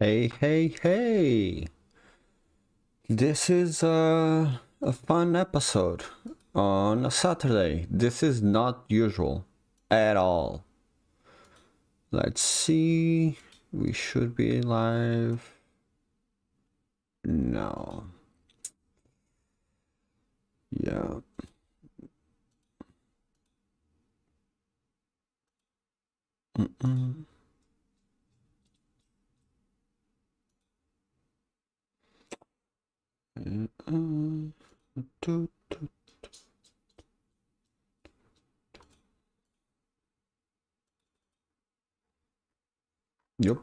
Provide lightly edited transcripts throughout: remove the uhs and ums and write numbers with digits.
Hey, hey, hey! This is a fun episode on a Saturday. This is not usual at all. Let's see. We should be live. No. Yeah. Mm-mm. Mm-mm. Toot, toot. Yep.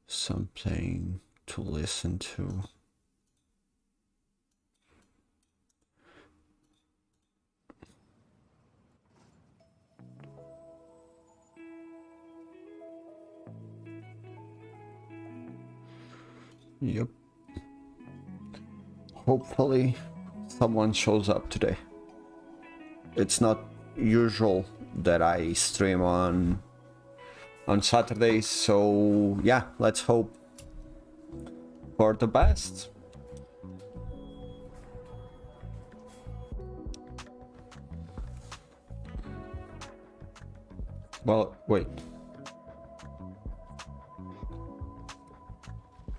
Something to listen to. Yep. Hopefully someone shows up today. It's not usual that I stream on Saturdays, so yeah, let's hope for the best. Well, wait.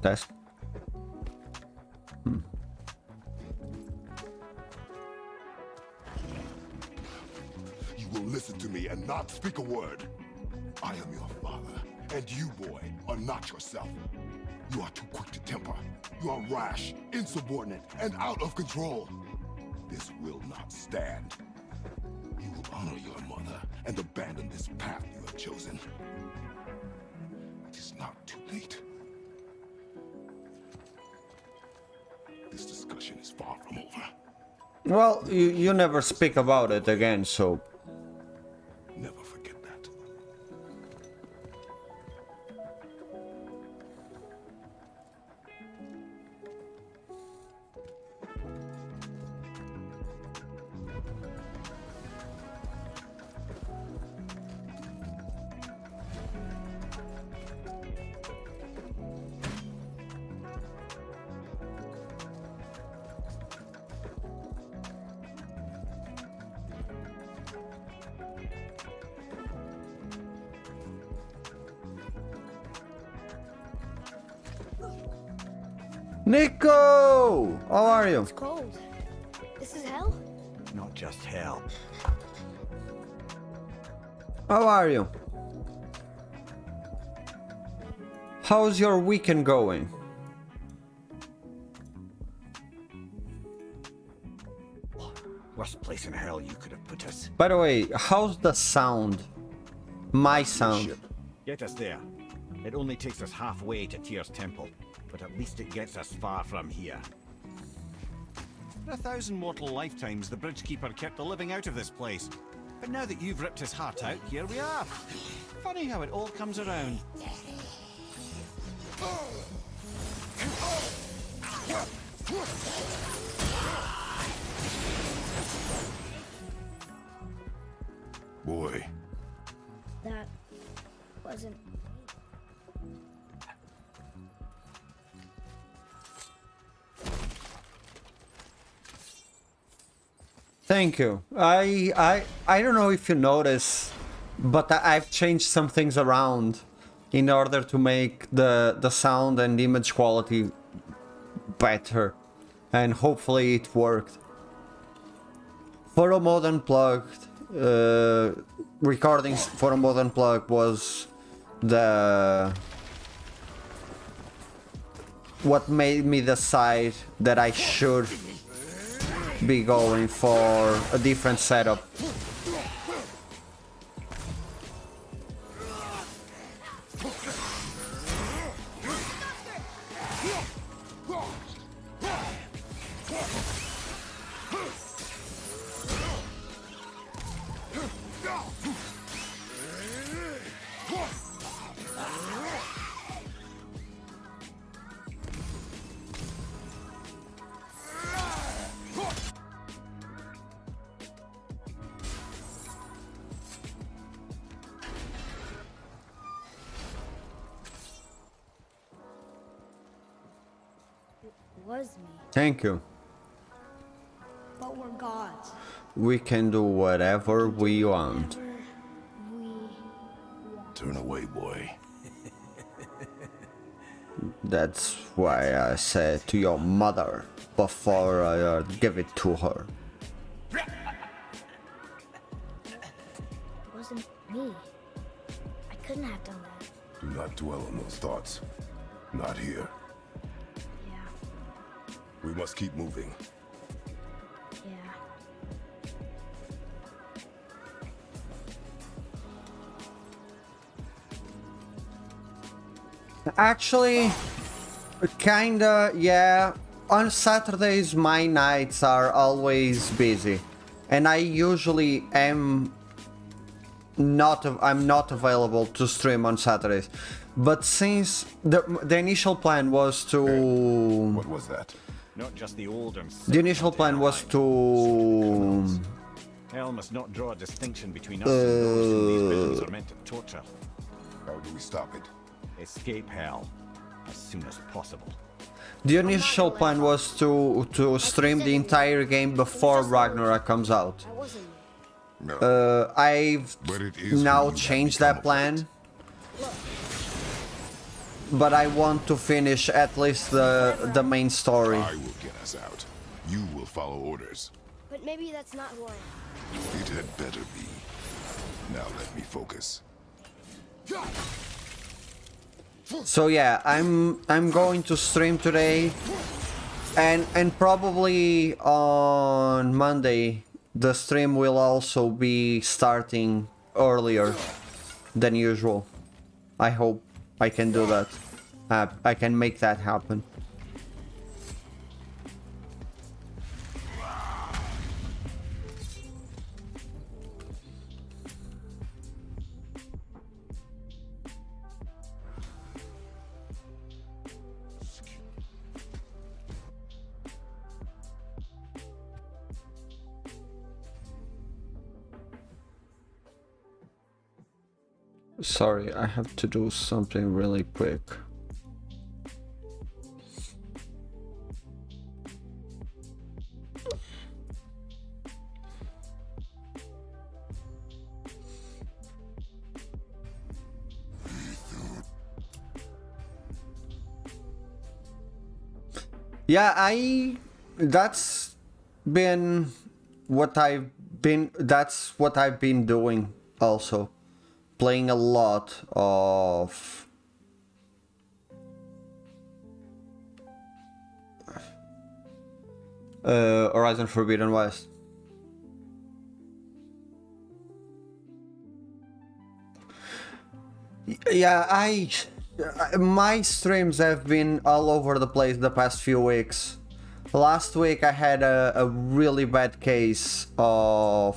Test. You will listen to me and not speak a word. I am your father, and you, boy, are not yourself. You are too quick to temper. You are rash, insubordinate, and out of control. This will not stand. You will honor your mother and abandon this path you have chosen. It is not too late. This discussion is far from over. Well, you never speak about it again, so... Never forget that. Nico! How are you? It's cold. This is hell? Not just hell. How are you? How's your weekend going? Worst place in hell you could have put us. By the way, how's the sound? My sound. Ship. Get us there. It only takes us halfway to Tyr's temple, but at least it gets us far from here. For 1,000 mortal lifetimes, the Bridgekeeper kept the living out of this place. But now that you've ripped his heart out, here we are. Funny how it all comes around. Boy. That wasn't... Thank you. I don't know if you notice, but I've changed some things around in order to make the sound and image quality better, and hopefully it worked. For a Mode Unplugged, recordings for a Mode Unplugged was what made me decide that I should be going for a different setup. was me, Thank you. but we're gods. We can do whatever we want. Whatever we Turn away, boy. That's why I said to your mother before I give it to her. It wasn't me. I couldn't have done that. Do not dwell on those thoughts. Not here. Yeah, We must keep moving. yeah. Actually, kinda, yeah. On Saturdays, my nights are always busy, and I usually am I'm not available to stream on Saturdays. But since the initial plan was to What was that? Not just the old and sick, the initial but plan was to Hell must not draw a distinction between us and those whom these visions are meant to torture. How do we stop it? Escape hell as soon as possible. the initial plan was to stream the entire game before Ragnarok comes out. I wasn't me. No. I've But it is now who you have changed become that of plan, late. but I want to finish at least the main story. I will get us out. You will follow orders. But maybe that's not who I am. It had better be. Now let me focus. So yeah, I'm going to stream today, and probably on Monday the stream will also be starting earlier than usual. I hope I can do that. I can make that happen. Sorry, I have to do something really quick. Yeah, that's been that's what I've been doing also. Playing a lot of Horizon Forbidden West. Yeah, my streams have been all over the place the past few weeks. Last week I had a really bad case of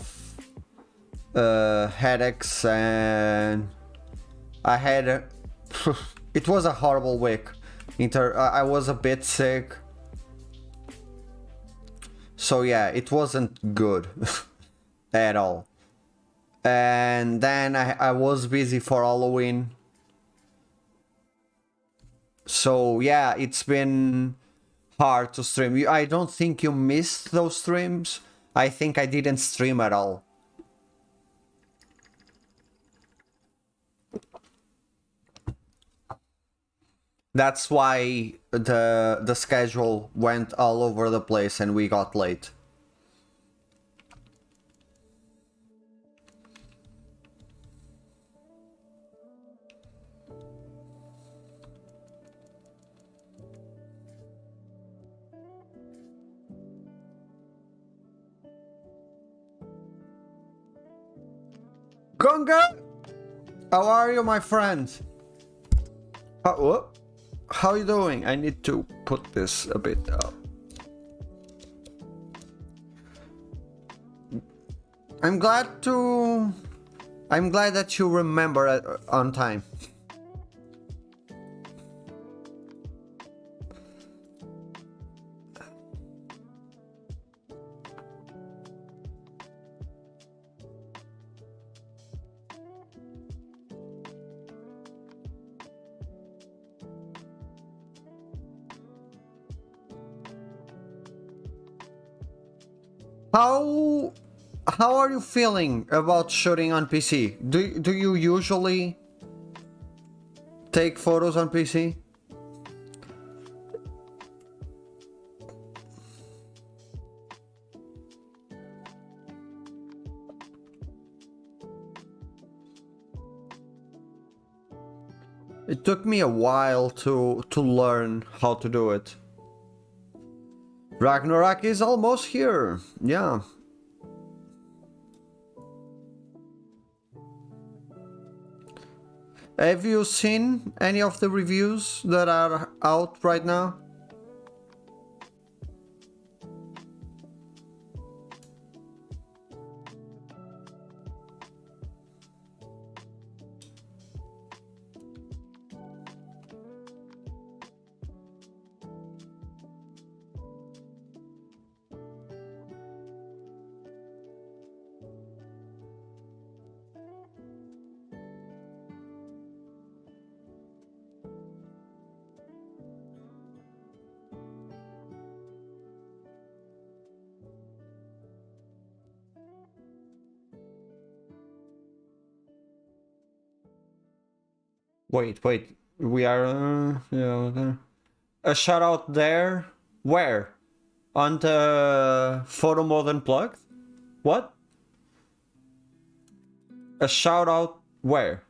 headaches, and I had it was a horrible week. I was a bit sick, so yeah, it wasn't good at all. And then I was busy for Halloween, so yeah, it's been hard to stream. I don't think you missed those streams. I think I didn't stream at all. That's why the schedule went all over the place and we got late. Gunga! How are you, my friend? What? How you doing? I need to put this a bit up. I'm glad that you remember it on time. How are you feeling about shooting on PC? Do you usually take photos on PC? It took me a while to learn how to do it. Ragnarok is almost here. Yeah. Have you seen any of the reviews that are out right now? Wait. We are yeah, a shout out there. Where? On the photo mode unplugged? What? A shout out where?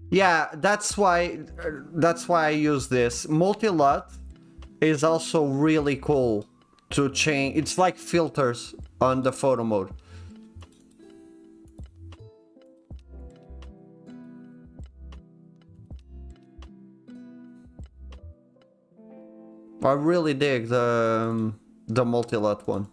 Yeah, that's why I use this. Multi-LUT is also really cool to change. It's like filters on the photo mode. I really dig the multi-LUT one.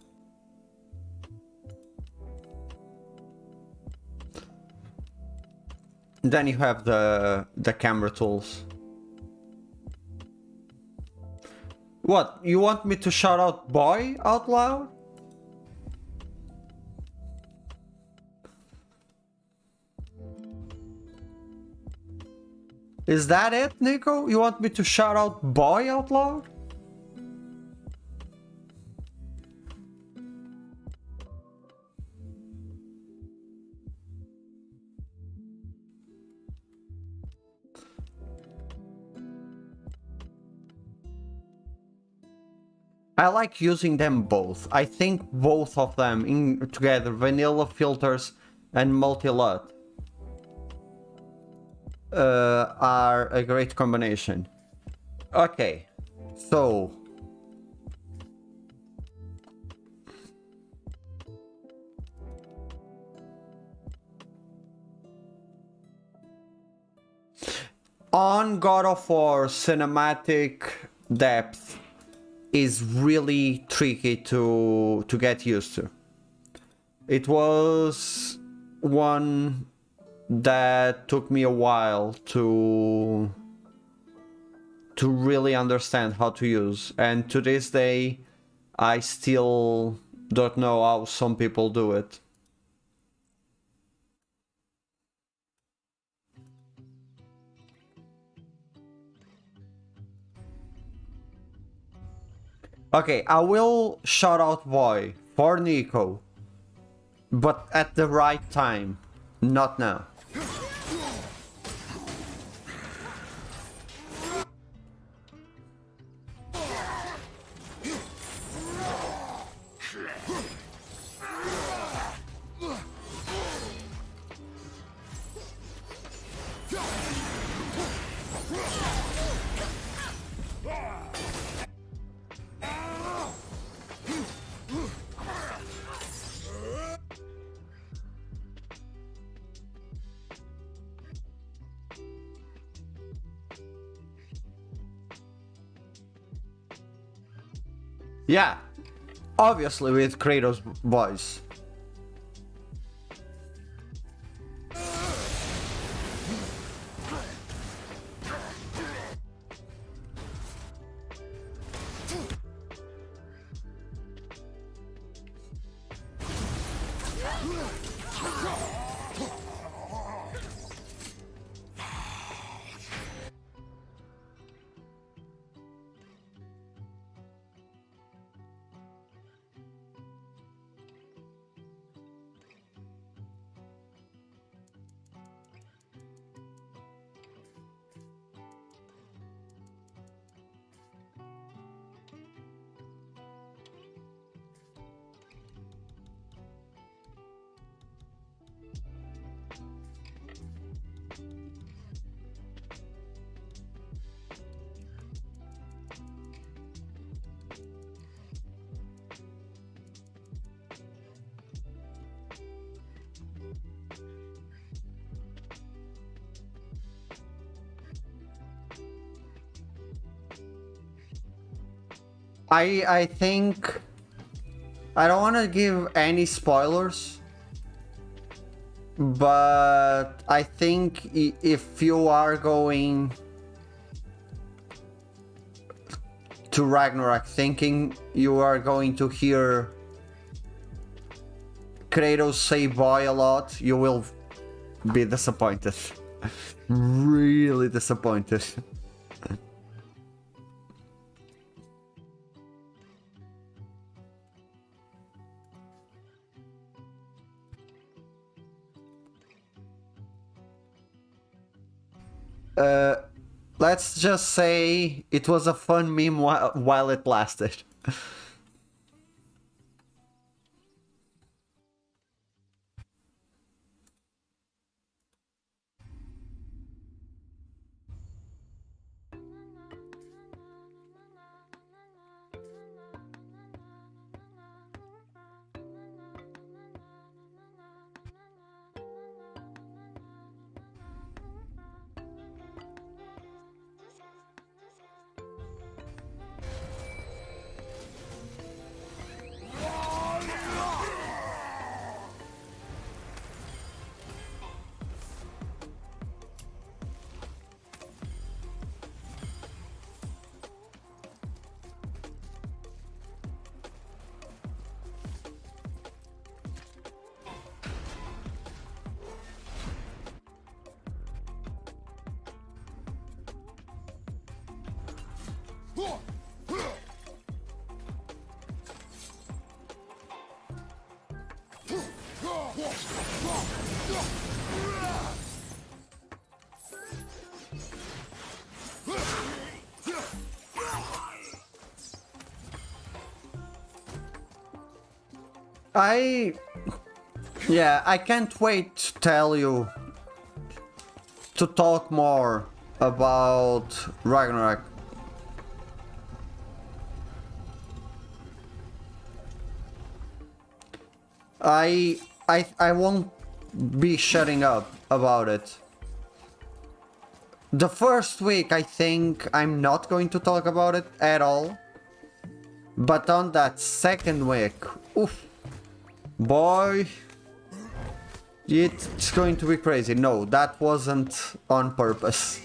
Then you have the camera tools. What? You want me to shout out boy out loud? Is that it, Nico? You want me to shout out boy out loud? I like using them both. I think both of them in together, vanilla filters and multi-LUT, are a great combination. Okay, so on God of War, cinematic depth is really tricky to get used to. It was one that took me a while to really understand how to use, and to this day I still don't know how some people do it. Okay, I will shout out boy for Nico, but at the right time, not now. Yeah, obviously with Kratos' voice. I think I don't want to give any spoilers, but I think if you are going to Ragnarok thinking you are going to hear Kratos say boy a lot, you will be disappointed. Really disappointed. Let's just say it was a fun meme while it lasted. Yeah, I can't wait to tell you, to talk more about Ragnarok. I won't be shutting up about it. The first week, I think I'm not going to talk about it at all. But on that second week, oof, boy, it's going to be crazy. No, that wasn't on purpose.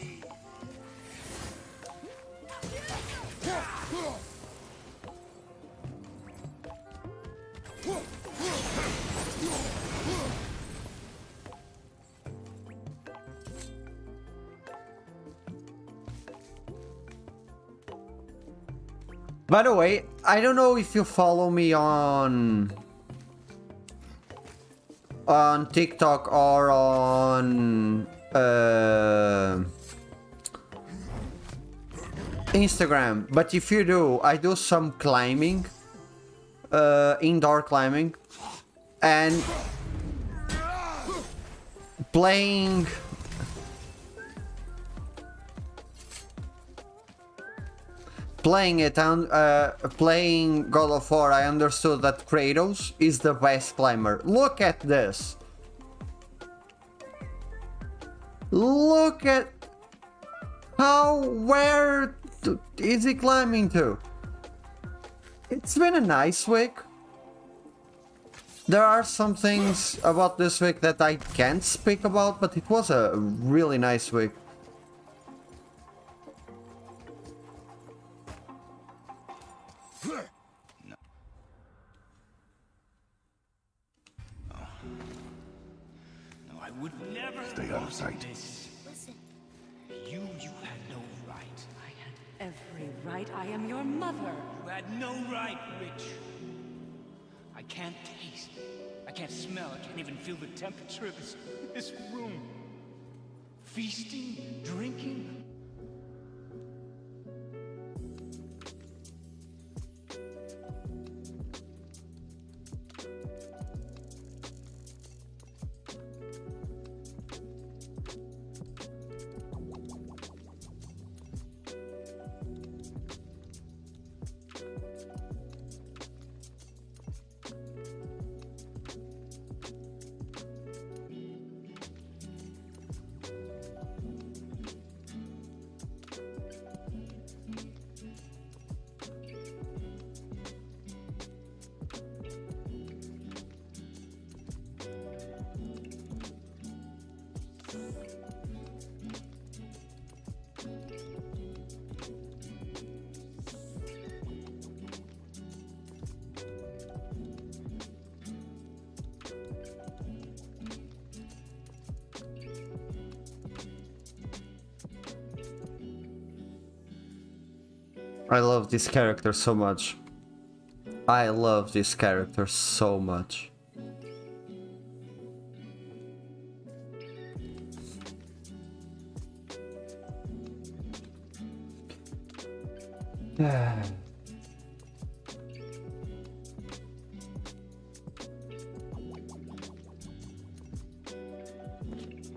By the way, I don't know if you follow me on TikTok or on Instagram, but if you do, I do some climbing, indoor climbing, and playing playing God of War, I understood that Kratos is the best climber. Look at this. Look at where is he climbing to? It's been a nice week. There are some things about this week that I can't speak about, but it was a really nice week. I would never Stay out of sight. This. Listen, You had no right. I had every right. I am your mother. You had no right, Rich. I can't taste. I can't smell. I can't even feel the temperature of this room. Feasting, drinking. I love this character so much. I love this character so much.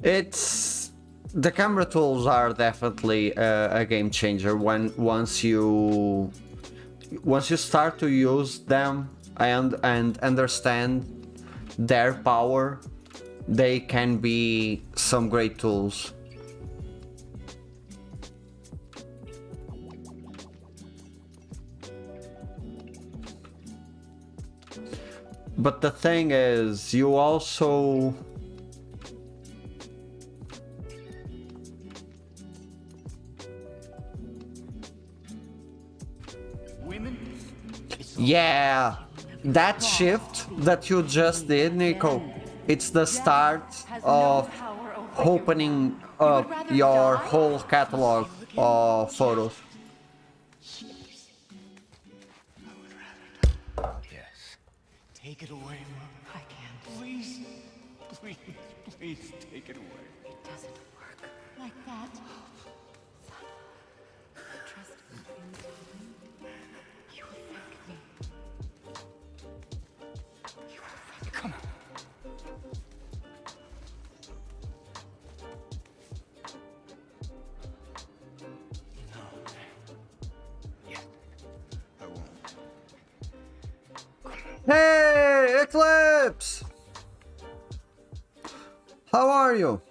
It's the camera tools are definitely a game changer when once you start to use them and understand their power, they can be some great tools. But the thing is, you also Women. yeah, that shift that you just did, Nico, it's the start of opening up your whole catalog of photos. Yes. Take it away, Mom. I can't. Please, please, please take it away. It doesn't work like that. Trust me. You will thank me. You will thank me. Come on. No. Yeah. I won't. Hey, Eclipse! How are you?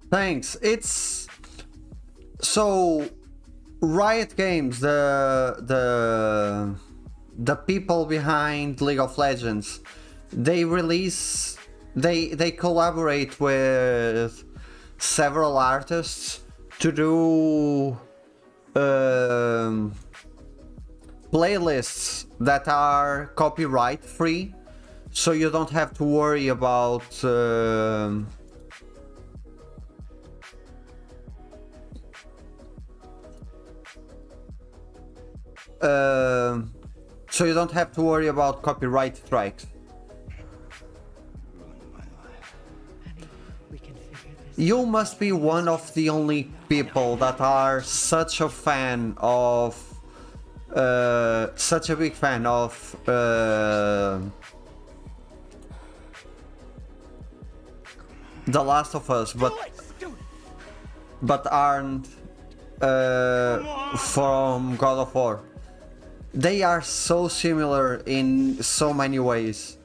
Thanks. It's so Riot Games, the people behind League of Legends, they release they collaborate with several artists to do playlists that are copyright free, so you don't have to worry about so you don't have to worry about copyright strikes. We can figure this. You must be one of the only people that are such a fan of such a big fan of The Last of Us, but aren't from God of War. They are so similar in so many ways.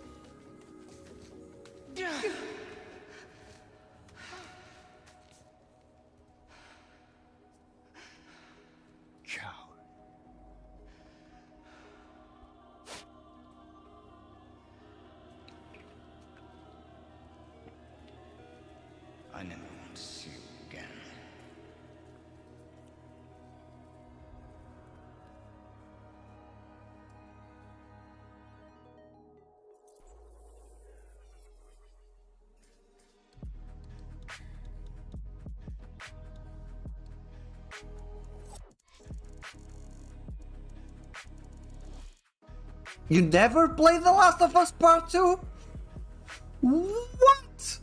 Coward. I never want to see you again. You never played The Last of Us Part 2? What?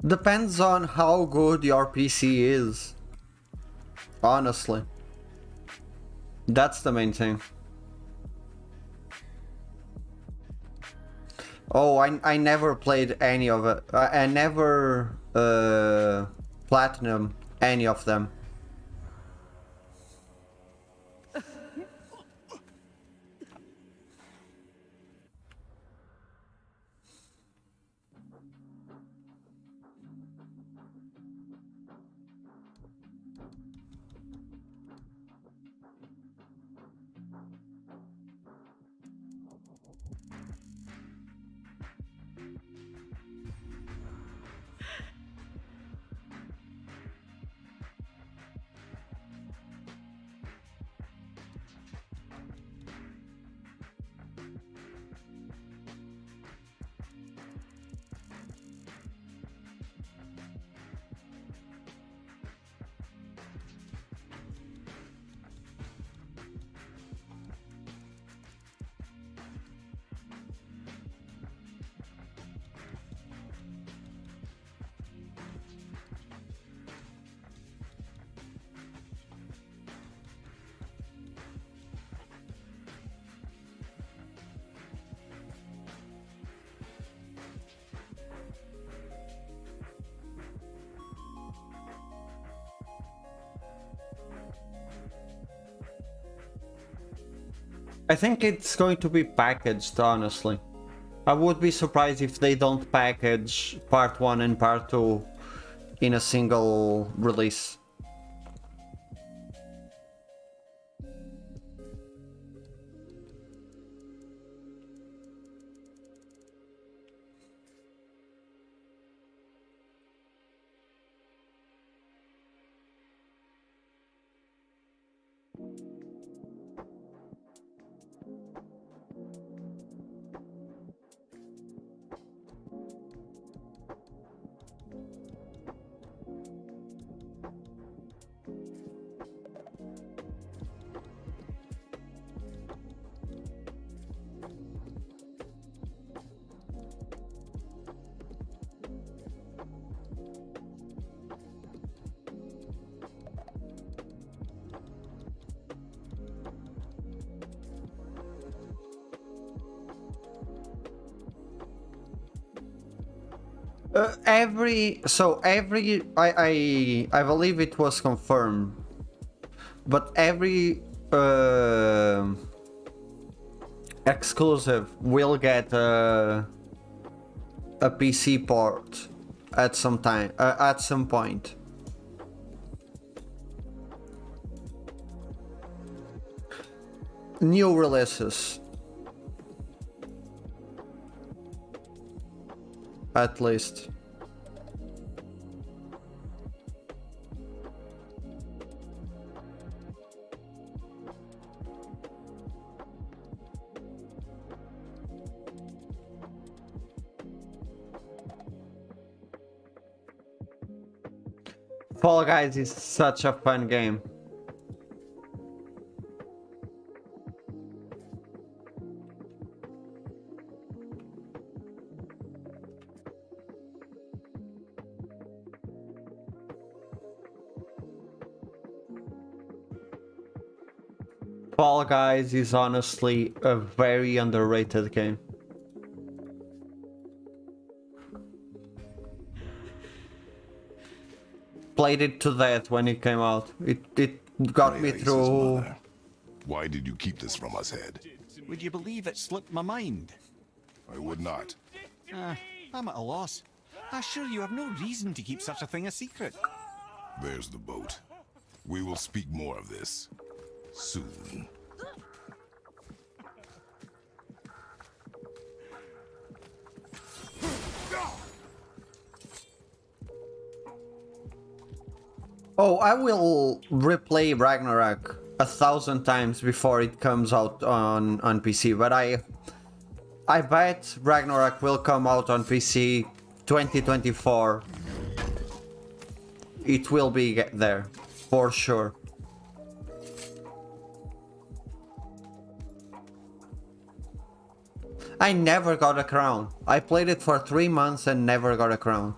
Depends on how good your PC is. Honestly. That's the main thing. Oh, I never played any of it. I never platinum any of them. I think it's going to be packaged, honestly. I would be surprised if they don't package part 1 and part 2 in a single release. I believe it was confirmed, but every exclusive will get a PC port at some time, at some point. New releases, at least. Fall Guys is such a fun game. Fall Guys is honestly a very underrated game. Played it to death when it came out. It got me Rhea is his through. mother. Why did you keep this from us, Head? Would you believe it slipped my mind? I would not. I'm at a loss. I assure you have no reason to keep such a thing a secret. There's the boat. We will speak more of this soon. Oh, I will replay Ragnarok 1,000 times before it comes out on PC, but I bet Ragnarok will come out on PC 2024. It will be there, for sure. I never got a crown. I played it for 3 months and never got a crown.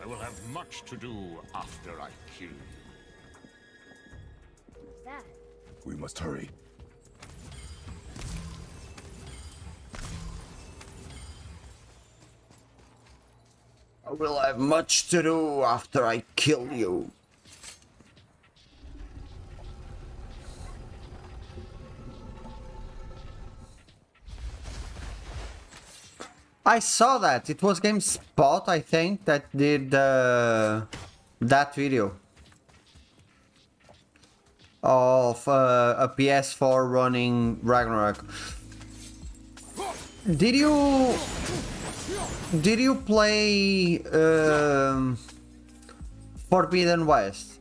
I will have much to do after I kill you. What's that? We must hurry. I will have much to do after I kill you. I saw that. It was GameSpot, I think, that did that video of a PS4 running Ragnarok. Did you play Forbidden West?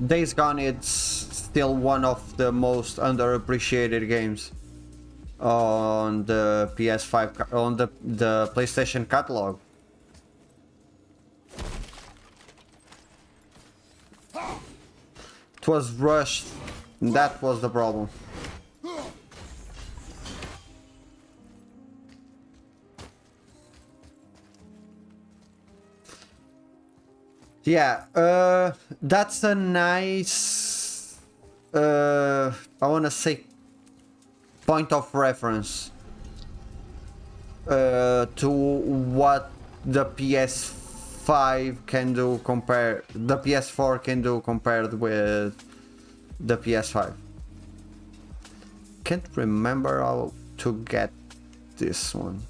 Days Gone, it's still one of the most underappreciated games on the PS5, on the PlayStation catalog. It was rushed, and that was the problem. Yeah, that's a nice, I wanna say, point of reference to what the PS5 can do the PS4 can do compared with the PS5. Can't remember how to get this one.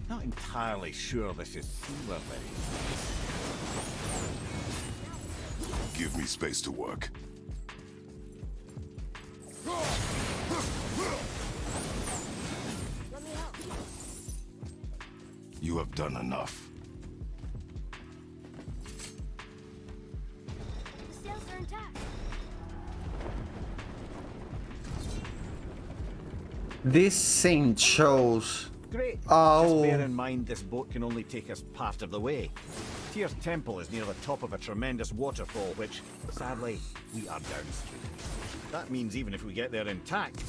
Not entirely sure this is sewer ready. Give me space to work. Let me help. You have done enough. The sails are intact. This scene shows Great. Oh. Just bear in mind this boat can only take us part of the way. Tyr's temple is near the top of a tremendous waterfall, which, sadly, we are downstream. That means even if we get there intact,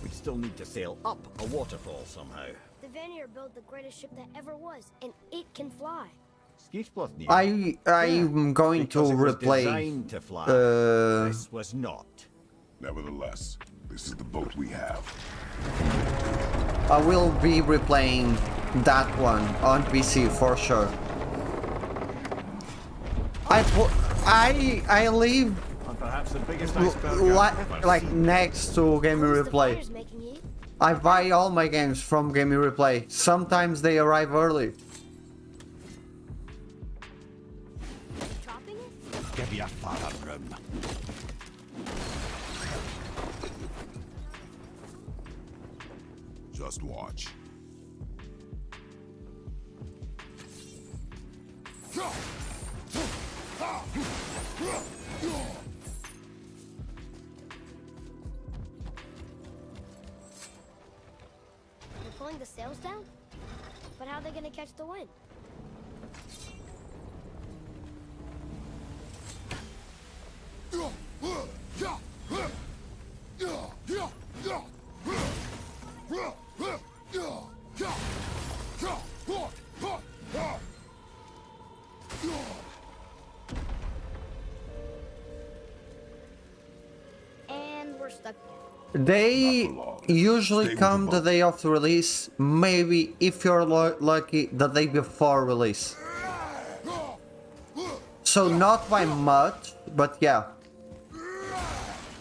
we'd still need to sail up a waterfall somehow. The Vanir built the greatest ship that ever was, and it can fly. I'm going Because to it was replay. designed to fly. This was not. Nevertheless, this is the boat we have. I will be replaying that one on PC for sure. I live And perhaps the biggest iceberg I've ever like seen. next to Gaming At least the Replay. fire's making heat. I buy all my games from Gaming Replay. Sometimes they arrive early. Chopping it? Give your father room. Just watch. They're pulling the sails down? But how are they gonna catch the wind? And we're stuck again. They Not for long. usually Stay with come the the boat. day of the release, maybe if you're lucky the day before release. So not by much, but yeah.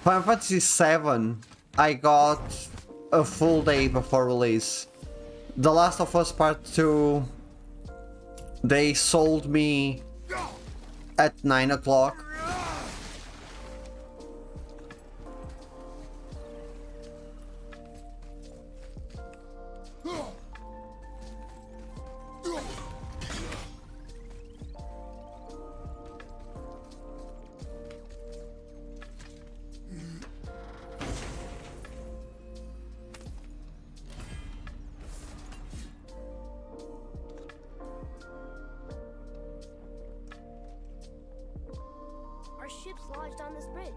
Final Fantasy VII, I got a full day before release. The Last of Us Part 2, they sold me at 9 o'clock. ship's lodged on this bridge.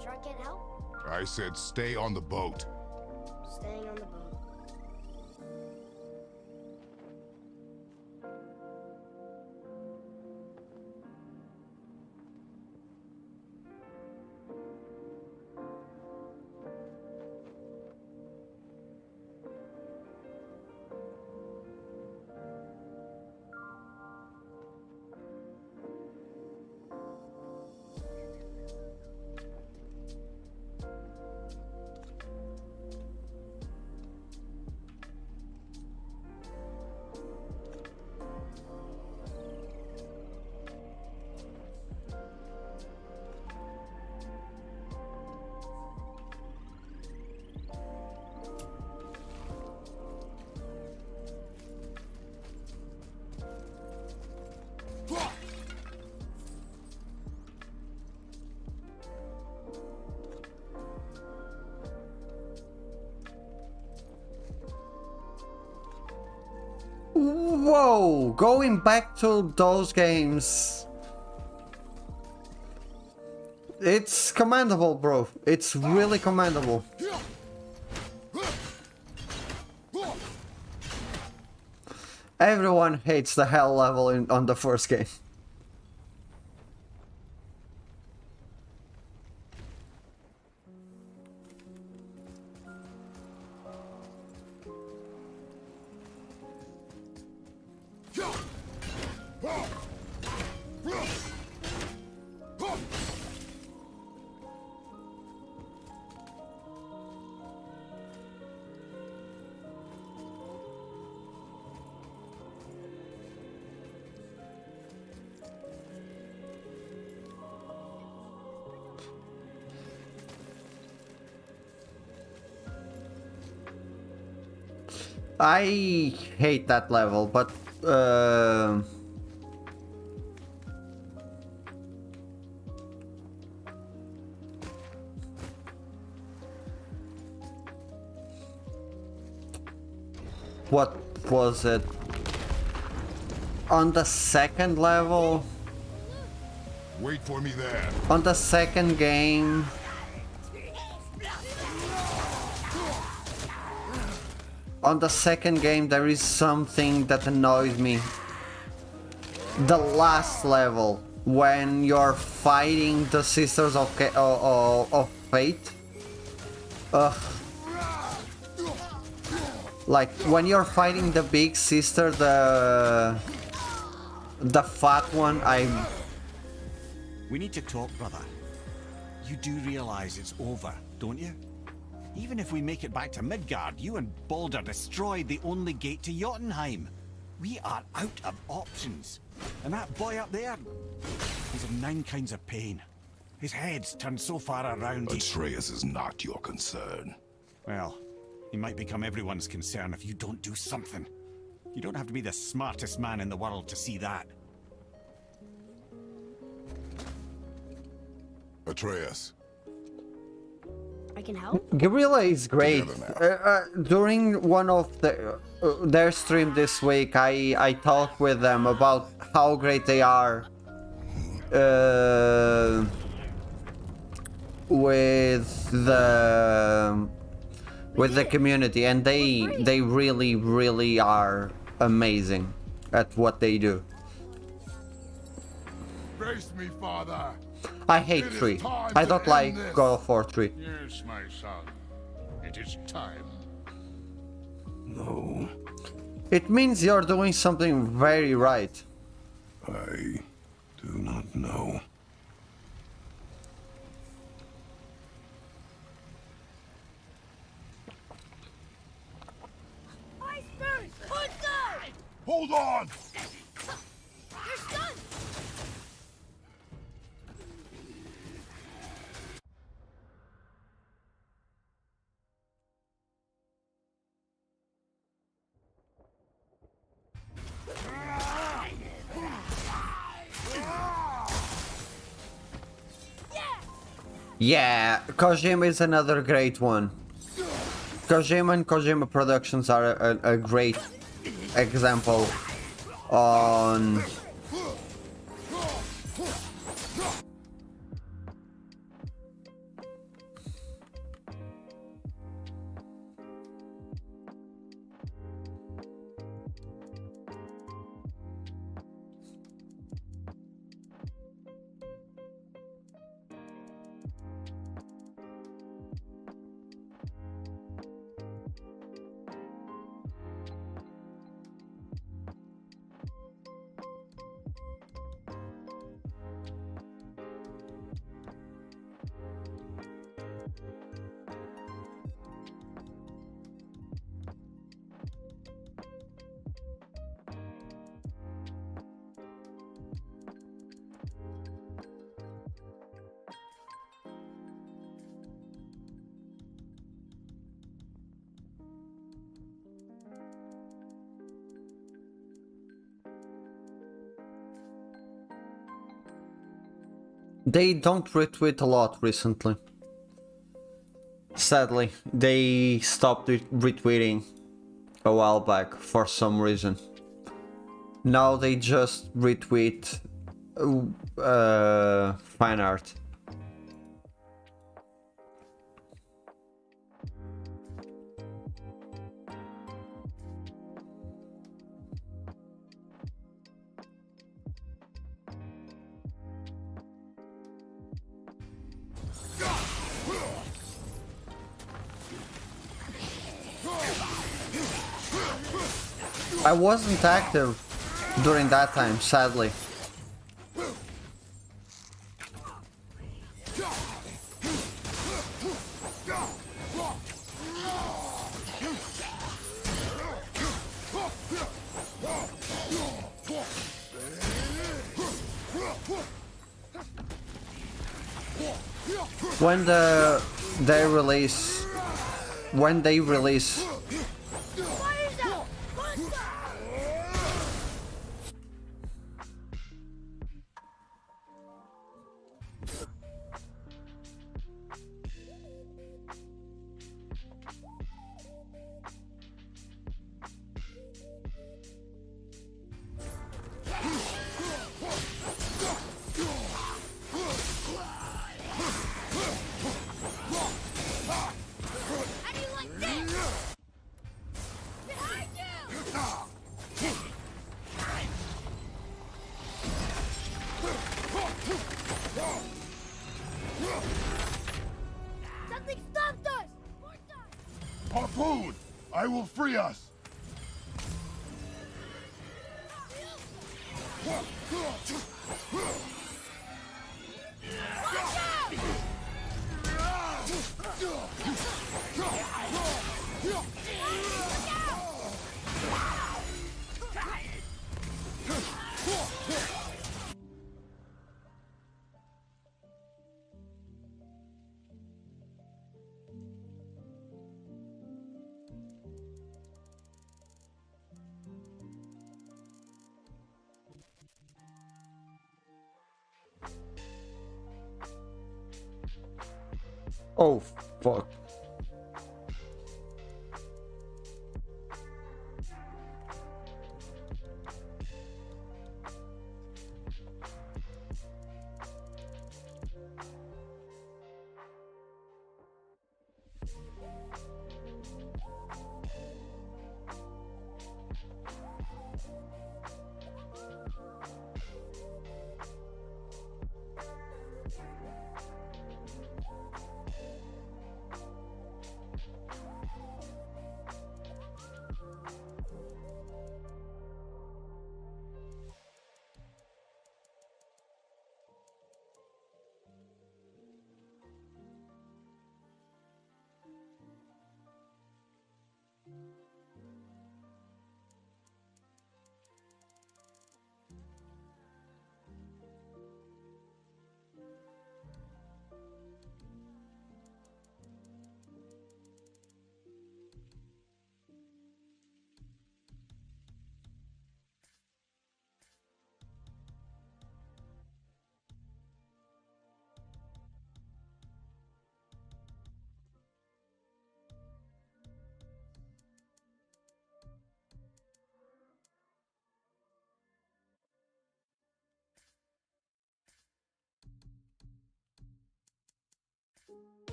Sure I can't help? I said stay on the boat. Staying on the boat. Whoa! Going back to those games. It's commendable, bro. It's really commendable. Everyone hates the hell level on the first game. I hate that level, but what was it? On the second level? Wait for me there. On the second game? On the second game, there is something that annoys me. The last level, when you're fighting the Sisters of Fate. Ugh. Like, when you're fighting the big sister, the fat one, We need to talk, brother. You do realize it's over, don't you? Even if we make it back to Midgard, you and Baldur destroyed the only gate to Jotunheim. We are out of options. And that boy up there, he's of 9 kinds of pain. His head's turned so far around. Atreus is not your concern. Well, he might become everyone's concern if you don't do something. You don't have to be the smartest man in the world to see that. Atreus. I can help? Guerrilla is great. During one of their stream this week, I talked with them about how great they are with the community, and they really are amazing at what they do. Face me, father. I hate 3. I don't like God of War 3. Yes, my son. It is time. No, It means you're doing something very right. I do not know. Iceberg! Hold on! Hold on! You're stunned! Yeah, Kojima is another great one. Kojima and Kojima Productions are a great example on They don't retweet a lot recently. Sadly, they stopped retweeting a while back for some reason. Now they just retweet fan art. I wasn't active during that time, sadly. When they release Something stopped us! Harpoon! I will free us! Oh, fuck.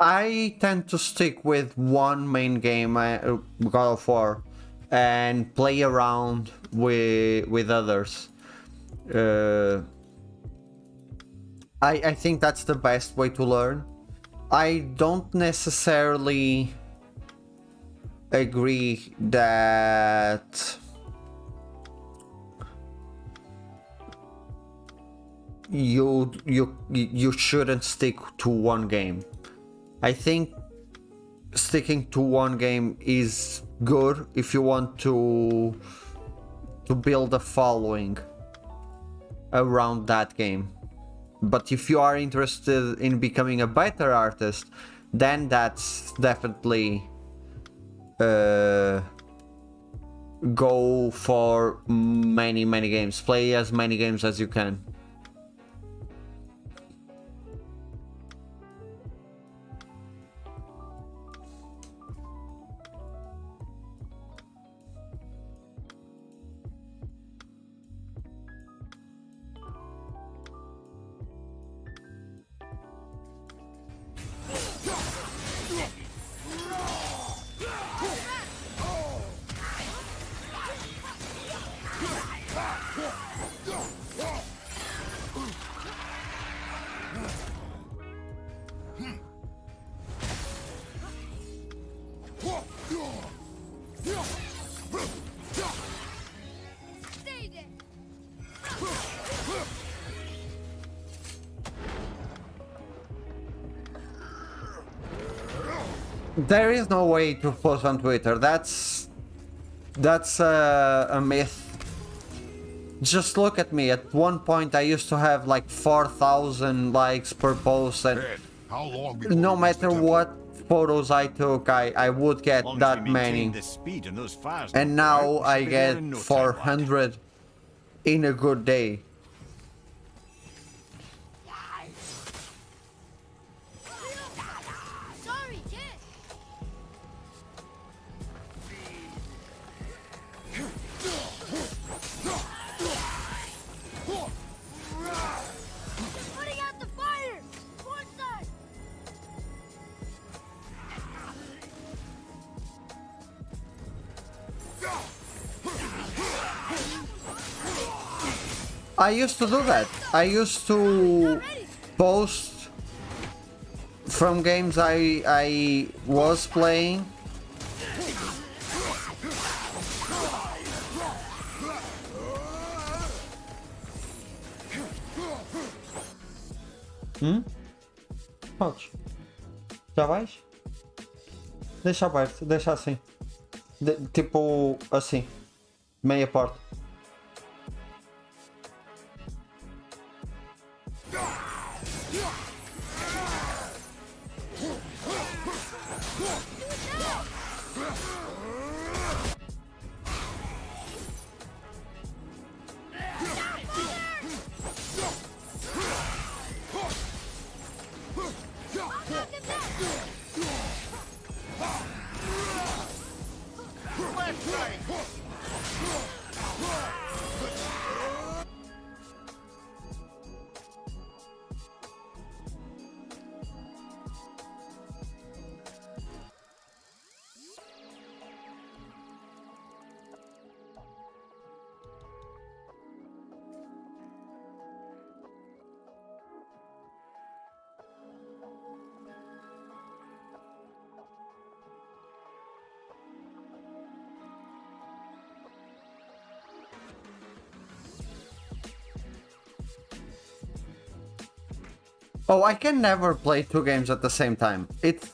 I tend to stick with one main game, God of War, and play around with others. I think that's the best way to learn. I don't necessarily agree that you shouldn't stick to one game. I think sticking to one game is good if you want to build a following around that game. But if you are interested in becoming a better artist, then that's definitely go for many games. Play as many games as you can. There is no way to post on Twitter. That's a myth. Just look at me. At one point, I used to have like 4,000 likes per post, and Ed, how long before no you reach the matter temple? what photos I took, I would get Long as that we maintain many. this speed and those fires And don't now go out, we I should be there get in no time, lad. 400 in a good day. Sorry, kid. Putting out the fire! One side! I used to do that. I used to post from games I was playing. Podes. Já vais? Deixa aberto, deixa assim. Tipo assim. Meia porta. Oh, I can never play two games at the same time. It's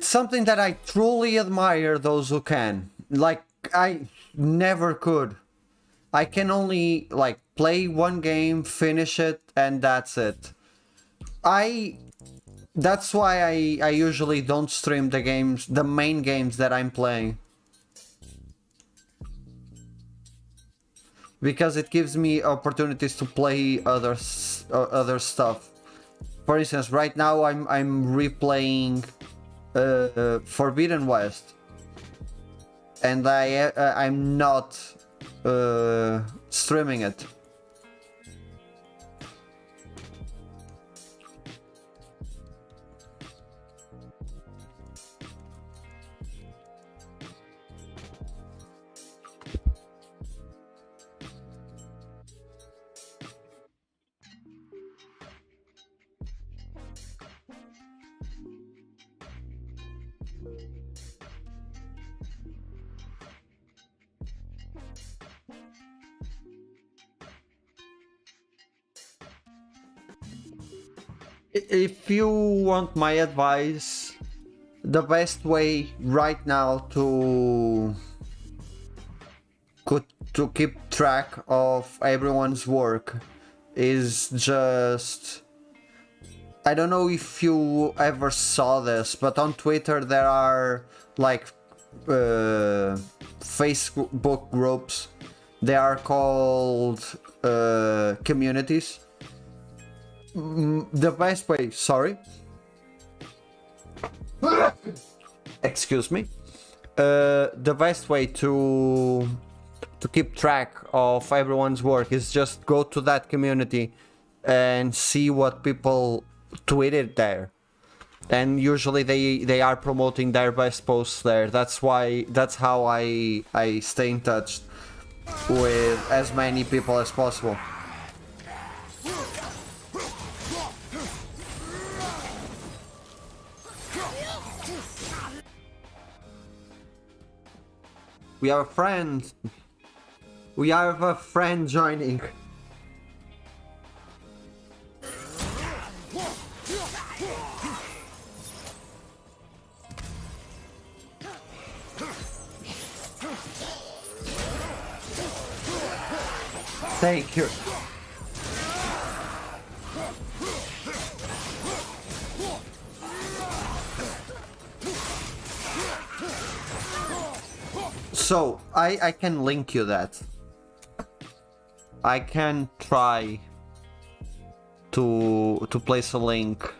something that I truly admire those who can. Like, I never could. I can only, like, play one game, finish it, and that's it. That's why I usually don't stream the games, the main games that I'm playing. Because it gives me opportunities to play other stuff. For instance, right now I'm replaying Forbidden West, and I'm not streaming it. If you want my advice, the best way right now to keep track of everyone's work is just... I don't know if you ever saw this, but on Twitter there are like Facebook groups. They are called communities. The best way, sorry. Excuse me. The best way to keep track of everyone's work is just go to that community and see what people tweeted there. And usually they are promoting their best posts there. That's how I stay in touch with as many people as possible. We have a friend. We have a friend joining. Thank you. So, I can link you that. I can try to place a link.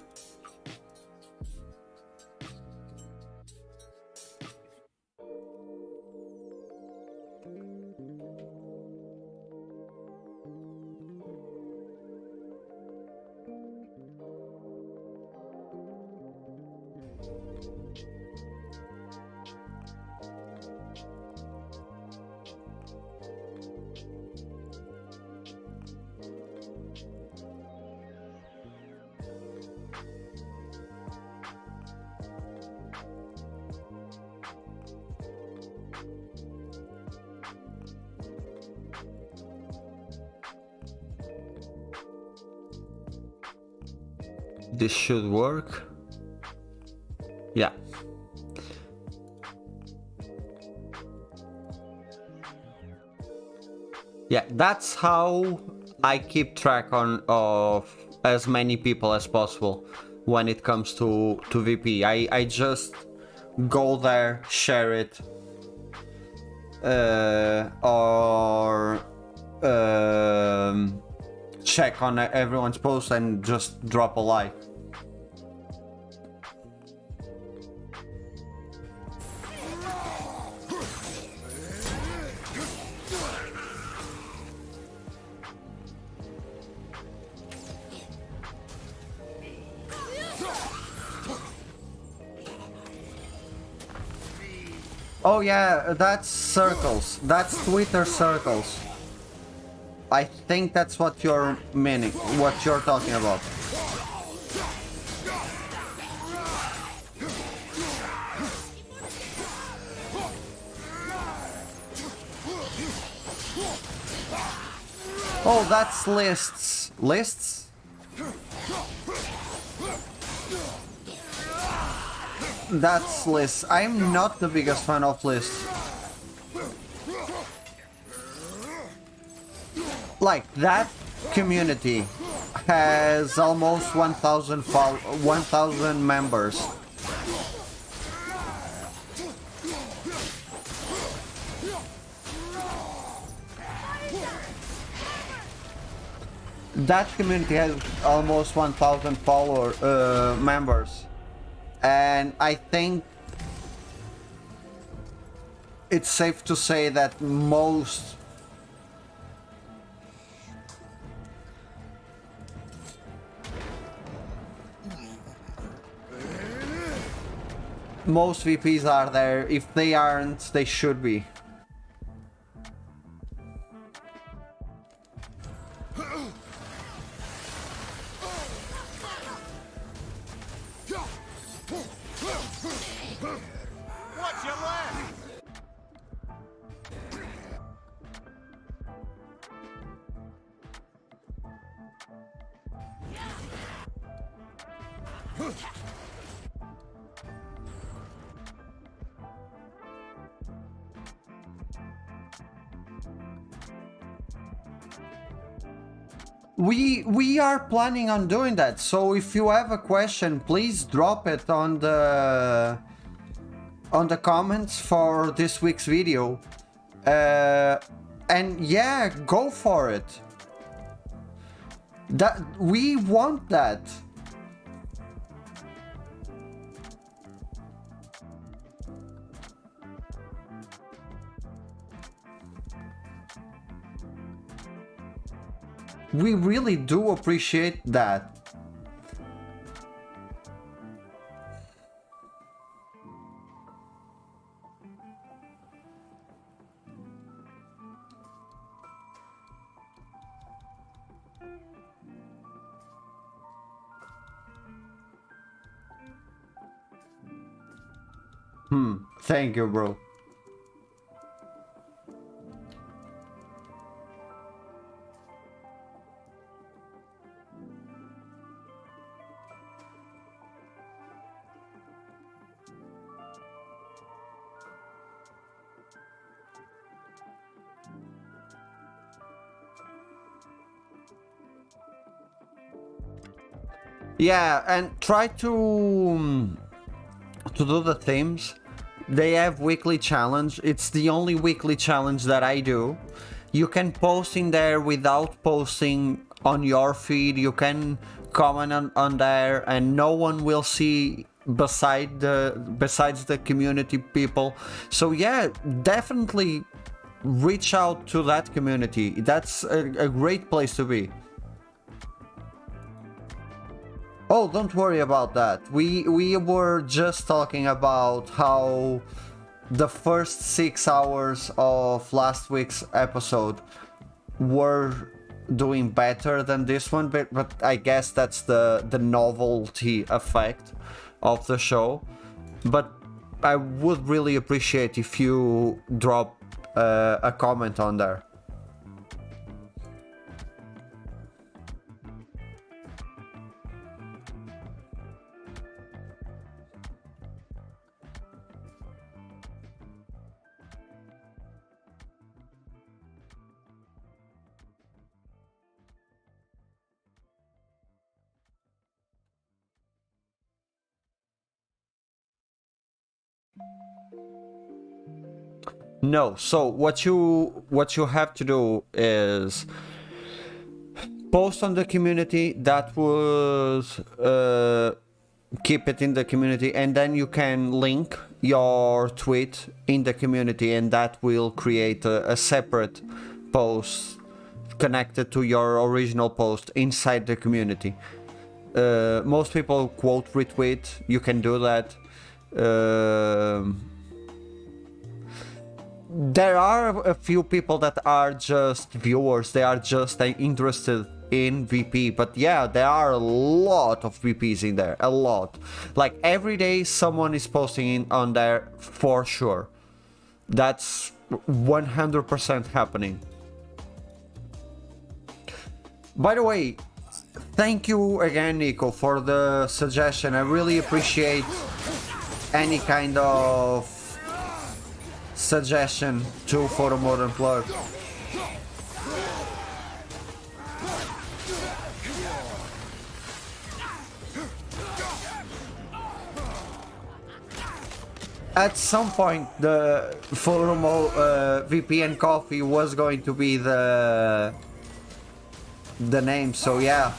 This should work. Yeah. Yeah, that's how I keep track of as many people as possible when it comes to VP. I just go there, share it, or check on everyone's post and just drop a like. Oh yeah, that's circles. That's Twitter circles. I think that's what you're meaning, what you're talking about. Oh, that's lists. Lists? That's lists. I'm not the biggest fan of lists. Like, that community has almost 1,000 members. That community has almost 1,000 members. And I think it's safe to say that most VPs are there. If they aren't, they should be. Watch your left! we are planning on doing that. So if you have a question, please drop it on the comments for this week's video. And yeah, go for it. That we want that. We really do appreciate that. Thank you, bro. Yeah, and try to do the themes. They have weekly challenge. It's the only weekly challenge that I do. You can post in there without posting on your feed. You can comment on there, and no one will see besides the community people. So yeah, definitely reach out to that community. That's a great place to be. Oh, don't worry about that. We were just talking about how the first 6 hours of last week's episode were doing better than this one, but I guess that's the novelty effect of the show. But I would really appreciate if you drop a comment on there. No, so what you have to do is post on the community. That would keep it in the community, and then you can link your tweet in the community, and that will create a separate post connected to your original post inside the community. Most people quote retweet. You can do that. There are a few people that are just viewers. They are just interested in VP, but yeah, there are a lot of VPs in there, a lot. Like every day someone is posting on there for sure. That's 100% happening. By the way, thank you again, Nico, for the suggestion. I really appreciate any kind of suggestion to Photo Mode Unplugged. At some point, the Photo Mode VP and Coffee was going to be the name, so yeah.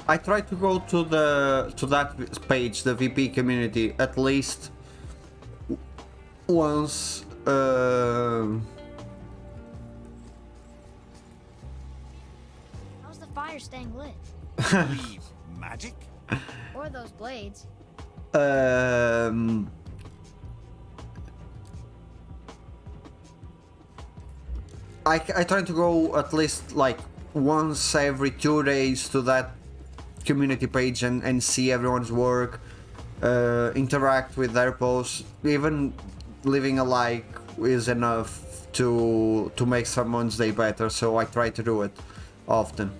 I try to go to that page, the VP community, at least once fire staying lit? Believe magic? Or those blades? I try to go at least like once every 2 days to that community page and see everyone's work, interact with their posts. Even leaving a like is enough to make someone's day better, so I try to do it often.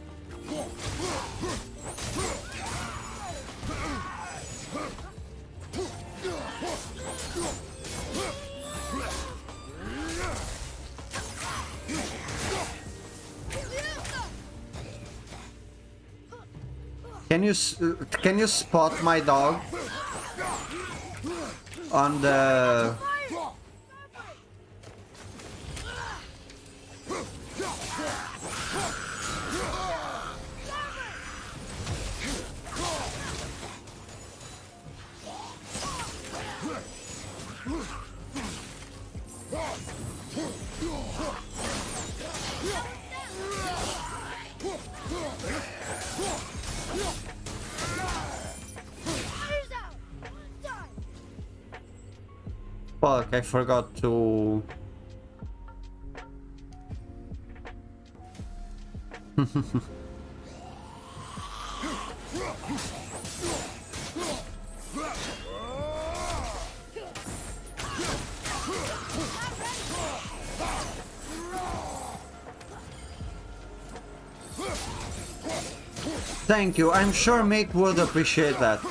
Can you spot my dog on the? Fuck, I forgot to... Thank you, I'm sure Mick would appreciate that.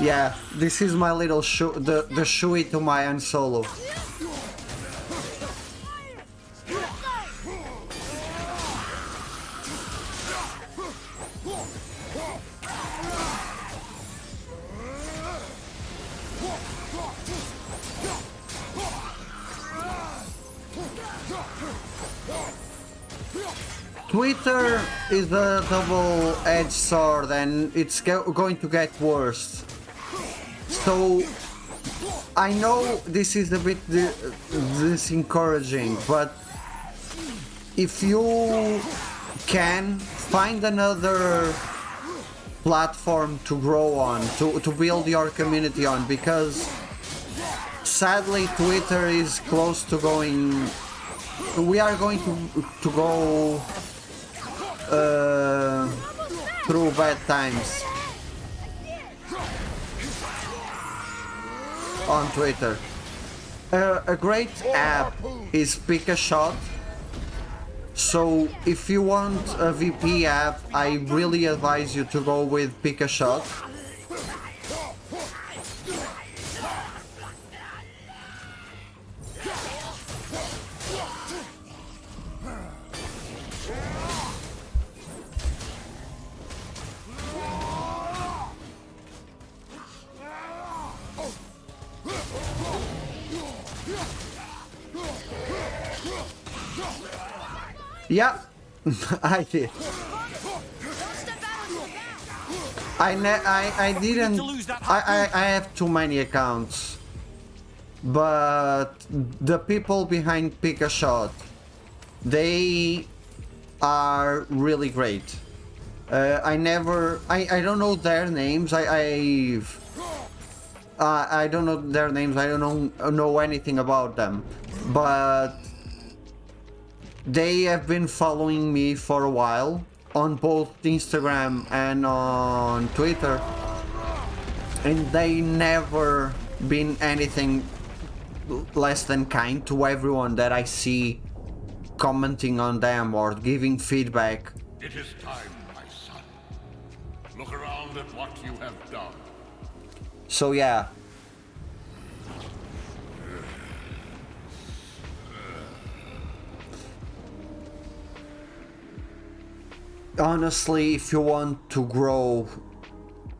Yeah, this is my little the Shui to my Han Solo. Twitter is a double-edged sword and it's going to get worse. So, I know this is a bit disencouraging, but if you can find another platform to grow on, to build your community on, because sadly Twitter is close to going... We are going to go through bad times on Twitter. A great app is Pick a Shot. So if you want a VP app, I really advise you to go with Pick a Shot. Yeah, I did. I didn't. I have too many accounts, but the people behind Pick a Shot, they are really great. I don't know their names. I don't know their names. I don't know anything about them, but they have been following me for a while on both Instagram and on Twitter, and they never been anything less than kind to everyone that I see commenting on them or giving feedback. It is time, my son. Look around at what you have done. So yeah. Honestly, if you want to grow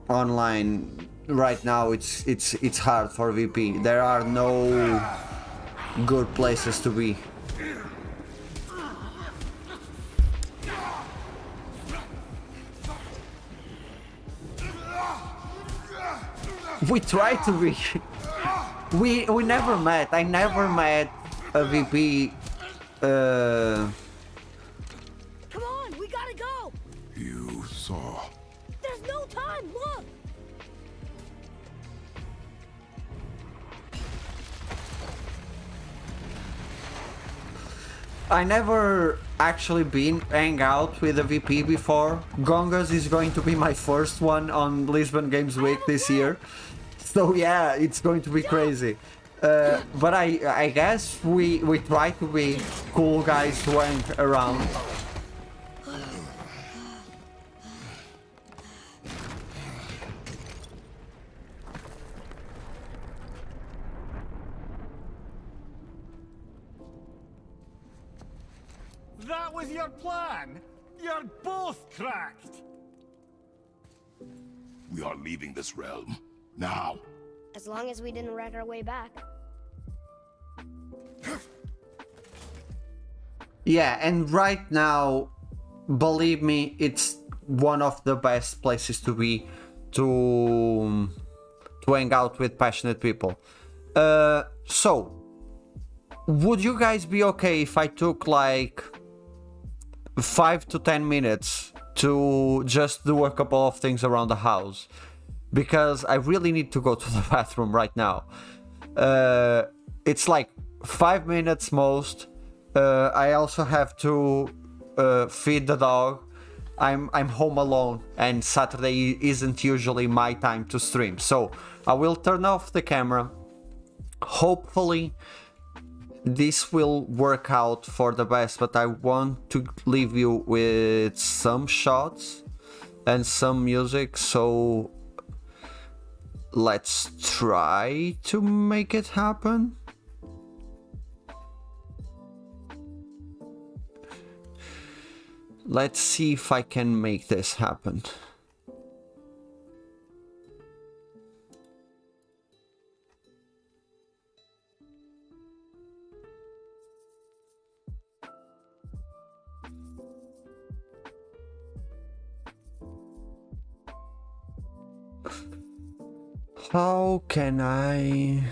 online right now, it's hard for VP. There are no good places to be. We try to be. We never met. I never met a VP. Come on, saw. There's no time, look! I never actually been hang out with a VP before. Gongas is going to be my first one on Lisbon Games Week this year. So yeah, it's going to be crazy. But I guess we try to be cool guys who hang around. That was your plan? You're both cracked! We are leaving this realm. Now. As long as we didn't wreck our way back. Yeah, and right now, believe me, it's one of the best places to be to hang out with passionate people. So, would you guys be okay if I took like 5 to 10 minutes to just do a couple of things around the house? Because I really need to go to the bathroom right now. It's like 5 minutes most. I also have to feed the dog. I'm home alone, and Saturday isn't usually my time to stream, so I will turn off the camera. Hopefully this will work out for the best, but I want to leave you with some shots and some music, so let's try to make it happen. Let's see if I can make this happen. How can I...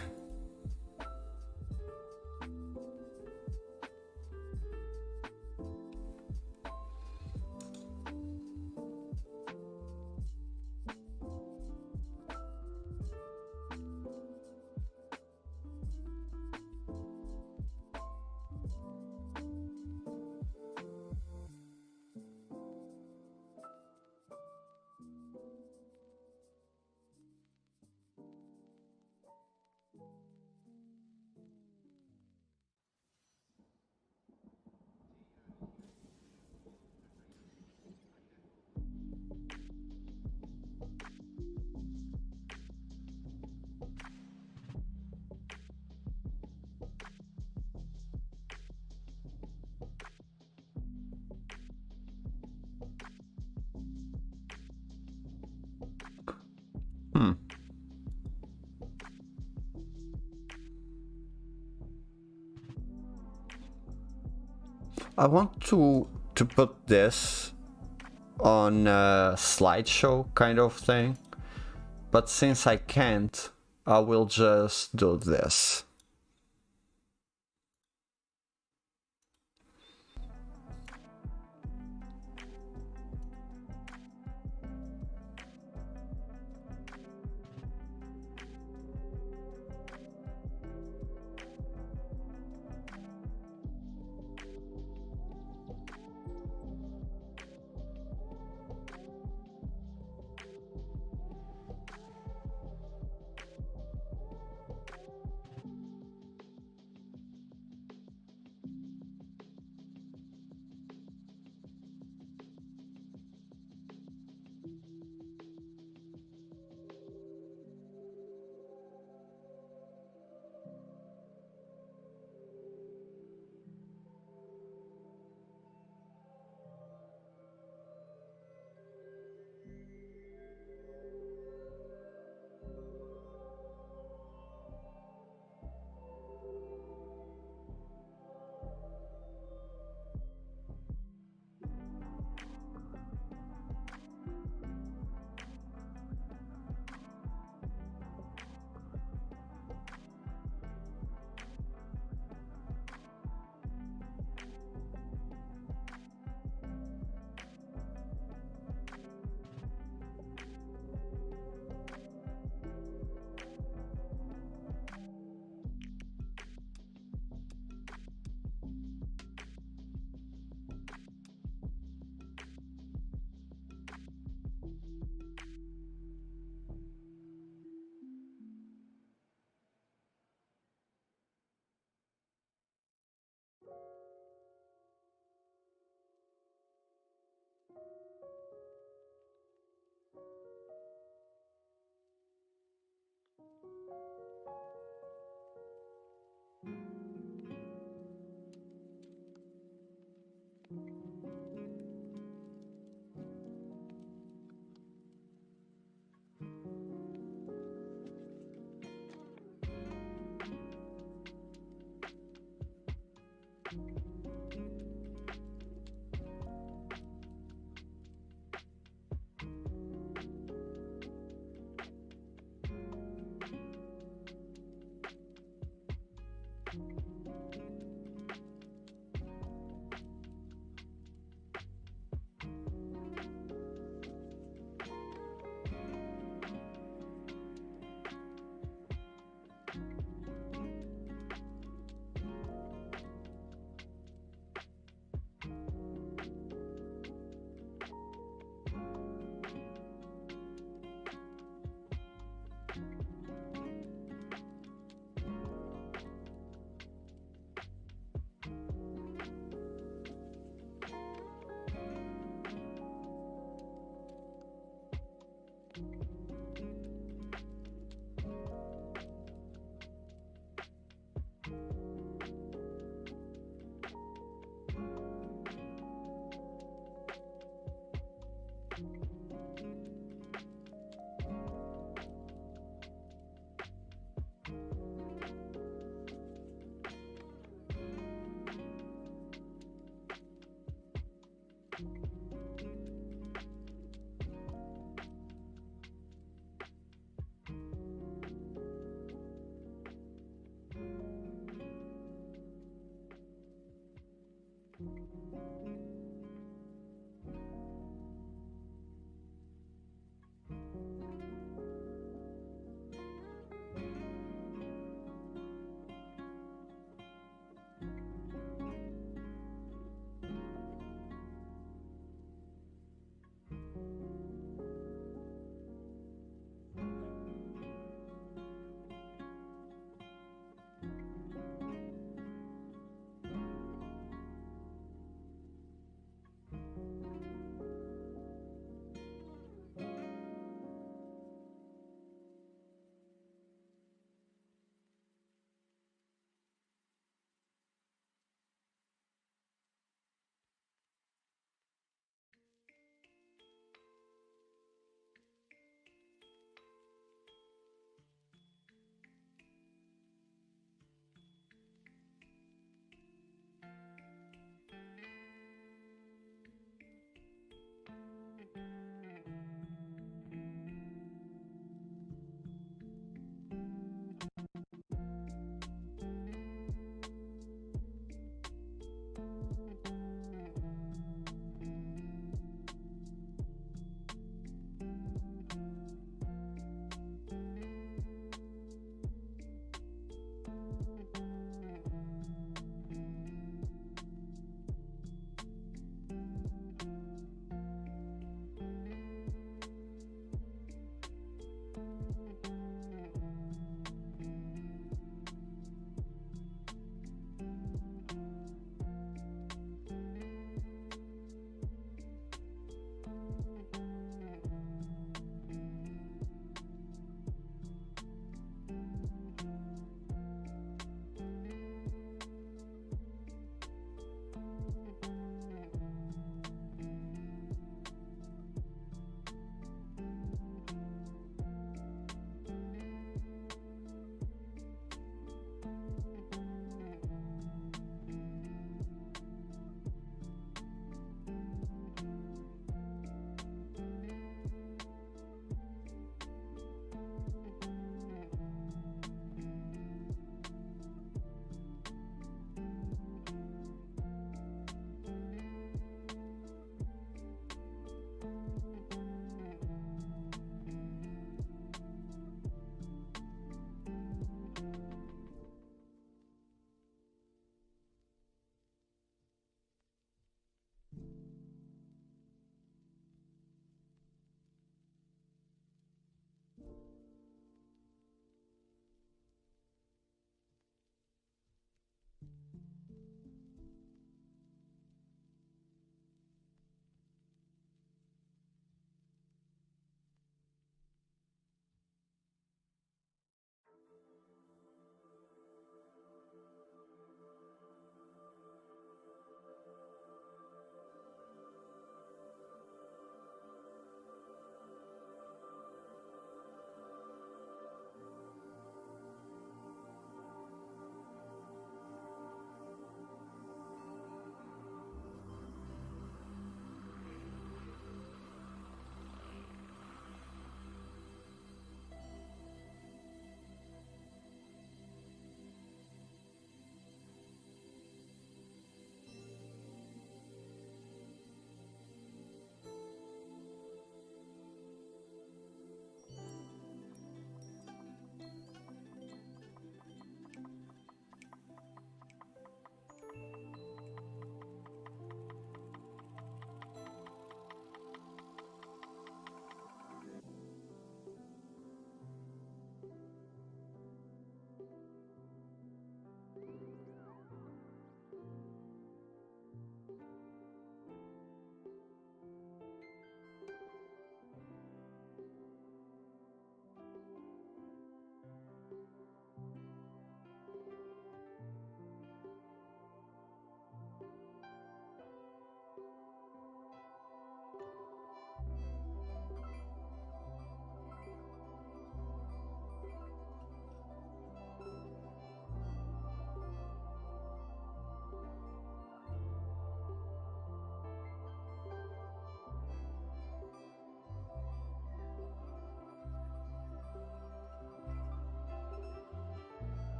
I want to put this on a slideshow kind of thing, but since I can't, I will just do this.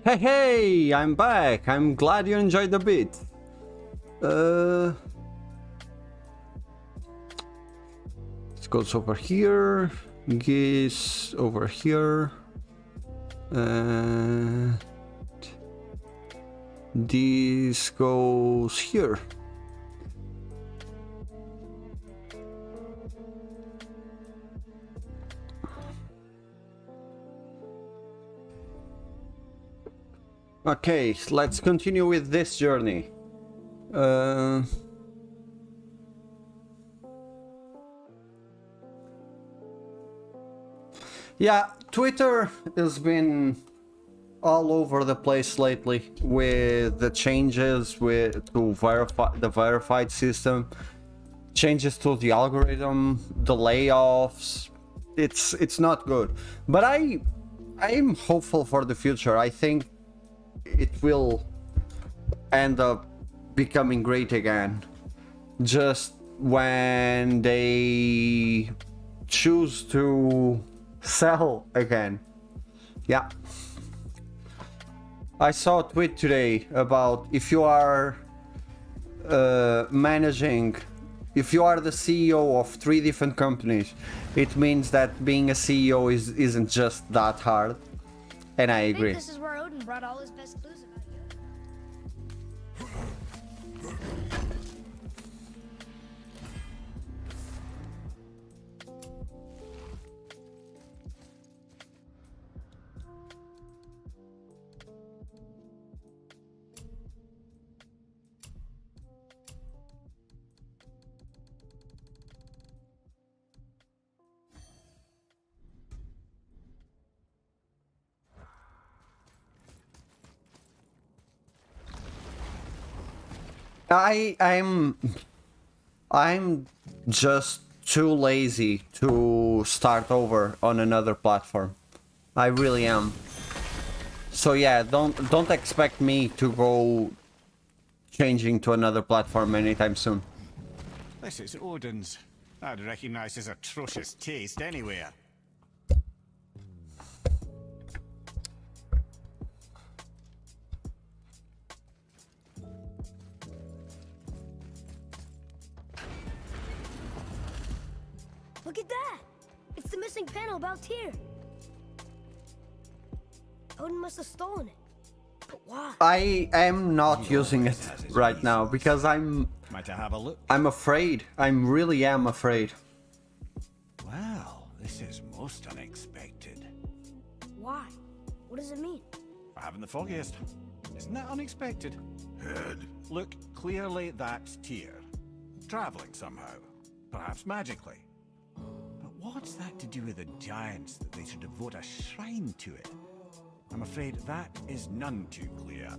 Hey, hey, I'm back. I'm glad you enjoyed the beat. This goes over here. Geese over here. This goes here. Okay, let's continue with this journey. Yeah, Twitter has been all over the place lately with the changes to verify the verified system, changes to the algorithm, the layoffs. It's not good, but I'm hopeful for the future. I think it will end up becoming great again, just when they choose to sell again. Yeah, I saw a tweet today about if you are if you are the CEO of 3 different companies, it means that being a CEO isn't just that hard, and I agree. This is where Odin brought all his best clues about you. I'm just too lazy to start over on another platform. I really am. So yeah, don't expect me to go changing to another platform anytime soon. This is Odin's. I'd recognize his atrocious taste anywhere. Look at that! It's the missing panel about Tyr. Odin must have stolen it. But why? I am not using it right now because Might I have a look? I'm afraid. I really am afraid. Well, this is most unexpected. Why? What does it mean? I haven't the foggiest. Isn't that unexpected? Head. Look, clearly that's Tyr. Traveling somehow. Perhaps magically. But what's that to do with the giants that they should devote a shrine to it? I'm afraid that is none too clear.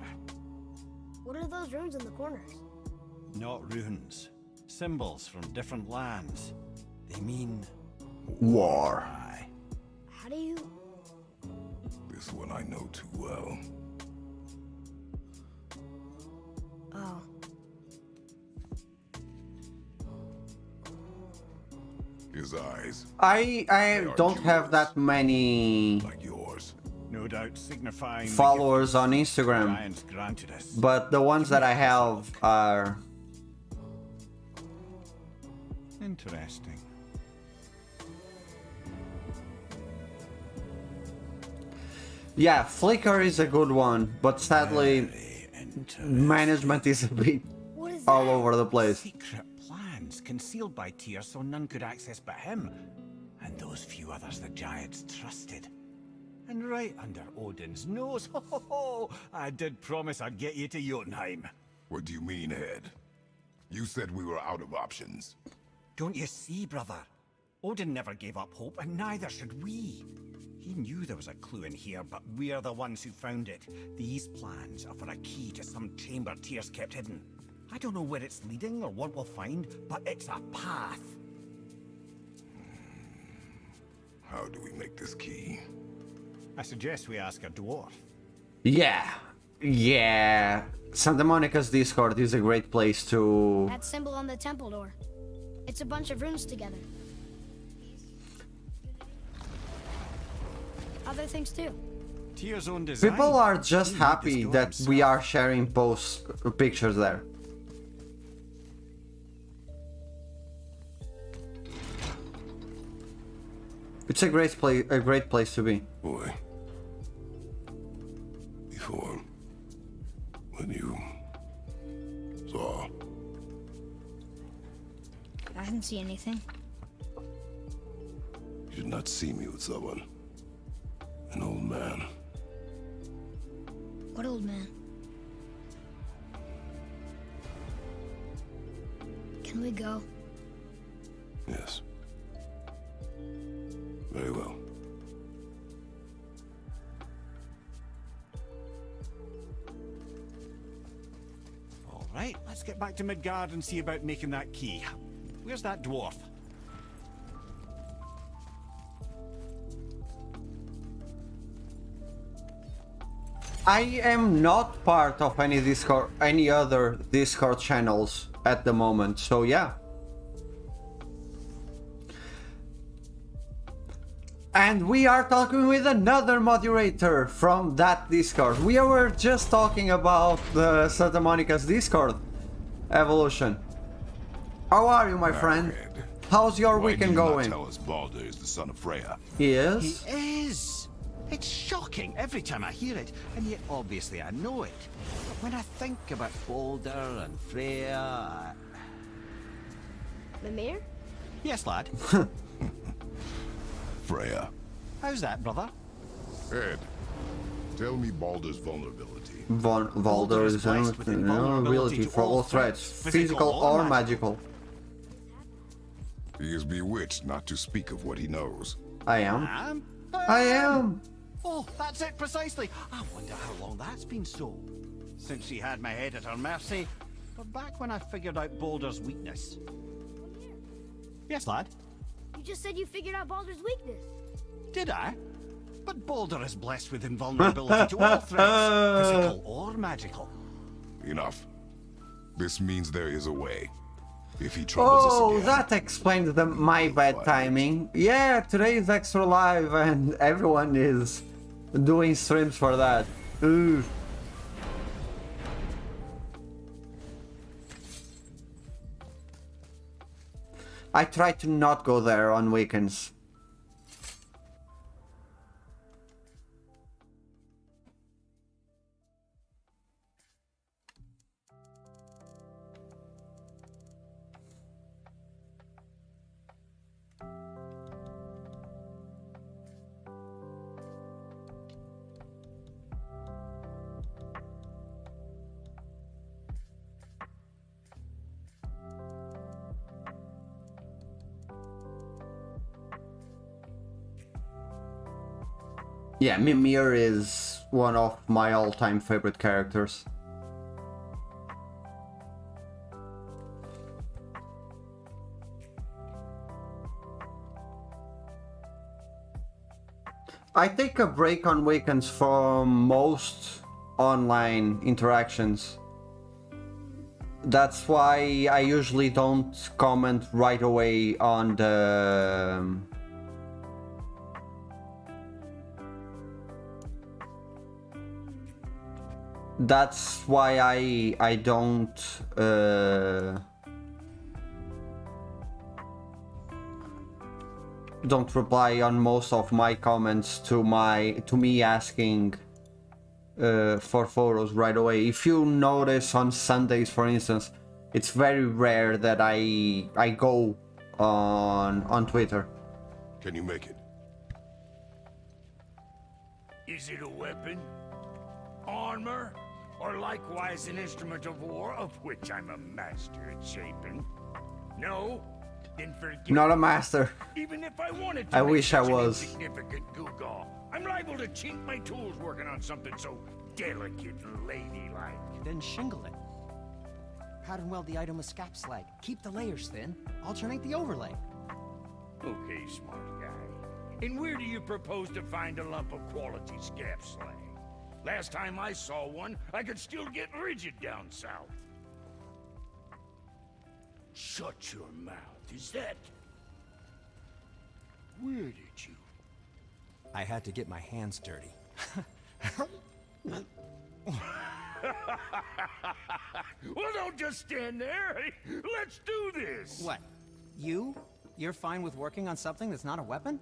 What are those runes in the corners? Not runes. Symbols from different lands. They mean War. I. How do you... This one I know too well. Oh. His eyes, I don't have that many like yours. No doubt signifying the followers on gift the Instagram, giants granted us. but the ones that I have are... Interesting. Yeah, Flickr is a good one, but sadly, Very interesting. management is a bit What is all that? over the place. Secret plans concealed by Tyr so none could access but him, and those few others the giants trusted. And right under Odin's nose, ho ho ho! I did promise I'd get you to Jotunheim. What do you mean, Head? You said we were out of options. Don't you see, brother? Odin never gave up hope, and neither should we. He knew there was a clue in here, but we're the ones who found it. These plans are for a key to some chamber Tyr's kept hidden. I don't know where it's leading or what we'll find, but it's a path. How do we make this key? I suggest we ask a dwarf. Yeah, yeah. Santa Monica's Discord is a great place to... That symbol on the temple door. It's a bunch of runes together. Other things too. Tyr's own design. People are just He made happy this door that we himself. are sharing posts, pictures there. It's a great place to be. Boy. Before... when you... saw... I didn't see anything. You did not see me with someone. An old man. What old man? Can we go? Yes. Very well. All right, let's get back to Midgard and see about making that key. Where's that dwarf? I am not part of any other Discord channels at the moment, so yeah. And we are talking with another moderator from that Discord. We were just talking about the Santa Monica's Discord evolution. How are you, my friend? Head. How's your Why weekend do you not going? tell us Baldur is the son of Freya? Yes. He is! It's shocking every time I hear it, and yet obviously I know it. But when I think about Baldur and Freya... Mimir? Yes, lad. Freya. How's that, brother? Head. Tell me Baldur's vulnerability. Vulgar is blessed with invulnerability ability to for all all threats, threats, physical or magical. He is bewitched not to speak of what he knows. I am. I I am. Oh, that's it precisely. I wonder how long that's been so. Since she had my head at her mercy, but back when I figured out Baldur's weakness. Yes, lad. You just said you figured out Baldur's weakness. Did I? But Baldur is blessed with invulnerability to all threats, physical or magical. Enough. This means there is a way. If he troubles us Oh, again. that explains my bad timing. Yeah, today is Extra Live and everyone is doing streams for that. Ooh. I try to not go there on weekends. Yeah, Mimir is one of my all-time favorite characters. I take a break on weekends from most online interactions. That's why I usually don't comment right away on That's why I don't reply on most of my comments to me asking for photos right away. If you notice on Sundays, for instance, it's very rare that I go on Twitter. Can you make it? Is it a weapon? Armor? Or likewise an instrument of war, of which I'm a master at shaping? No? Then forget Not a it. master. Even if I wanted to I make wish I such an was. insignificant gewgaw, I'm liable to chink my tools working on something so delicate and ladylike. Then shingle it. Pattern weld the item with scap slag. Keep the layers thin. Alternate the overlay. Okay, smart guy. And where do you propose to find a lump of quality scap slag? Last time I saw one, I could still get rigid down south. Shut your mouth, is that... Where did you... I had to get my hands dirty. Well, don't just stand there. Let's do this. What? You? You're fine with working on something that's not a weapon?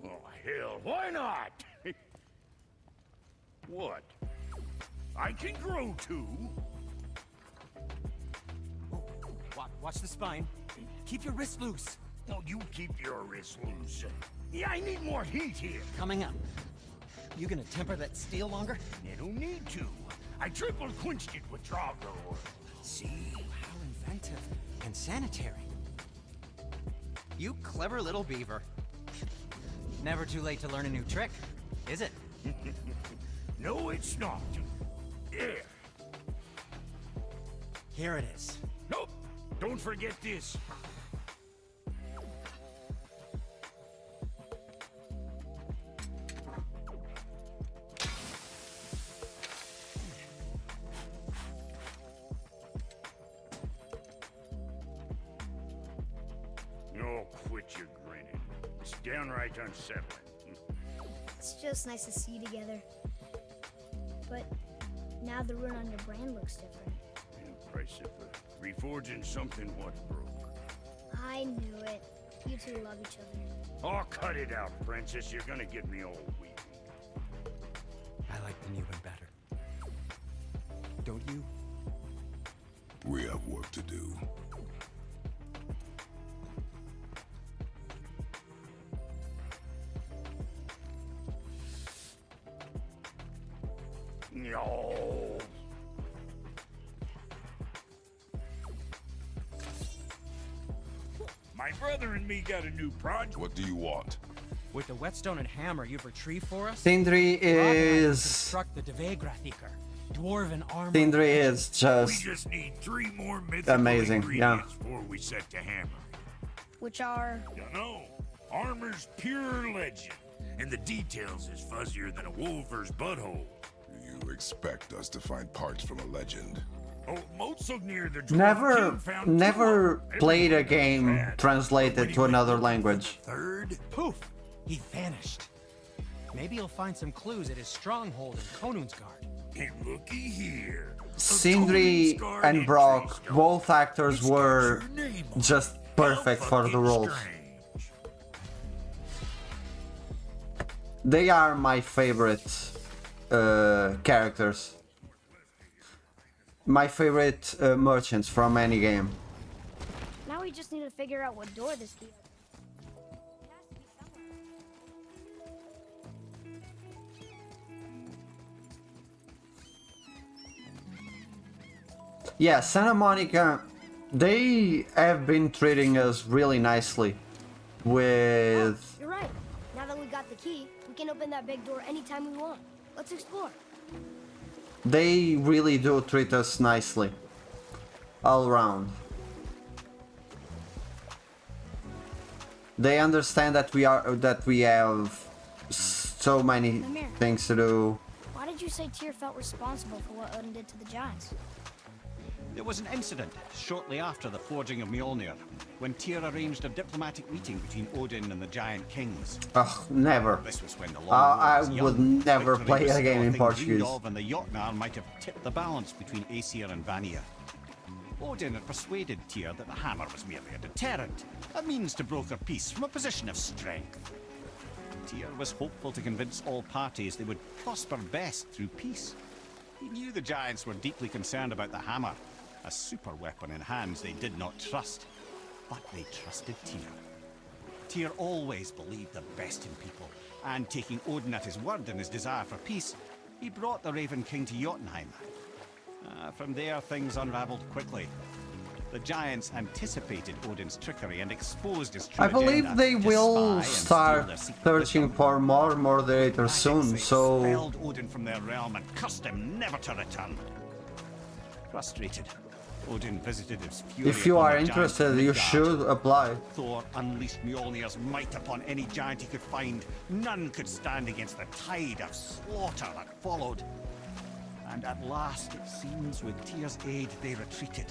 Oh, hell, why not? What? I can grow too. Watch the spine. Keep your wrist loose. Oh, you keep your wrist loose. Yeah, I need more heat here. Coming up. You gonna temper that steel longer? You don't need to. I triple quenched it with Drago. See? How inventive and sanitary. You clever little beaver. Never too late to learn a new trick, is it? No, it's not. There. Here it is. Nope. Don't forget this. Oh, quit your grinning. It's downright unsettling. It's just nice to see you together. But now the rune on your brand looks different. And price of reforging something what broke. I knew it. You two love each other. Oh, cut it out, Princess. You're gonna get me all weak. I like the new one better. Don't you? We have work to do. No. My brother and me got a new project. What do you want? With the whetstone and hammer you've retrieved for us? Sindri is Construct the Devegrathikar. Dwarven armor. Sindri is We just just need 3 more mythical amazing, yeah. ingredients before we set to hammer. Which are... You know, armor's pure legend, and the details is fuzzier than a wolver's butthole. You expect us to find parts from a legend? Oh, Motsognir the Dwarf King found never two. played a Everybody game knows that. When translated he to went another the language. Third? Poof! He vanished. Maybe you'll find some clues at his stronghold in Konunsgard. And looky here. Sindri and Brock, both actors were just perfect for the roles. They are my favorite characters. My favorite merchants from any game. Now we just need to figure out what door this key opens. It has to be somewhere. Yeah, Santa Monica, they have been treating us really nicely with... You're right. Now that we got the key, we can open that big door anytime we want. Let's explore. They really do treat us nicely. All around. They understand that we have so many things to do. Why did you say Tyr felt responsible for what Odin did to the giants? There was an incident shortly after the forging of Mjolnir, when Tyr arranged a diplomatic meeting between Odin and the Giant Kings. Ugh, never. This was when the Long I War was would young. never Victory play was a still game in thing Portuguese. dreamed of, and the Jotnar might have tipped the balance between Aesir and Vanir. Odin had persuaded Tyr that the hammer was merely a deterrent, a means to broker peace from a position of strength. Tyr was hopeful to convince all parties they would prosper best through peace. He knew the giants were deeply concerned about the hammer, a super weapon in hands they did not trust. But they trusted Tyr. Tyr always believed the best in people, and taking Odin at his word and his desire for peace, he brought the Raven King to Jotunheim. From there, things unraveled quickly. The giants anticipated Odin's trickery and exposed his true I believe agenda they to will spy and steal start their secret searching wisdom. for more moderators Magics, soon, they so expelled Odin from their realm and cursed him never to return. Frustrated, Odin visited his fury if you upon are the giants of interested, you Midgard. should apply. Thor unleashed Mjolnir's might upon any giant he could find. None could stand against the tide of slaughter that followed. And at last, it seems, with Tyr's aid, they retreated.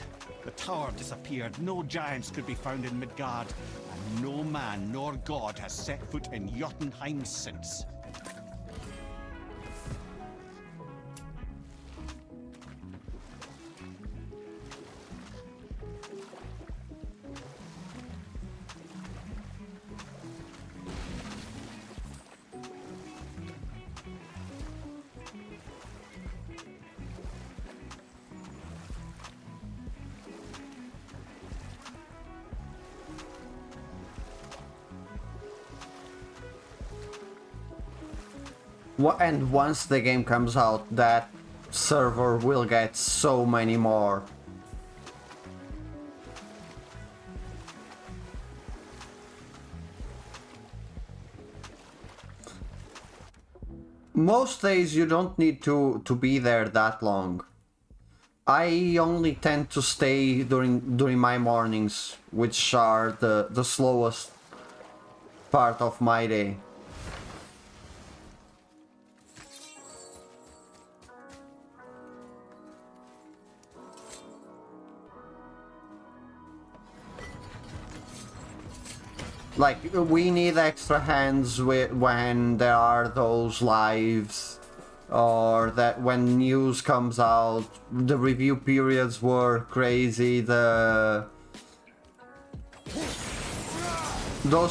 The tower disappeared, no giants could be found in Midgard, and no man nor god has set foot in Jotunheim since. And once the game comes out, that server will get so many more. Most days you don't need to be there that long. I only tend to stay during my mornings, which are the slowest part of my day. Like, we need extra hands when there are those lives, or that when news comes out, the review periods were crazy, those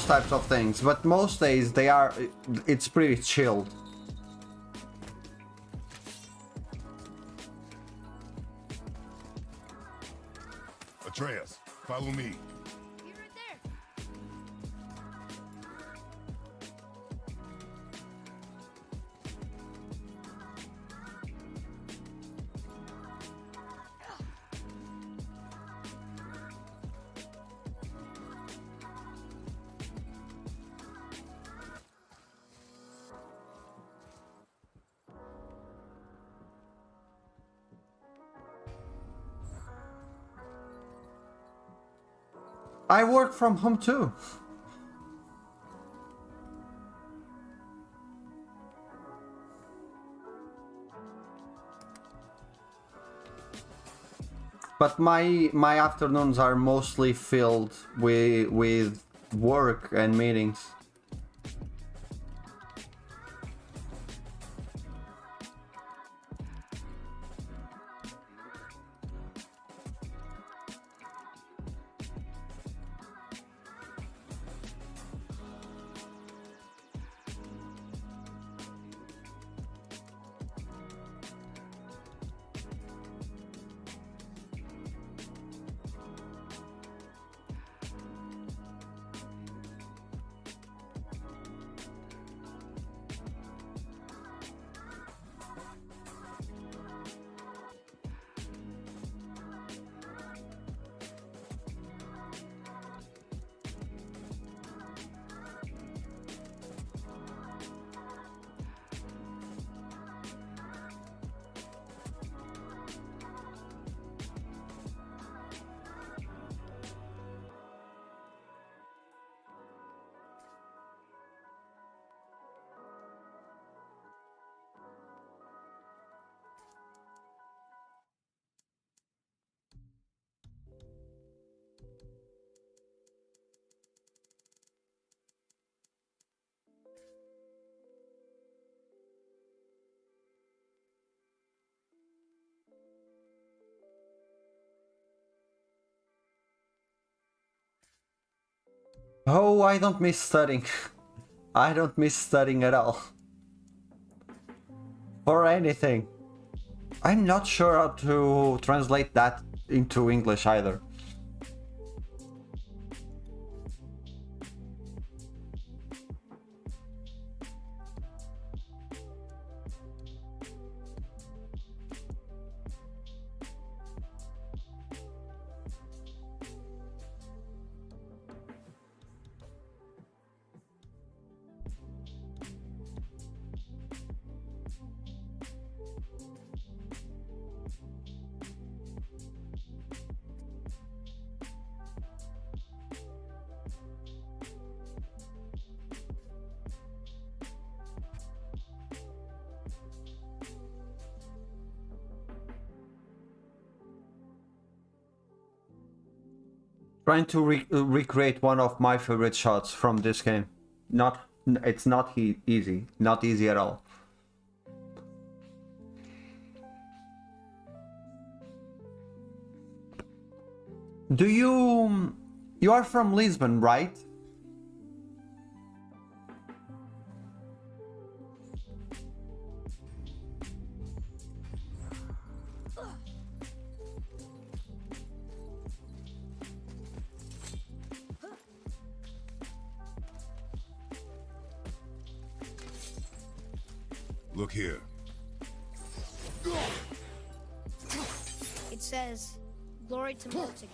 types of things. But most days it's pretty chilled. Atreus, follow me. You're right there. I work from home too. But my afternoons are mostly filled with work and meetings. Oh, I don't miss studying. I don't miss studying at all. For anything. I'm not sure how to translate that into English either. Trying to recreate one of my favorite shots from this game. It's not easy. Not easy at all. You are from Lisbon, right? Look here. It says, "Glory to Mortigan,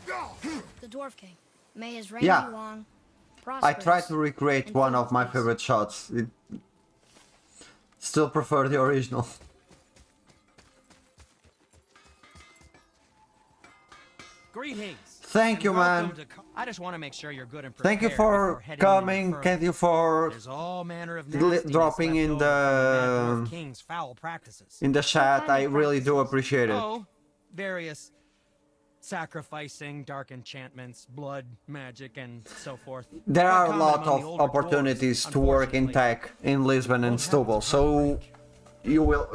the Dwarf King. May his reign Yeah. be long, I prosperous." tried to recreate and one filled of with my peace. favorite shots. Still prefer the original. Greetings. Thank and you, welcome man. to I just want to make sure you're good and Thank you prepared for before heading any coming. further. Thank you for There's all manner of dropping nastiness in left over from the Mad Dwarf the King's foul practices. chat. kind I of really do practices? appreciate it. Oh, various sacrificing, dark enchantments, blood, magic, and so forth. There Quite are a common lot among the of older opportunities dwarves, to work in unfortunately. tech in Lisbon and Stubble, so you will.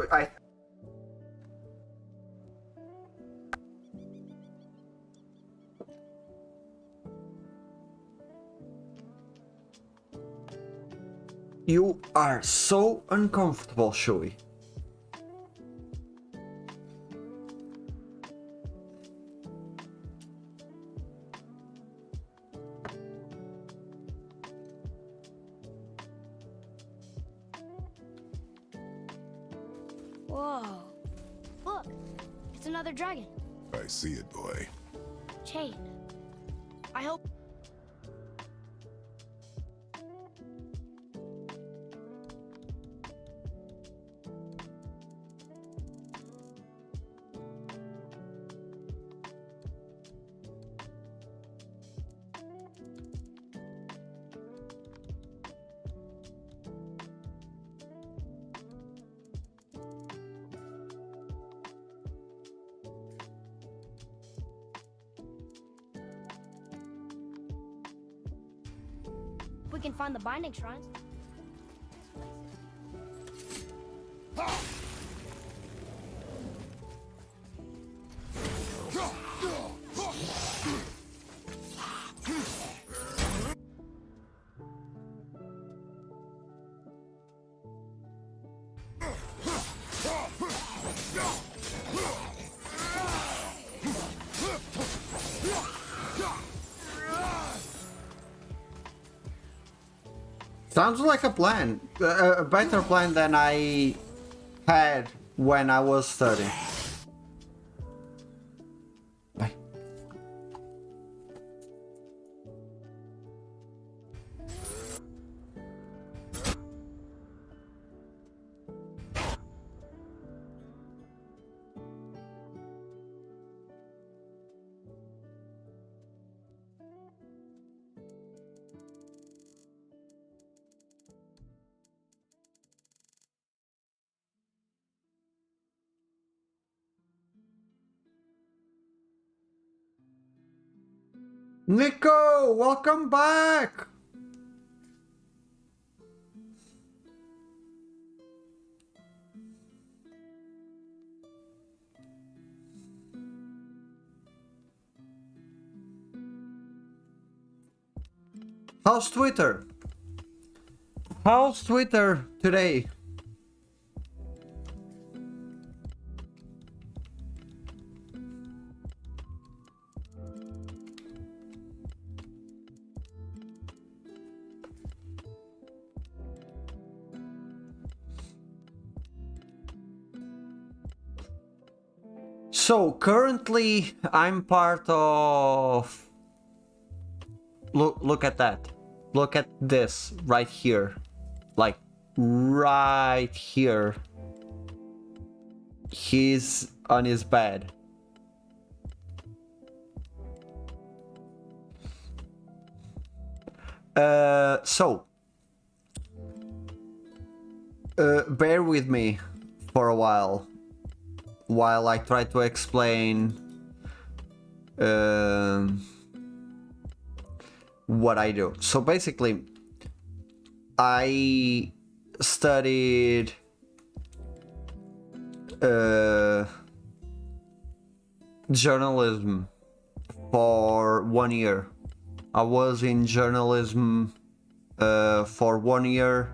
You are so uncomfortable, Shui. Whoa. Look, it's another dragon. I see it, boy. Chained. I hope. We can find the binding shrines. Sounds like a plan. A better plan than I had when I was studying. Bye. Nico, welcome back! How's Twitter? How's Twitter today? So currently I'm part of... Look at that. Look at this right here. Like right here. He's on his bed. Bear with me for a while I try to explain what I do. So basically, I studied journalism for 1 year. I was in journalism for 1 year,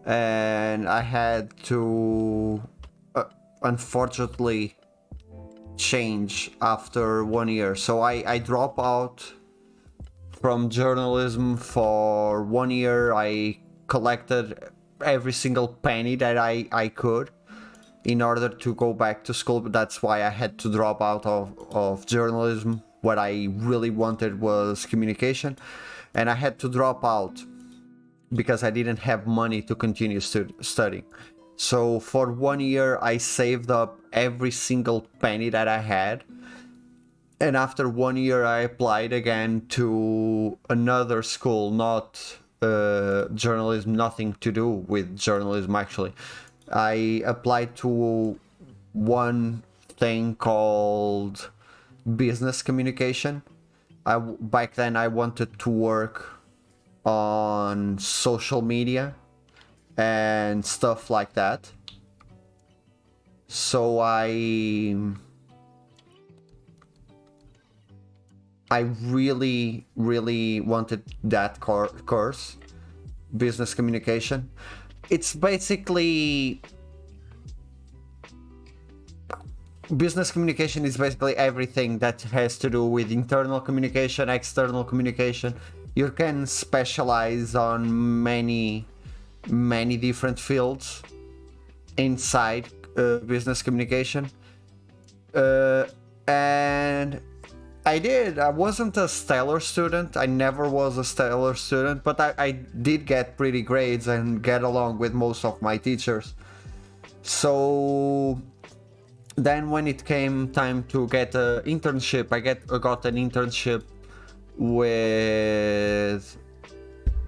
and I had to unfortunately change after 1 year. So I drop out from journalism for 1 year. I collected every single penny that I could in order to go back to school. But that's why I had to drop out of journalism. What I really wanted was communication, and I had to drop out because I didn't have money to continue studying. So for 1 year I saved up every single penny that I had, and after 1 year I applied again to another school, not journalism, nothing to do with journalism actually. I applied to one thing called business communication. Back then I wanted to work on social media and stuff like that. So I really wanted that course, business communication. It's basically... Business communication is basically everything that has to do with internal communication, external communication. You can specialize on many different fields inside business communication. And I did. I wasn't a stellar student. I never was a stellar student, but I did get pretty grades and get along with most of my teachers. So then when it came time to get an internship, I got an internship with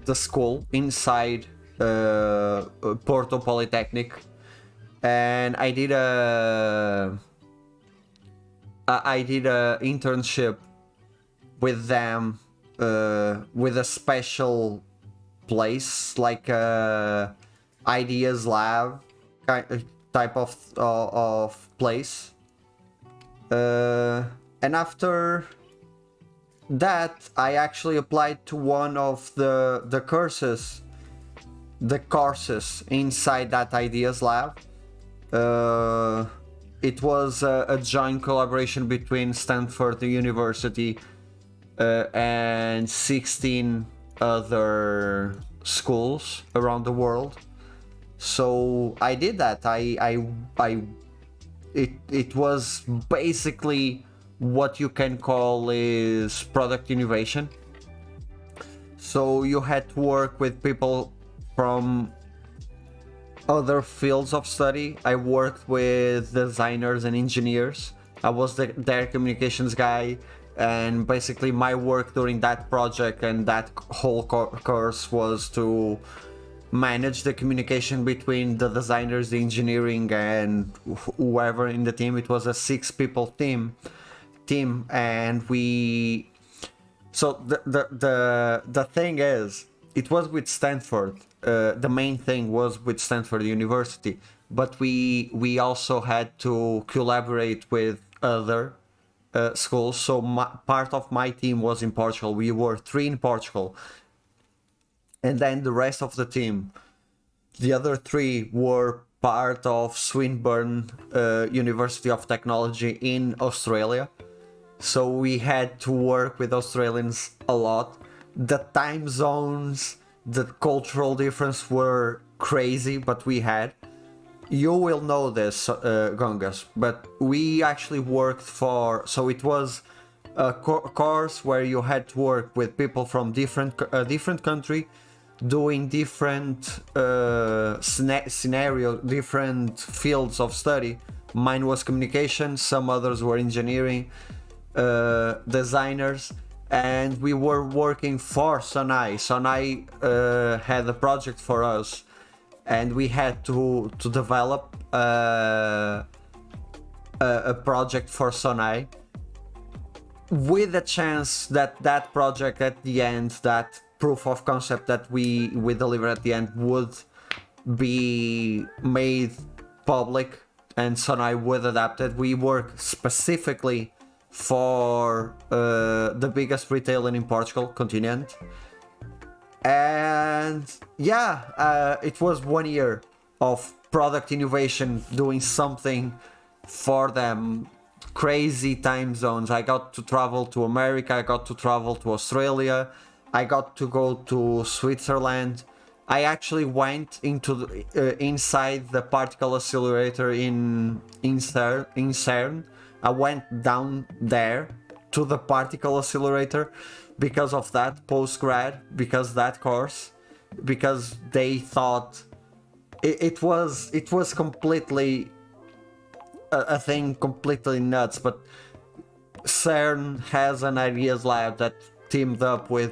the school inside Porto Polytechnic, and I did a internship with them with a special place, like a ideas lab type of place, and after that I actually applied to one of the courses inside that ideas lab. It was a joint collaboration between Stanford University and 16 other schools around the world. So I did that. It was basically what you can call is product innovation. So you had to work with people from other fields of study. I worked with designers and engineers. I was their communications guy, and basically my work during that project and that whole course was to manage the communication between the designers, the engineering, and whoever in the team. It was a 6-people team, and we... So the thing is, it was with Stanford. The main thing was with Stanford University, but we also had to collaborate with other schools. So part of my team was in Portugal. We were 3 in Portugal. and then the rest of the team, the other three, were part of Swinburne University of Technology in Australia. So we had to work with Australians a lot. The time zones, the cultural difference were crazy, but we had. You will know this, Gongas, but we actually worked for... So it was a course where you had to work with people from different country, doing different scenario, different fields of study. Mine was communication, some others were engineering, designers, and we were working for Sonai. Sonai had a project for us, and we had to develop a project for Sonai, with a chance that that project at the end, that proof of concept that we deliver at the end, would be made public and Sonai would adapt it. We work specifically for the biggest retailer in Portugal, Continente. And yeah, it was 1 year of product innovation, doing something for them. Crazy time zones. I got to travel to America, I got to travel to Australia, I got to go to Switzerland. I actually went into inside the particle accelerator in CERN. I went down there to the particle accelerator because of that post-grad, because that course, because they thought it was completely a thing completely nuts. But CERN has an ideas lab that teamed up with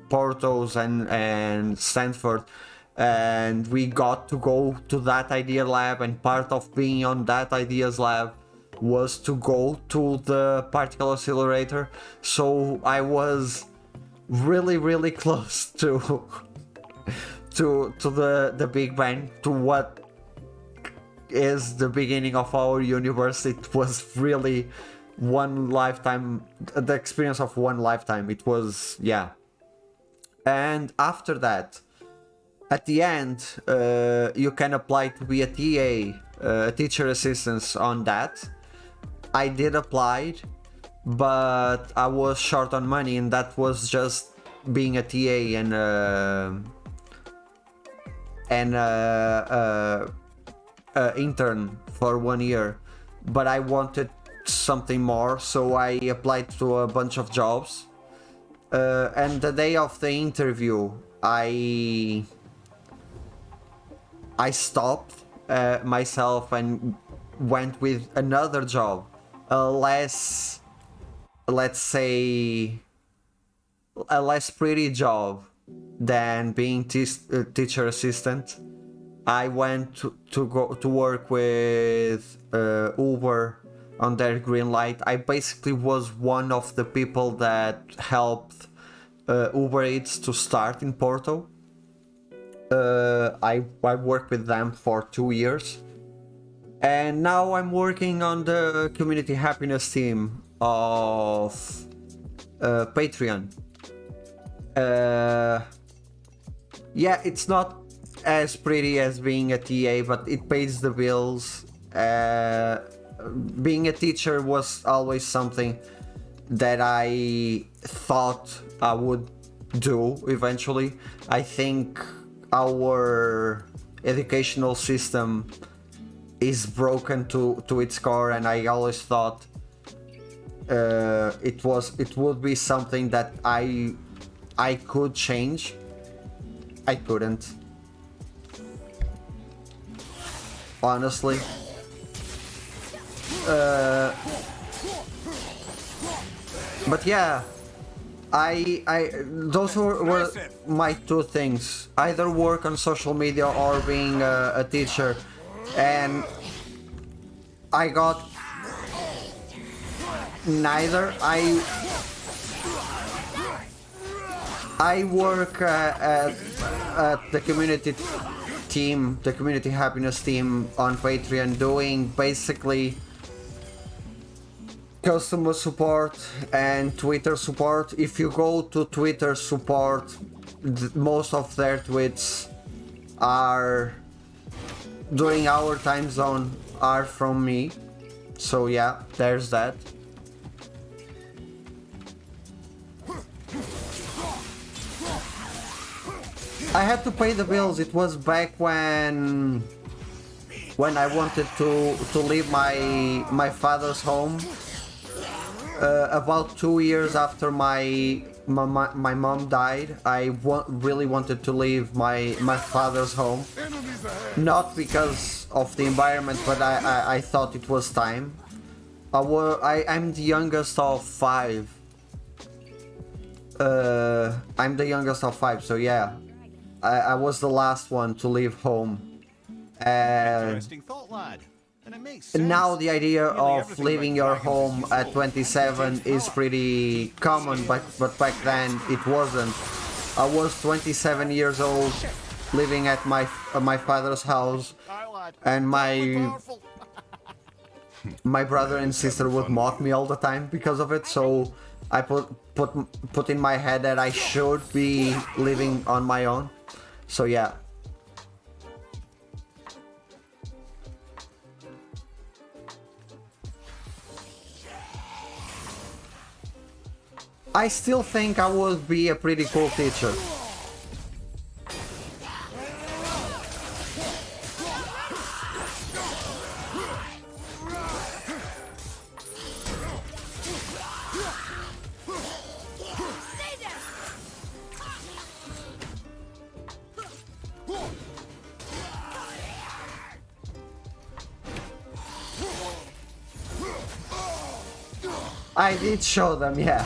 Porto's and Stanford, and we got to go to that idea lab, and part of being on that ideas lab was to go to the particle accelerator. So I was really close to the Big Bang, to what is the beginning of our universe. It was really one lifetime, the experience of one lifetime. It was, yeah. And after that, at the end, you can apply to be a TA, teacher assistant on that. I did apply, but I was short on money, and that was just being a TA and intern for 1 year. But I wanted something more, so I applied to a bunch of jobs. And the day of the interview, I stopped myself and went with another job, a less, let's say, a less pretty job than being teacher assistant. I went to go to work with Uber on their green light. I basically was one of the people that helped Uber Eats to start in Porto. I worked with them for 2 years, and now I'm working on the community happiness team of Patreon. Yeah, it's not as pretty as being a TA, but it pays the bills. Being a teacher was always something that I thought I would do eventually. I think our educational system is broken to its core, and I always thought it would be something that I could change. I couldn't, honestly. But yeah, those were my two things: either work on social media or being a teacher. And I got neither. I work at the community team, the community happiness team on Patreon, doing basically customer support and Twitter support. If you go to Twitter support, most of their tweets are during our time zone are from me. So yeah, there's that. I had to pay the bills. It was back when I wanted to leave my father's home. About 2 years after my mom died, I really wanted to leave my father's home. Not because of the environment, but I thought it was time. I'm the youngest of 5. I'm the youngest of 5, so yeah. I was the last one to leave home. Interesting thought, lad. And it makes sense. Now the idea Nearly of everything leaving about your dragons home at 27 is pretty common, but back then it wasn't. I was 27 years old, living at my father's house, and my brother and sister would mock me all the time because of it. So I put in my head that I should be living on my own. So yeah. I still think I would be a pretty cool teacher. I did show them, yeah.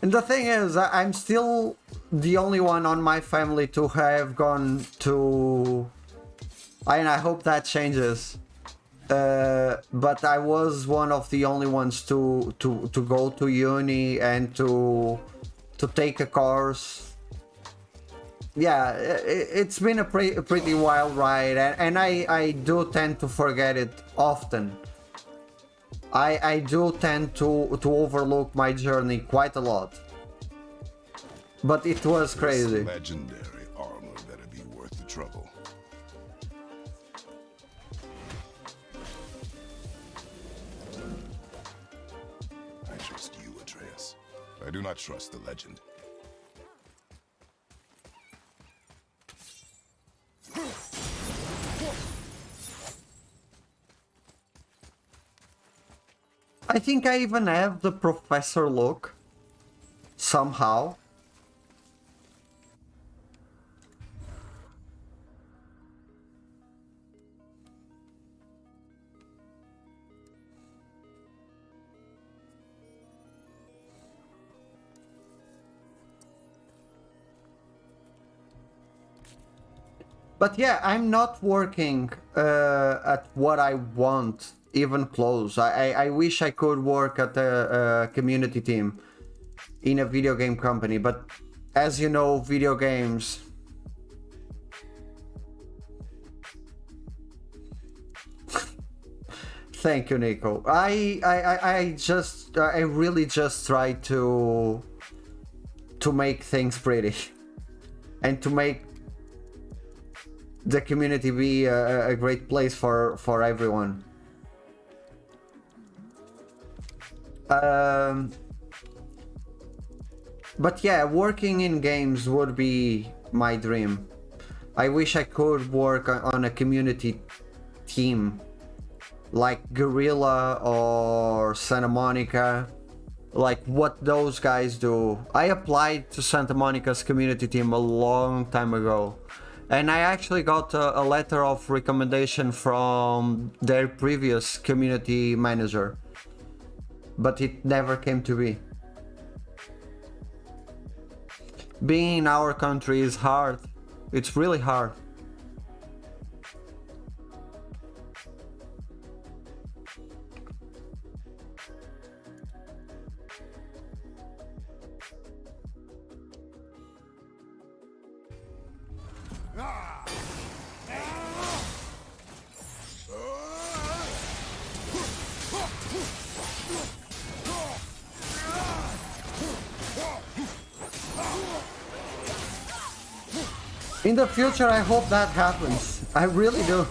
And the thing is, I'm still the only one on my family to have gone to... And I hope that changes. But I was one of the only ones to go to uni and to take a course. Yeah, it's been a pretty wild ride, and I do tend to forget it often. I do tend to overlook my journey quite a lot. But it was crazy. This legendary armor better be worth the trouble. I trust you, Atreus. I do not trust the legend. I think I even have the professor look. Somehow. But yeah, I'm not working at what I want, even close. I wish I could work at a community team in a video game company, but as you know, video games... Thank you, Nico. I really just try to make things pretty and to make the community be a great place for everyone. But yeah, working in games would be my dream. I wish I could work on a community team like Guerrilla or Santa Monica, like what those guys do. I applied to Santa Monica's community team a long time ago, and I actually got a letter of recommendation from their previous community manager, but it never came to be. Being in our country is hard. It's really hard. In the future, I hope that happens. I really do.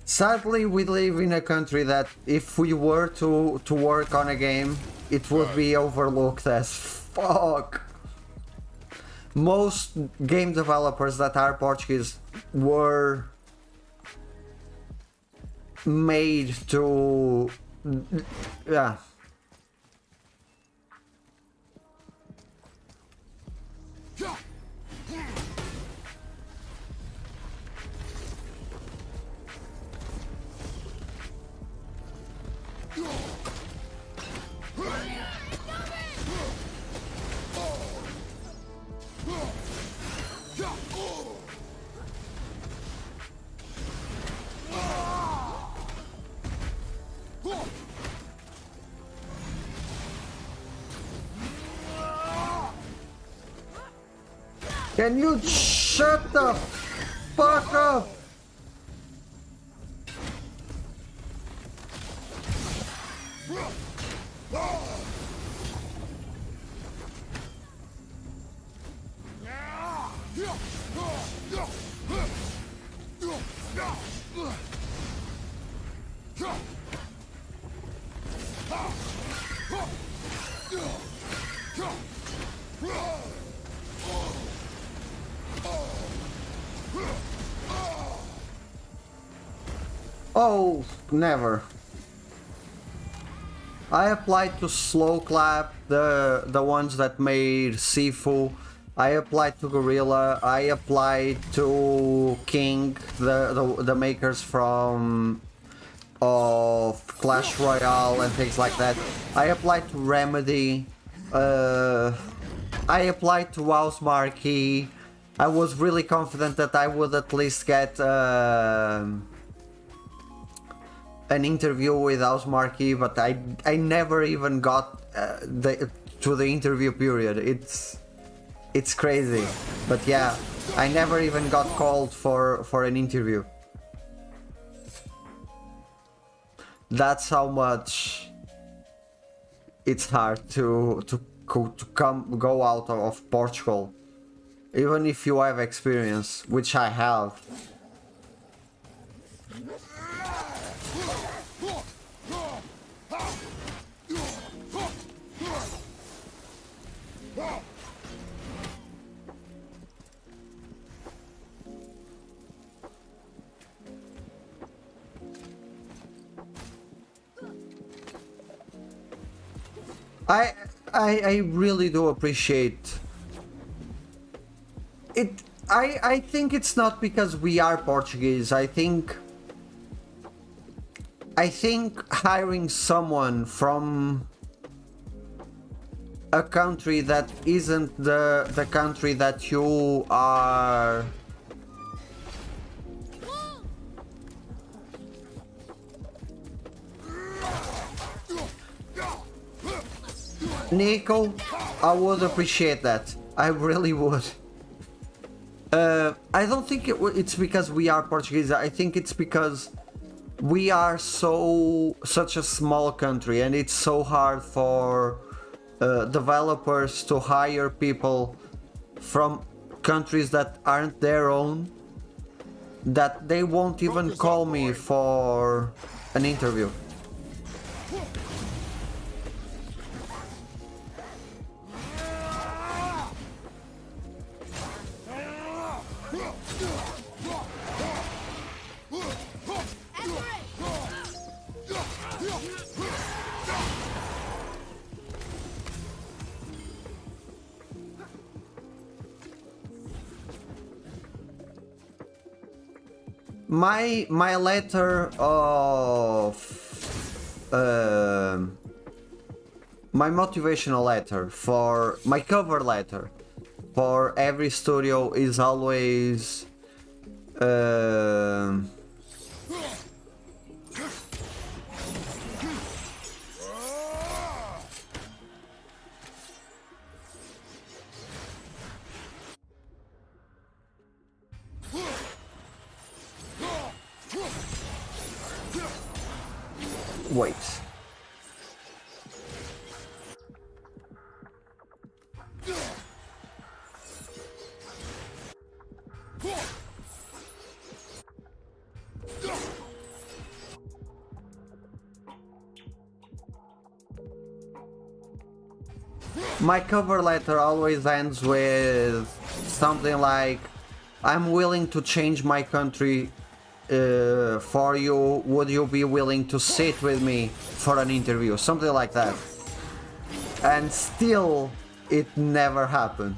Sadly, we live in a country that if we were to work on a game, it would be overlooked as fuck. Most game developers that are Portuguese were made to... yeah. Can you shut the fuck up? Oh, never. I applied to Slow Clap, the ones that made Sifu. I applied to Gorilla. I applied to King, the makers from of Clash Royale and things like that. I applied to Remedy. I applied to House Marquee. I was really confident that I would at least get an interview with House Marquee, but I never even got to the interview period. It's crazy, but yeah, I never even got called for an interview. That's how much it's hard to go out of Portugal, even if you have experience, which I have. I really do appreciate it. I think it's not because we are Portuguese. I think hiring someone from a country that isn't the country that you are Nico, I would appreciate that. I really would. I don't think it's because we are Portuguese. I think it's because we are such a small country, and it's so hard for developers to hire people from countries that aren't their own, that they won't even call me for an interview. My letter of my motivational letter for my cover letter for every studio is always Wait. My cover letter always ends with something like, I'm willing to change my country for you. Would you be willing to sit with me for an interview? Something like that. And still, it never happened.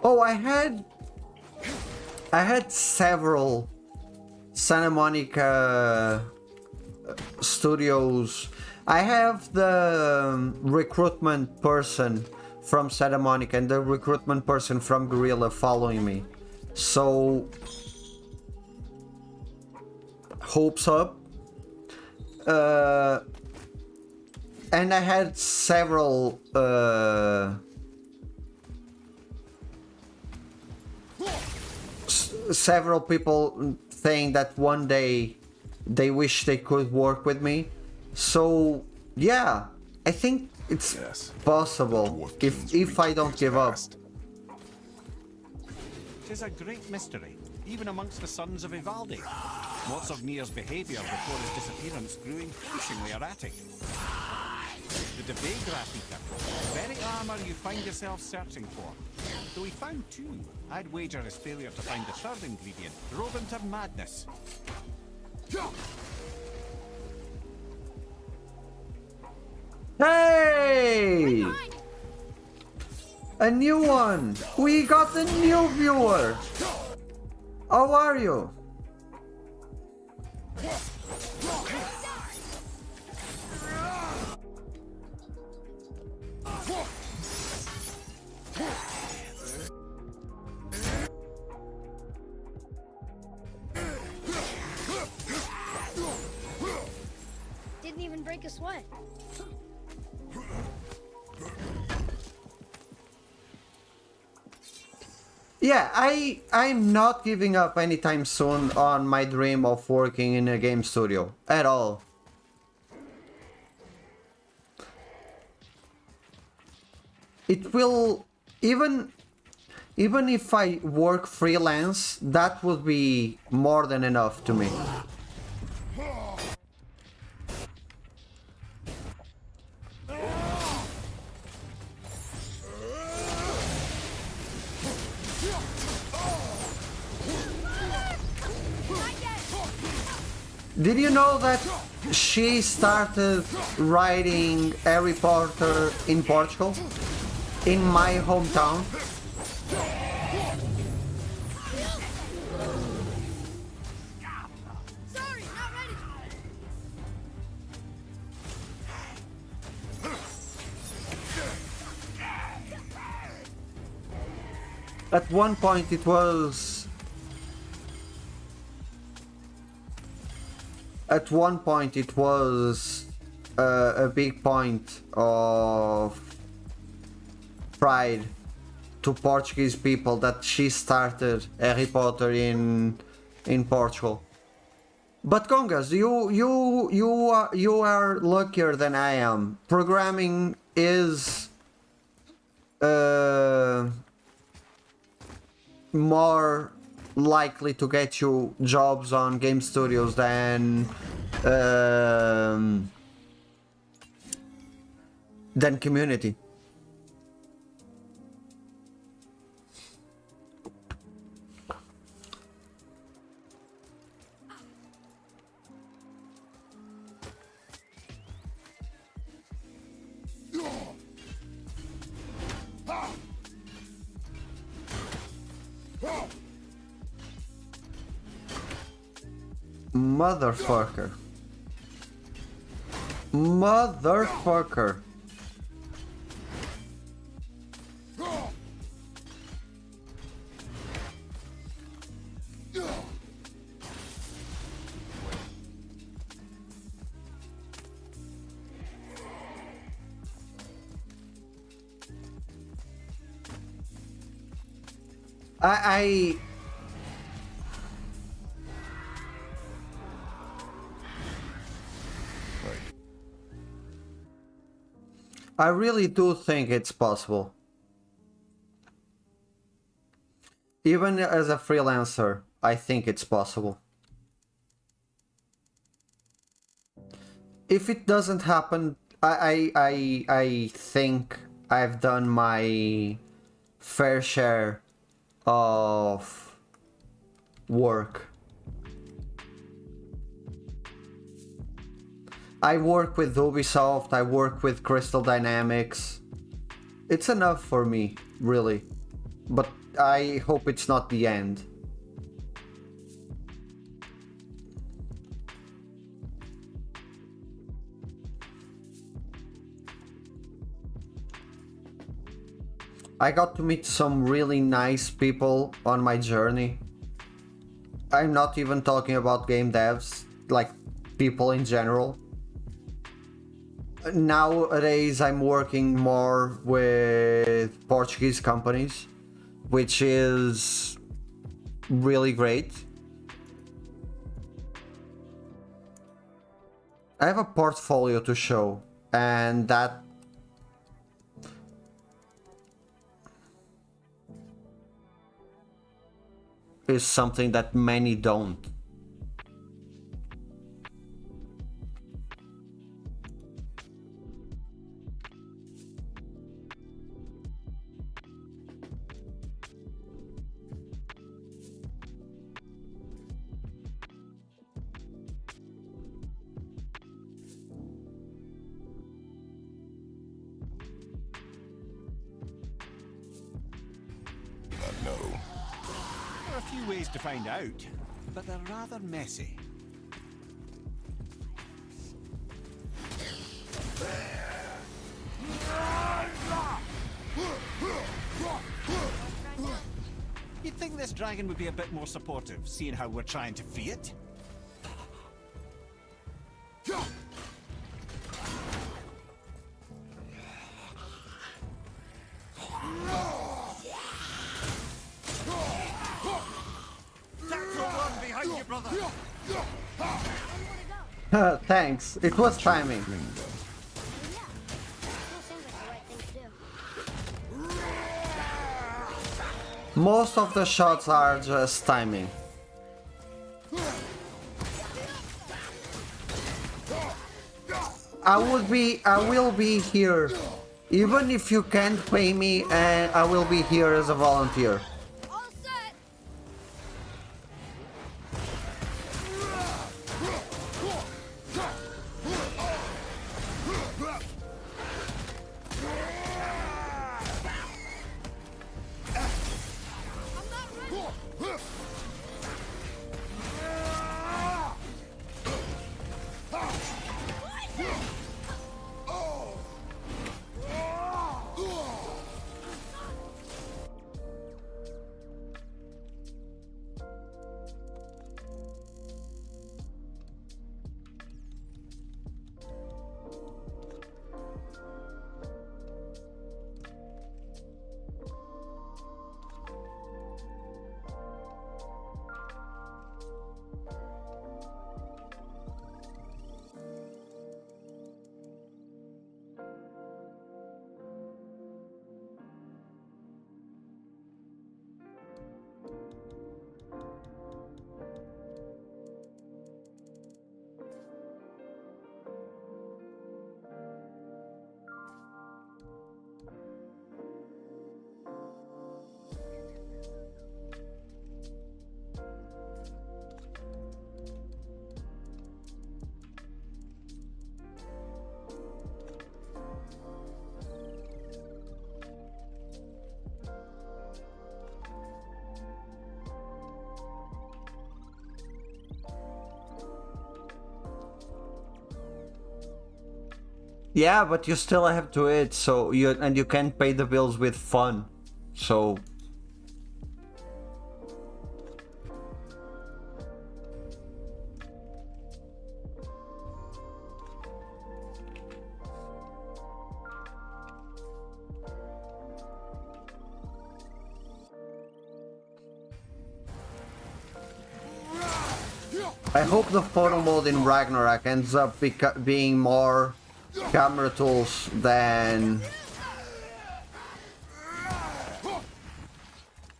Oh, I had several Santa Monica studios. I have the recruitment person from Santa Monica and the recruitment person from Guerrilla following me. So, hopes up. And I had several several people saying that one day they wish they could work with me. So yeah, I think it's possible if I don't give up. Tis a great mystery, even amongst the sons of Ivaldi. Lots of Nier's behaviour before his disappearance grew increasingly erratic. The Devegrath Eater, the very armour you find yourself searching for. Though he found two, I'd wager his failure to find the third ingredient drove him to madness. Hey! A new one! We got a new viewer! How are you? Didn't even break a sweat. Yeah, I'm not giving up anytime soon on my dream of working in a game studio at all. It will even if I work freelance, that would be more than enough to me. Did you know that she started writing Harry Potter in Portugal? In my hometown? Sorry, not ready. At one point it was... At one point it was a big point of pride to Portuguese people that she started Harry Potter in Portugal. But Congas, you are luckier than I am. Programming is more likely to get you jobs on game studios than community. Motherfucker. Motherfucker. I I really do think it's possible. Even as a freelancer, I think it's possible. If it doesn't happen, I think I've done my fair share of work. I work with Ubisoft, I work with Crystal Dynamics. It's enough for me, really. But I hope it's not the end. I got to meet some really nice people on my journey. I'm not even talking about game devs, like people in general. Nowadays I'm working more with Portuguese companies, which is really great. I have a portfolio to show, and that is something that many don't. There are a few ways to find out, but they're rather messy. You'd think this dragon would be a bit more supportive, seeing how we're trying to free it. Thanks, it was timing. Still seems like the right thing to do. Most of the shots are just timing. I will be here. Even if you can't pay me, and I will be here as a volunteer. All set. Yeah, but you still have to eat, so you can't pay the bills with fun. So I hope the photo mode in Ragnarok ends up being more camera tools than...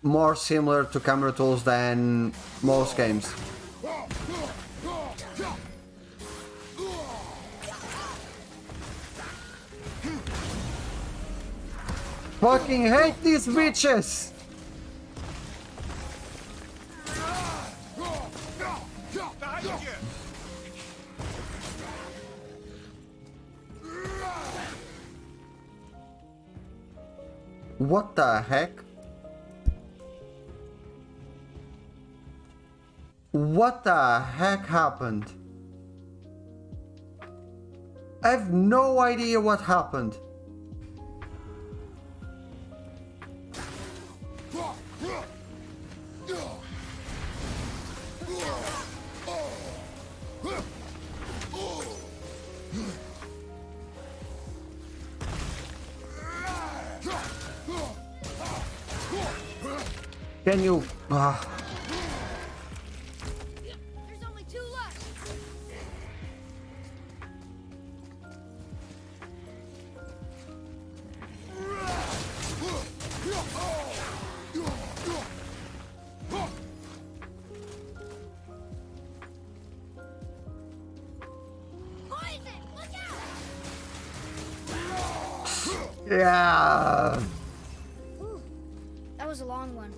more similar to camera tools than most games. Fucking hate these bitches! What the heck? What the heck happened? I have no idea what happened. Can you... There's only 2 left. Poison! Look out! Yeah! Ooh, that was a long one.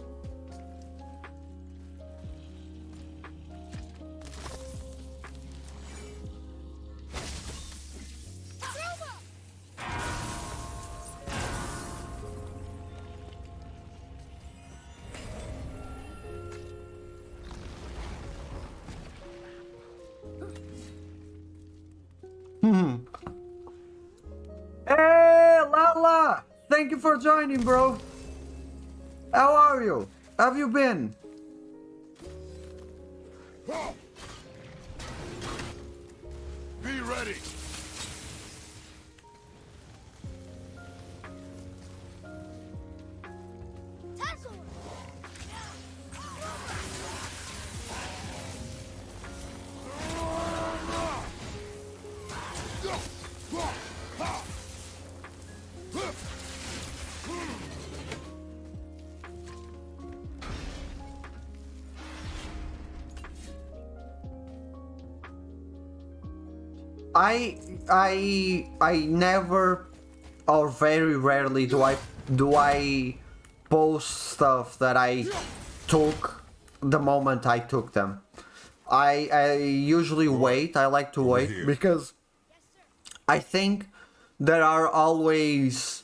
Hey, Lala! Thank you for joining, bro. How are you? Have you been? Be ready. Tackle! I never, or very rarely do I post stuff that I took the moment I took them. I usually wait. I like to wait because I think there are always...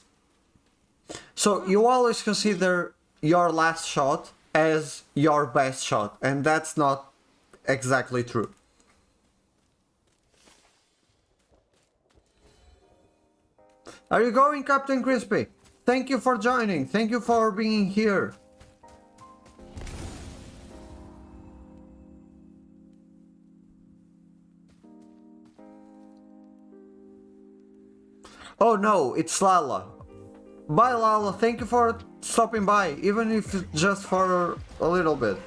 So you always consider your last shot as your best shot, and that's not exactly true. Are you going, Captain Crispy? Thank you for joining. Thank you for being here. Oh no, it's Lala. Bye, Lala. Thank you for stopping by, even if it's just for a little bit.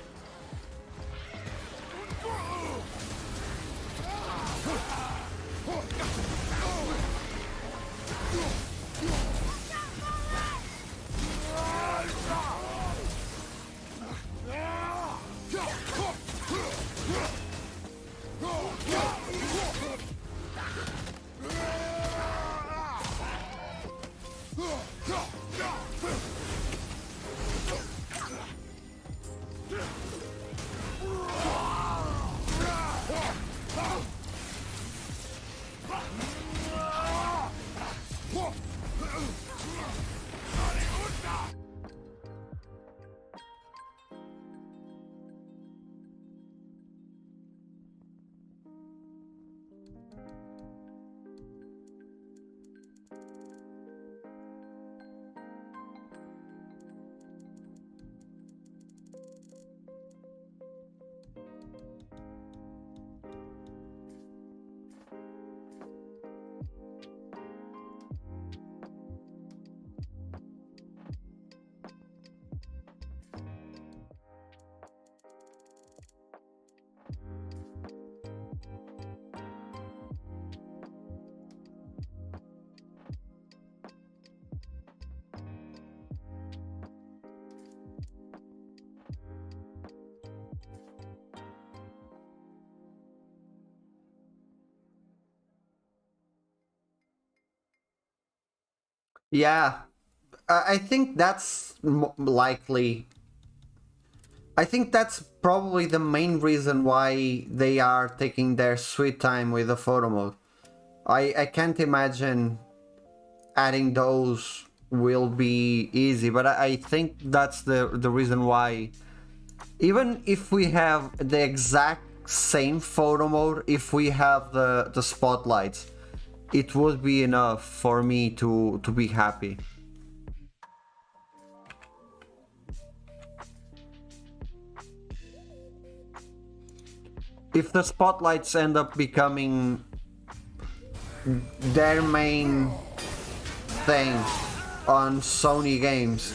Yeah, I think that's likely. I think that's probably the main reason why they are taking their sweet time with the photo mode. I can't imagine adding those will be easy, but I think that's the reason why. Even if we have the exact same photo mode, if we have the spotlights, it would be enough for me to be happy. If the spotlights end up becoming their main thing on Sony games,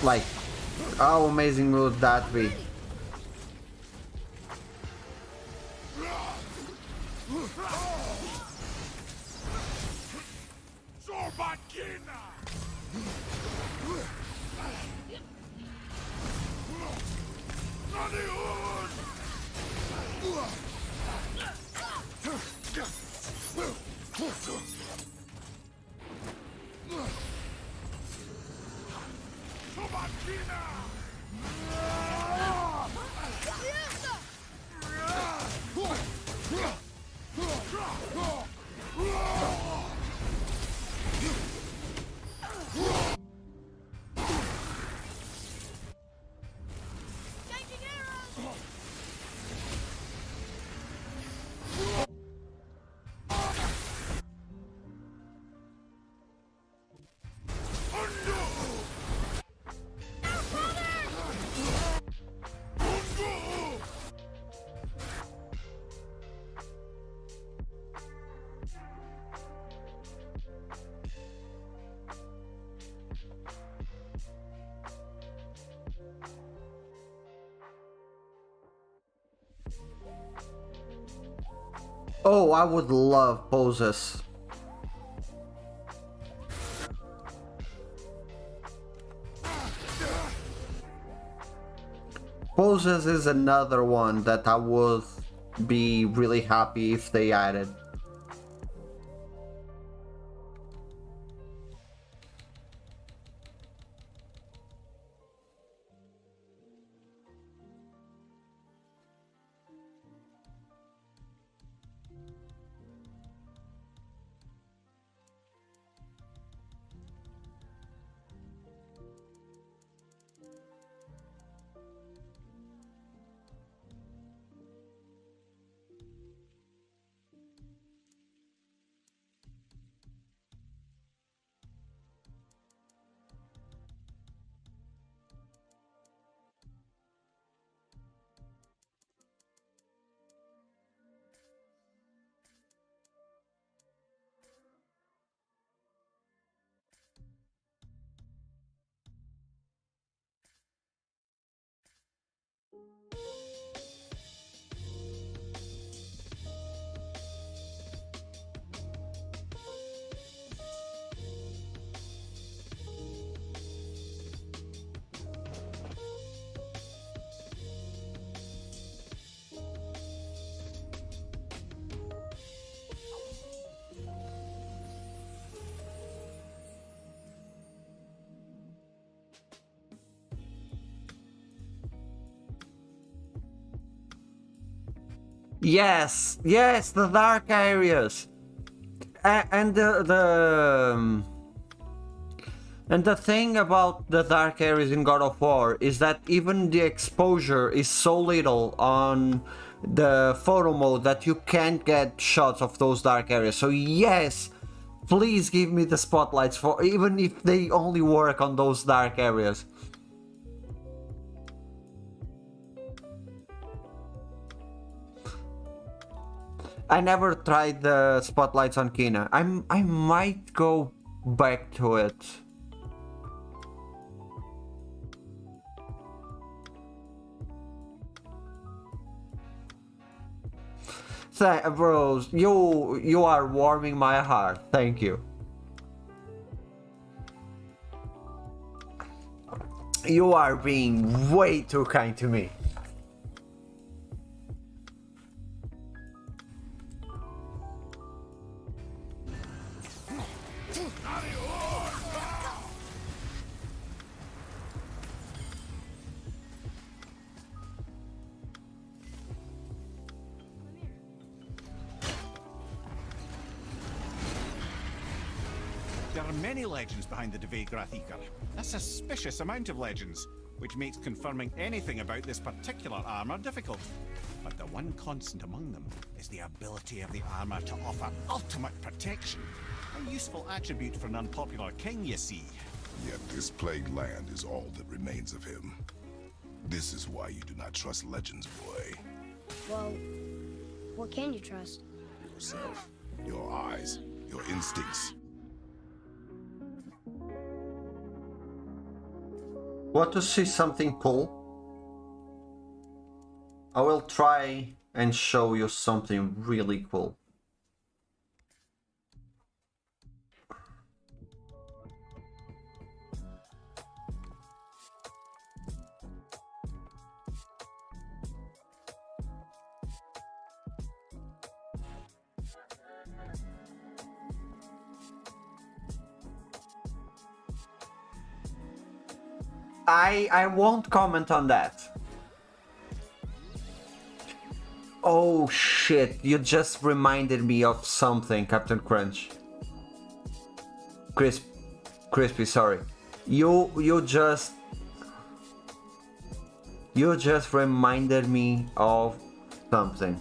like, how amazing would that be? Oh, I would love poses. Poses is another one that I would be really happy if they added. Yes, yes, the dark areas, and and the thing about the dark areas in God of War is that even the exposure is so little on the photo mode that you can't get shots of those dark areas. So yes, please give me the spotlights for even if they only work on those dark areas. I never tried the spotlights on Kina. I might go back to it. Bros, you are warming my heart. Thank you. You are being way too kind to me. are many legends behind the Dve Grathikar. A suspicious amount of legends, which makes confirming anything about this particular armor difficult. But the one constant among them is the ability of the armor to offer ultimate protection. A useful attribute for an unpopular king, you see. Yet this plagued land is all that remains of him. This is why you do not trust legends, boy. Well, what can you trust? Yourself, your eyes, your instincts. Want to see something cool? I will try and show you something really cool. I won't comment on that. Oh shit, you just reminded me of something, Captain Crunch. Crispy, sorry. You just reminded me of something.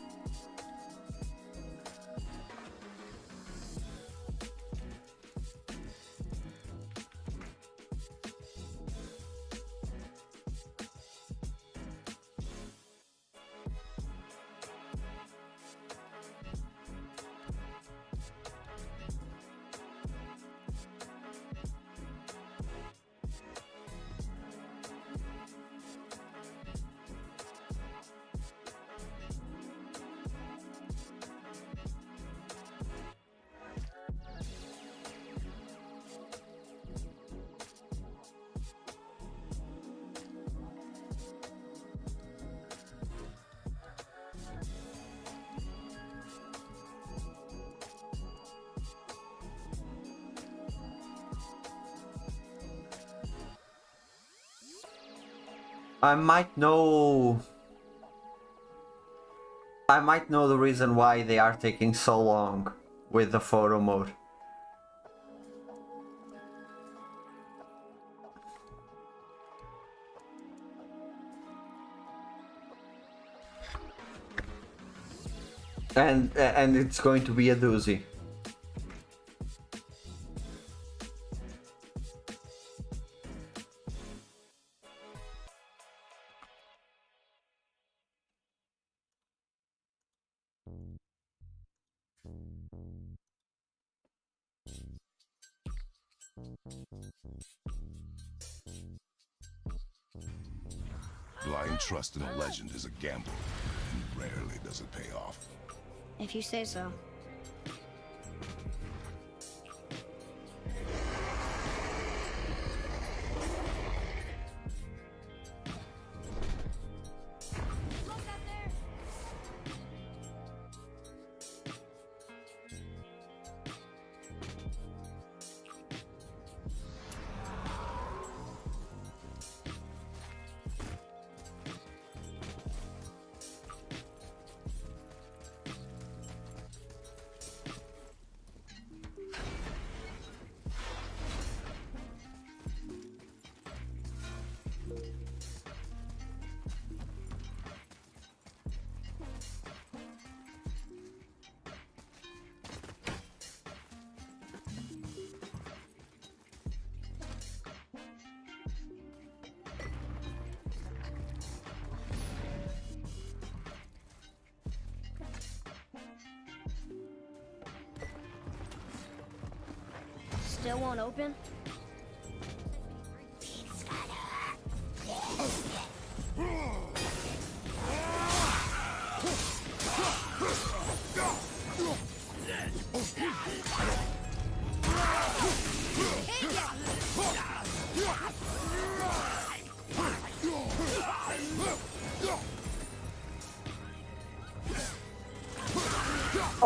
I might know the reason why they are taking so long with the photo mode. And it's going to be a doozy. Blind trust in a legend is a gamble, and rarely does it pay off. If you say so. Still won't open?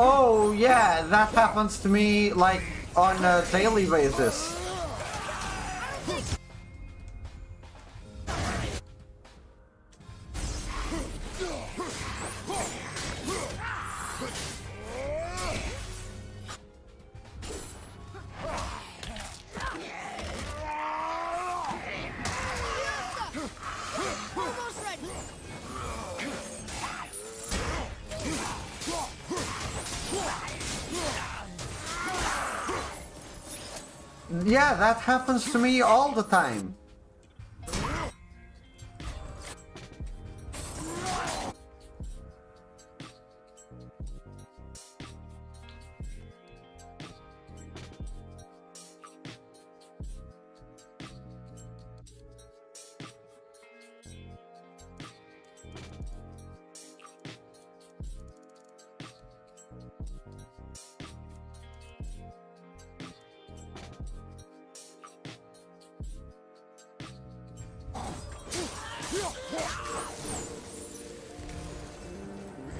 Oh yeah, that happens to me like on a daily basis. Yeah, that happens to me all the time.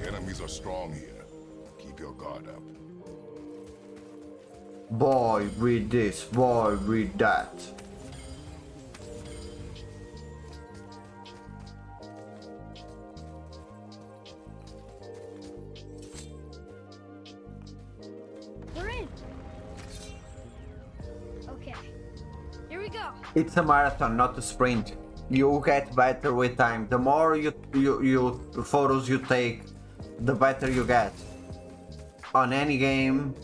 The enemies are strong here. Keep your guard up. Boy, read this, boy, read that. We're in. Okay. Here we go. It's a marathon, not a sprint. You get better with time. The more you photos you take, the better you get. On any game,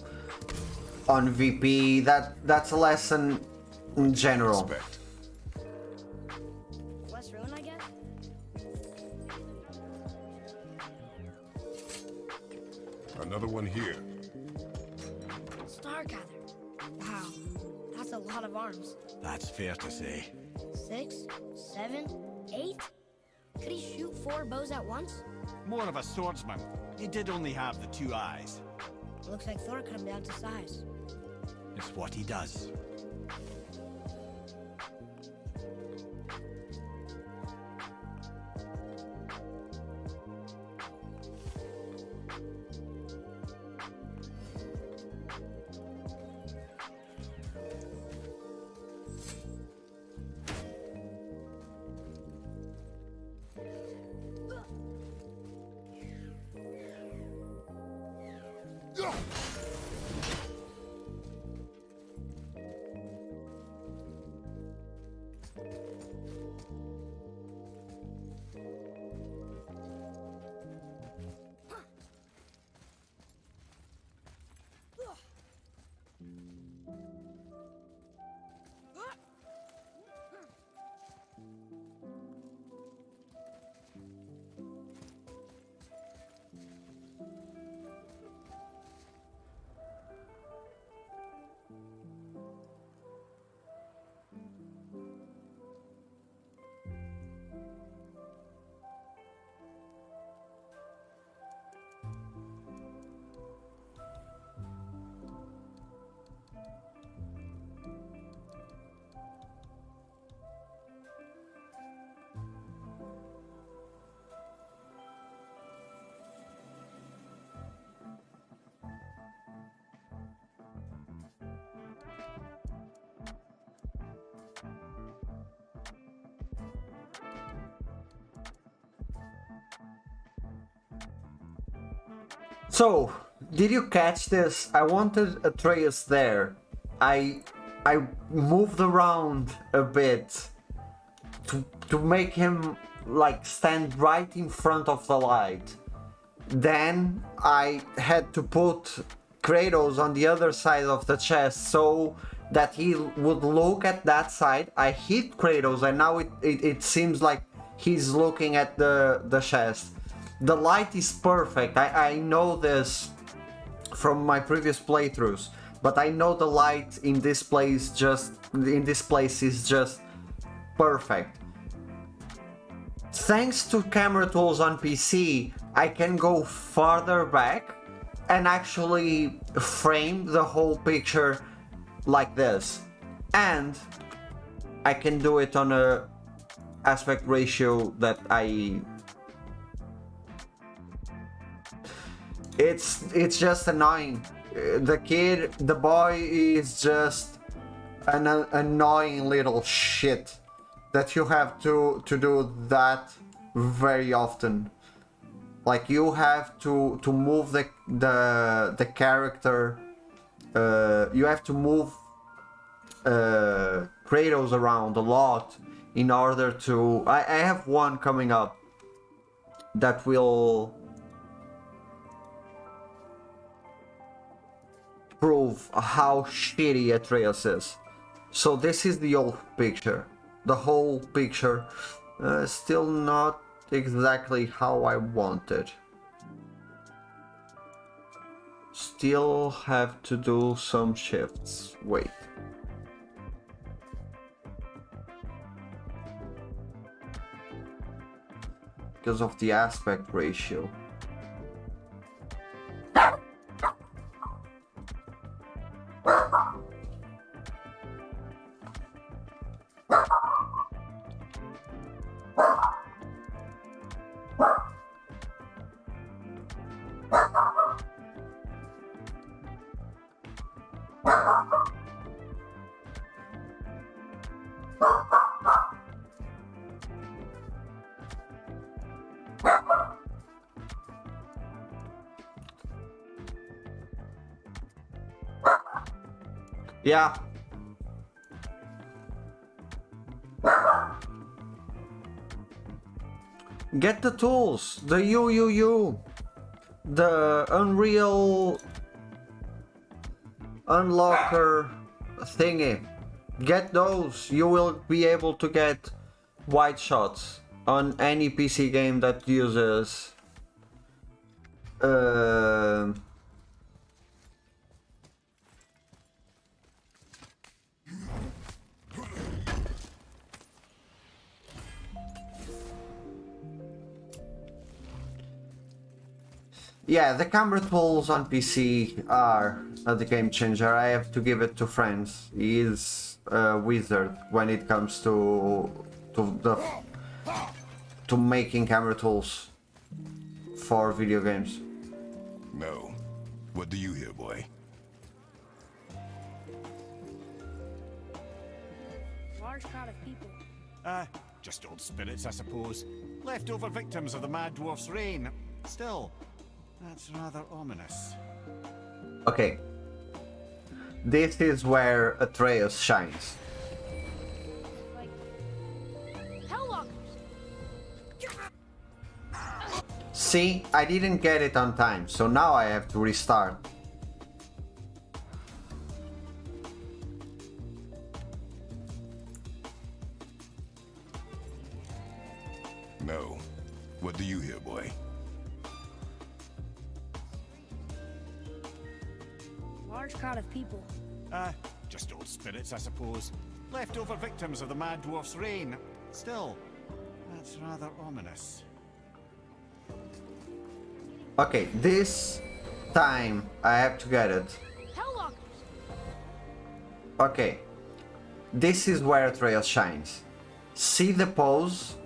on VP, that's a lesson in general. Respect. Less ruin, I guess. Another one here. Stargather. Wow, that's a lot of arms. That's fair to say. 6, 7, 8? Could he shoot 4 bows at once? More of a swordsman. He did only have the 2 eyes. Looks like Thor cut him down to size. It's what he does. So, did you catch this? I wanted Atreus there. I moved around a bit to make him like stand right in front of the light. Then I had to put Kratos on the other side of the chest so that he would look at that side. I hit Kratos and now it seems like he's looking at the chest. The light is perfect. I know this from my previous playthroughs, but I know the light in this place is just perfect. Thanks to camera tools on PC, I can go farther back and actually frame the whole picture like this. And I can do it on a aspect ratio that It's just annoying. The boy is just an annoying little shit that you have to do that very often. Like you have to move the character. You have to move Kratos around a lot in order to. I have one coming up that will prove how shitty Atreus is. So this is the old picture. The whole picture. Still not exactly how I wanted. Still have to do some shifts. Wait. Because of the aspect ratio. Yeah. Get the tools, the UUU, the Unreal Unlocker thingy. Get those, you will be able to get wide shots on any PC game that uses yeah, the camera tools on PC are the game changer. I have to give it to Franz. He is a wizard when it comes to making camera tools for video games. No. What do you hear, boy? Large crowd of people. Just old spirits, I suppose. Leftover victims of the Mad Dwarf's reign. Still, that's rather ominous. Okay. This is where Atreus shines. Like Helllockers. See, I didn't get it on time, so now I have to restart. No. What do you hear, boy? Large crowd of people. Just old spirits, I suppose. Leftover victims of the Mad Dwarf's reign. Still, that's rather ominous. Okay, this time I have to get it. Helllockers. Okay. This is where Atreus shines. See the pose?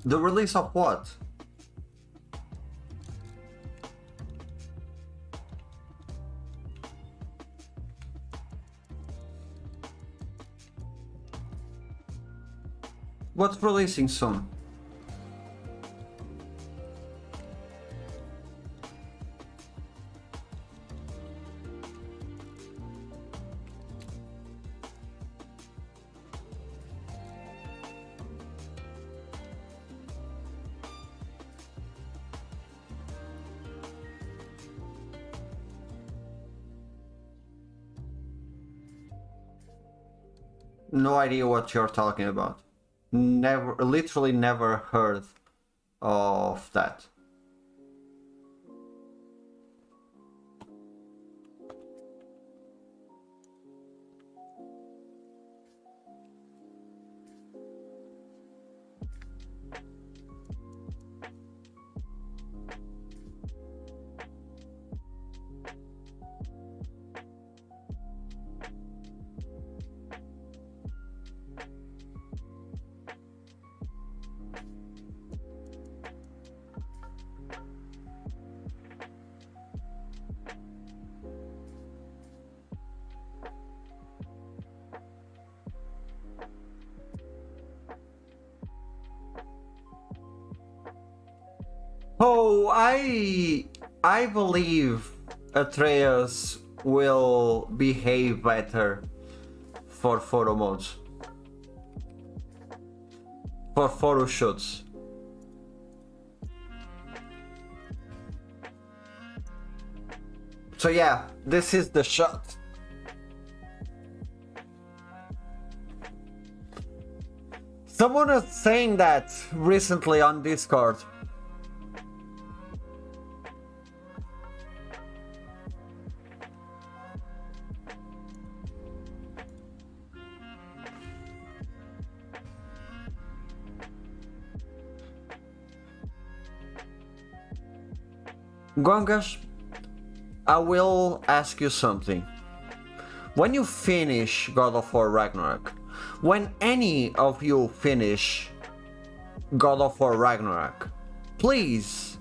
The release of what? What's releasing soon? No idea what you're talking about. Never, literally never heard of that. Oh, I believe Atreus will behave better for photo modes. For photo shoots. So yeah, this is the shot. Someone was saying that recently on Discord. Gongas, I will ask you something. When you finish God of War Ragnarok, when any of you finish God of War Ragnarok, please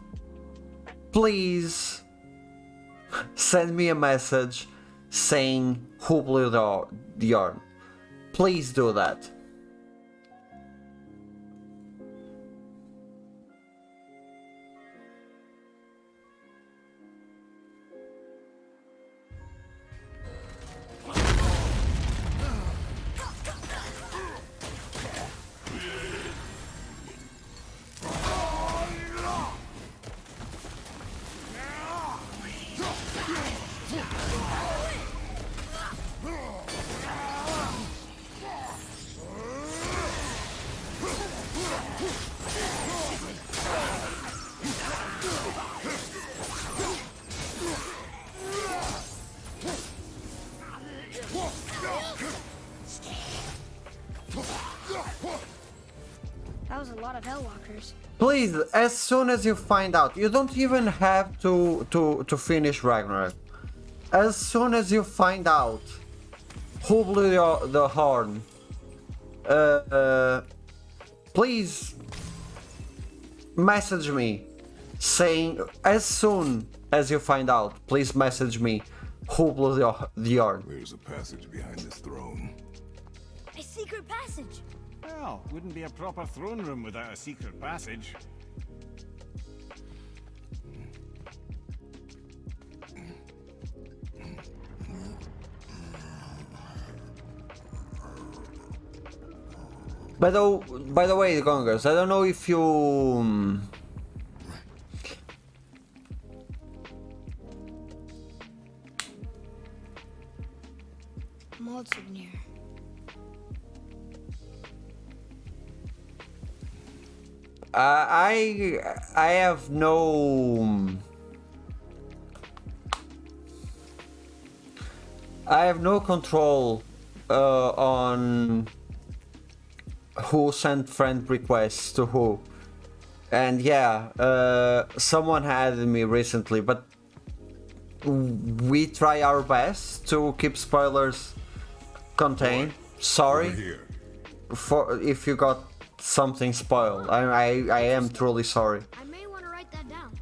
send me a message saying who blew the horn. Please do that. That was a lot of Hellwalkers. Please, as soon as you find out, you don't even have to finish Ragnarok. As soon as you find out who blew the horn, please message me saying, as soon as you find out, please message me who blew the horn. There's a passage behind this throne. A secret passage. Well, wouldn't be a proper throne room without a secret passage. By the way, Gongers, I don't know if you Mjolnir. I have no control on who sent friend requests to who, and yeah, someone had me recently, but we try our best to keep spoilers contained. Sorry for if you got something spoiled. I am truly sorry. I may want to write that down.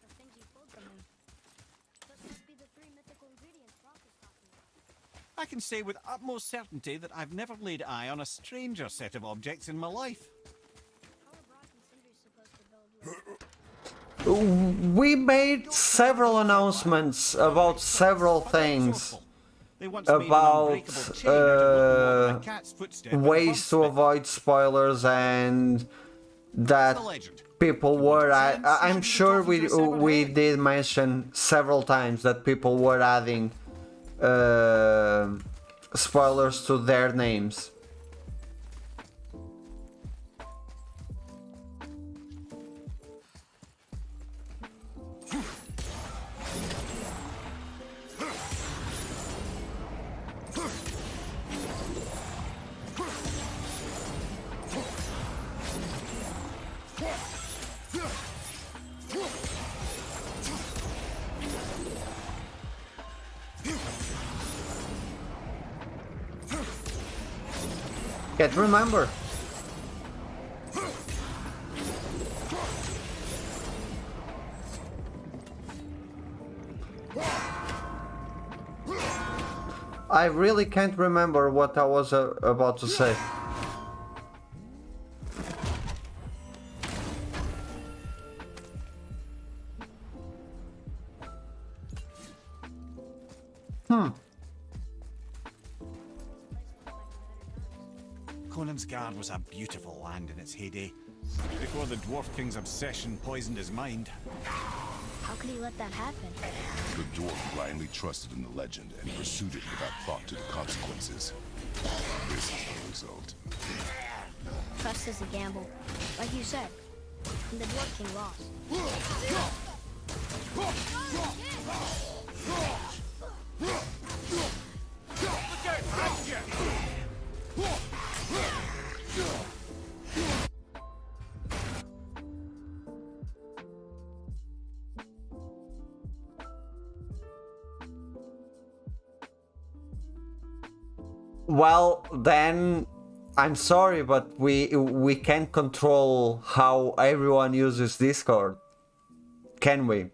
The things you pulled from him. Those must be the 3 mythical ingredients Brock was talking about. I can say with utmost certainty that I've never laid eye on a stranger set of objects in my life. How are Brock and Sindri supposed to build We made several announcements about several things, They once made an about unbreakable chain out of a cat's footstep and a ways bird's to spit. avoid spoilers, and that The legend. people were I'm sure we did mention several times that people were adding spoilers to their names. Can't remember. I really can't remember what I was about to say. Conan's Guard was a beautiful land in its heyday, before the Dwarf King's obsession poisoned his mind. How could he let that happen? The dwarf blindly trusted in the legend and pursued it without thought to the consequences. This is the result. Trust is a gamble. Like you said. And the Dwarf King lost. Well, then I'm sorry, but we can't control how everyone uses Discord, can we? You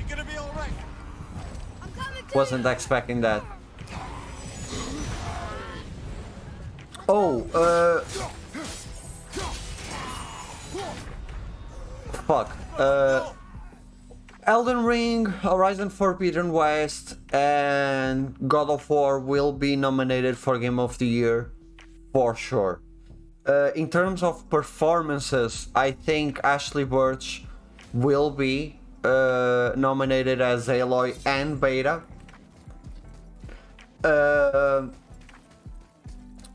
gonna be all right? Wasn't expecting that. Oh, fuck. Elden Ring, Horizon Forbidden West, and God of War will be nominated for Game of the Year, for sure. In terms of performances, I think Ashley Birch will be nominated as Aloy and Beta.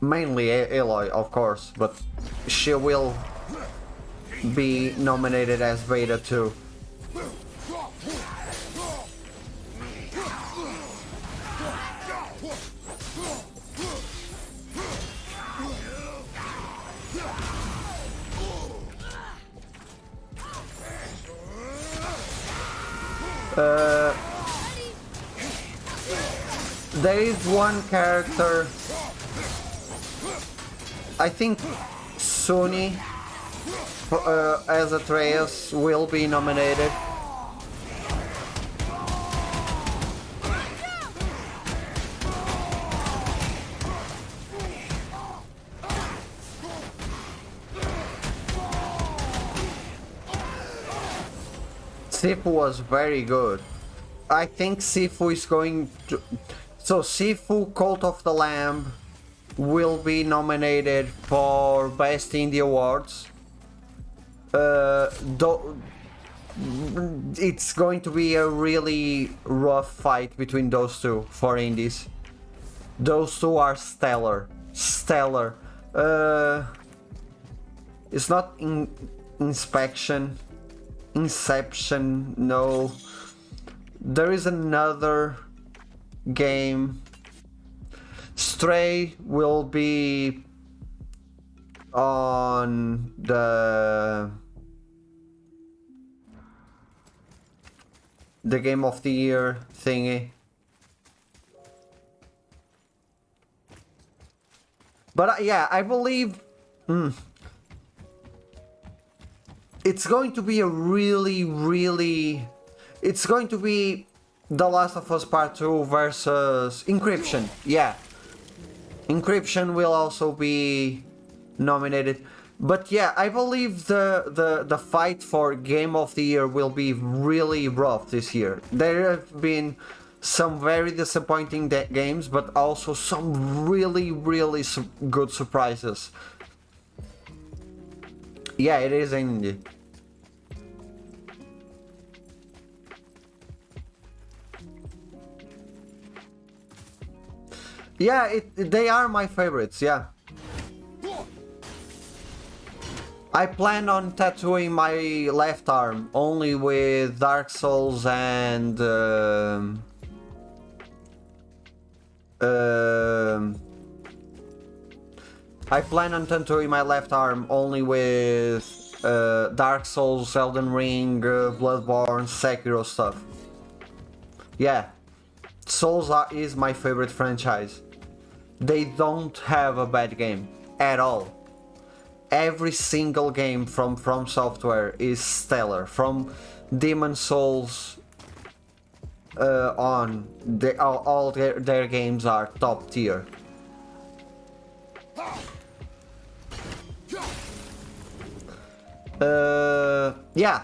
Mainly Aloy, of course, but she will be nominated as Beta too. There is one character, I think Sunny as Atreus will be nominated. Sifu was very good. I think Sifu is going to... So Sifu, Cult of the Lamb will be nominated for Best Indie Awards. It's going to be a really rough fight between those two for indies. Those two are stellar. Stellar. It's not Inception, no. There is another game. Stray will be on the Game of the Year thingy. But yeah, I believe it's going to be a really... It's going to be The Last of Us Part 2 versus Encryption. Yeah. Encryption will also be nominated. But yeah, I believe the fight for Game of the Year will be really rough this year. There have been some very disappointing games, but also some really good surprises. Yeah, it is indie. Yeah, they are my favorites, yeah. I plan on tattooing my left arm only with Dark Souls and I plan on tattooing my left arm only with Dark Souls, Elden Ring, Bloodborne, Sekiro stuff. Yeah, Souls is my favorite franchise. They don't have a bad game. at all. Every single game from Software is stellar. From Demon Souls on, all their games are top tier. Yeah,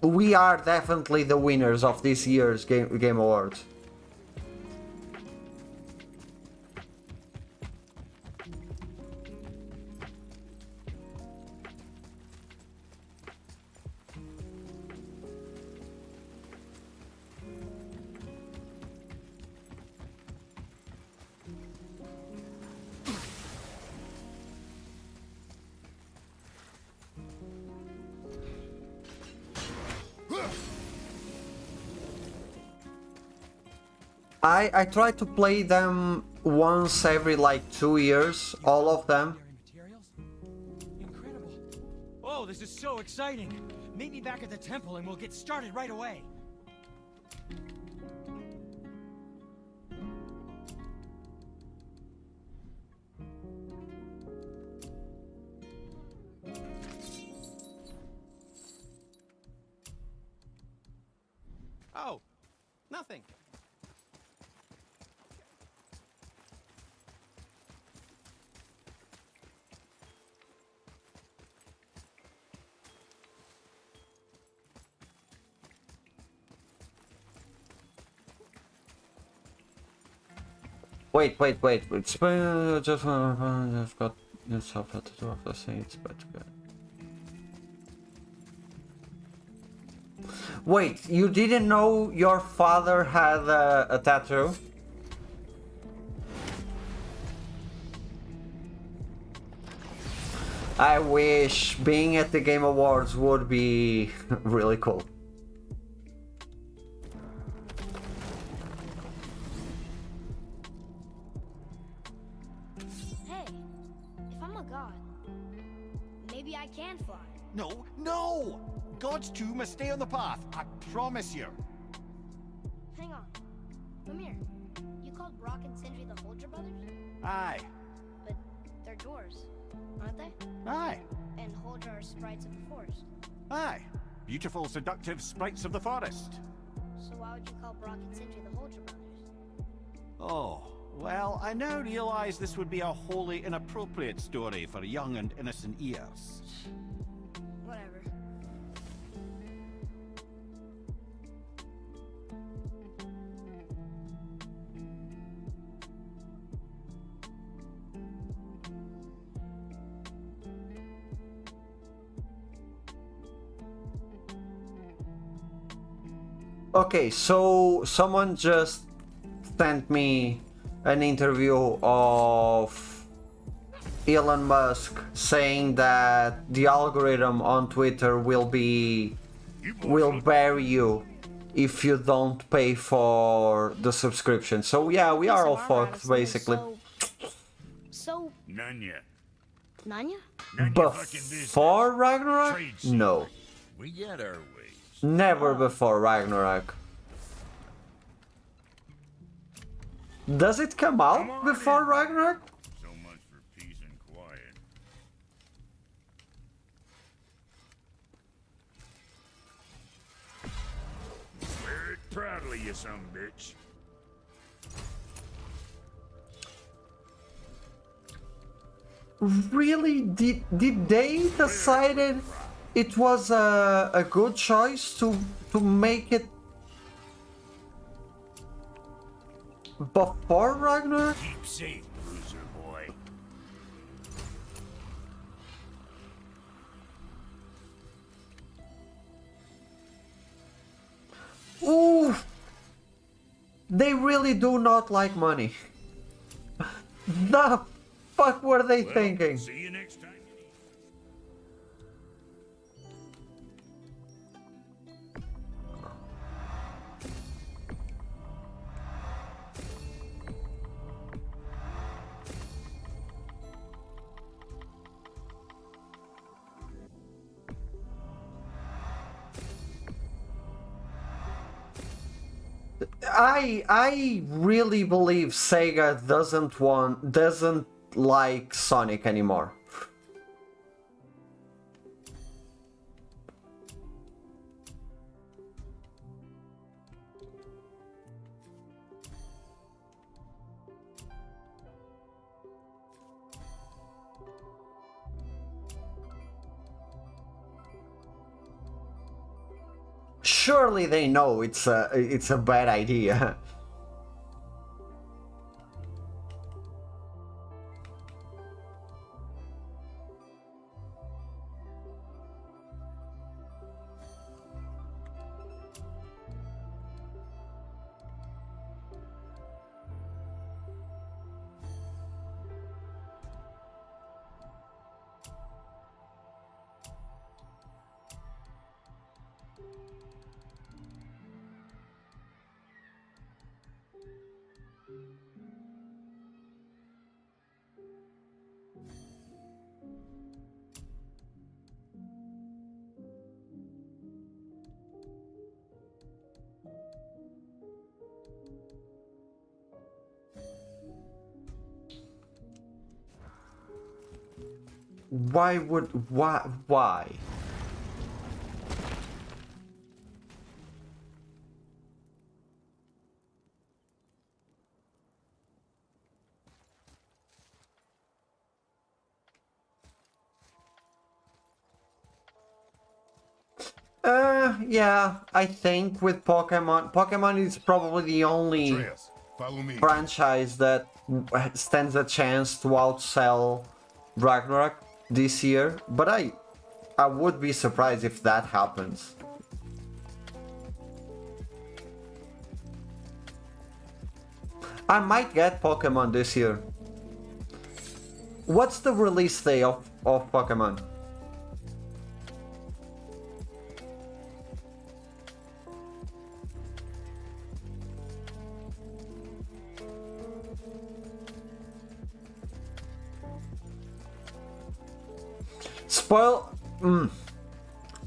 we are definitely the winners of this year's Game Awards. I try to play them once every like 2 years, all of them. Materials? Incredible. Oh, this is so exciting. Meet me back at the temple and we'll get started right away. Oh, nothing. Wait. It's just I've got yourself at the door of the saints, but good. Wait, you didn't know your father had a tattoo? I wish being at the Game Awards would be really cool. Hey, if I'm a god, maybe I can fly. No, no! Gods too must stay on the path, I promise you. Hang on. Come here. You called Brock and Sindri the Holger brothers? Aye, But they're dwarves, aren't they? aye, And Holger are sprites of the forest. aye. Beautiful, seductive sprites of the forest. So why would you call Brock and Sindri the Holger brothers? Oh, well, I now realize this would be a wholly inappropriate story for young and innocent ears. Whatever. Okay, so someone just sent me an interview of Elon Musk saying that the algorithm on Twitter will bury you if you don't pay for the subscription. So yeah, we are all fucked basically. So None yet. Nanya? None your fucking business. Before Ragnarok? Trade secret. No. We get our ways. Never before Ragnarok. Does it come out before Ragnarok? So much for peace and quiet. Wear it proudly, you son of a bitch. Really? Did they decided it was a good choice to make it before Ragnarok? Keep safe, bruiser boy. Ooh! They really do not like money. The fuck were they thinking? See you next time. I really believe Sega doesn't like Sonic anymore. Surely they know it's a bad idea. Why? Yeah, I think with Pokemon is probably the only Atreus, follow me. franchise that stands a chance to outsell Ragnarok this year, but I would be surprised if that happens. I might get Pokemon this year. What's the release day of Pokemon?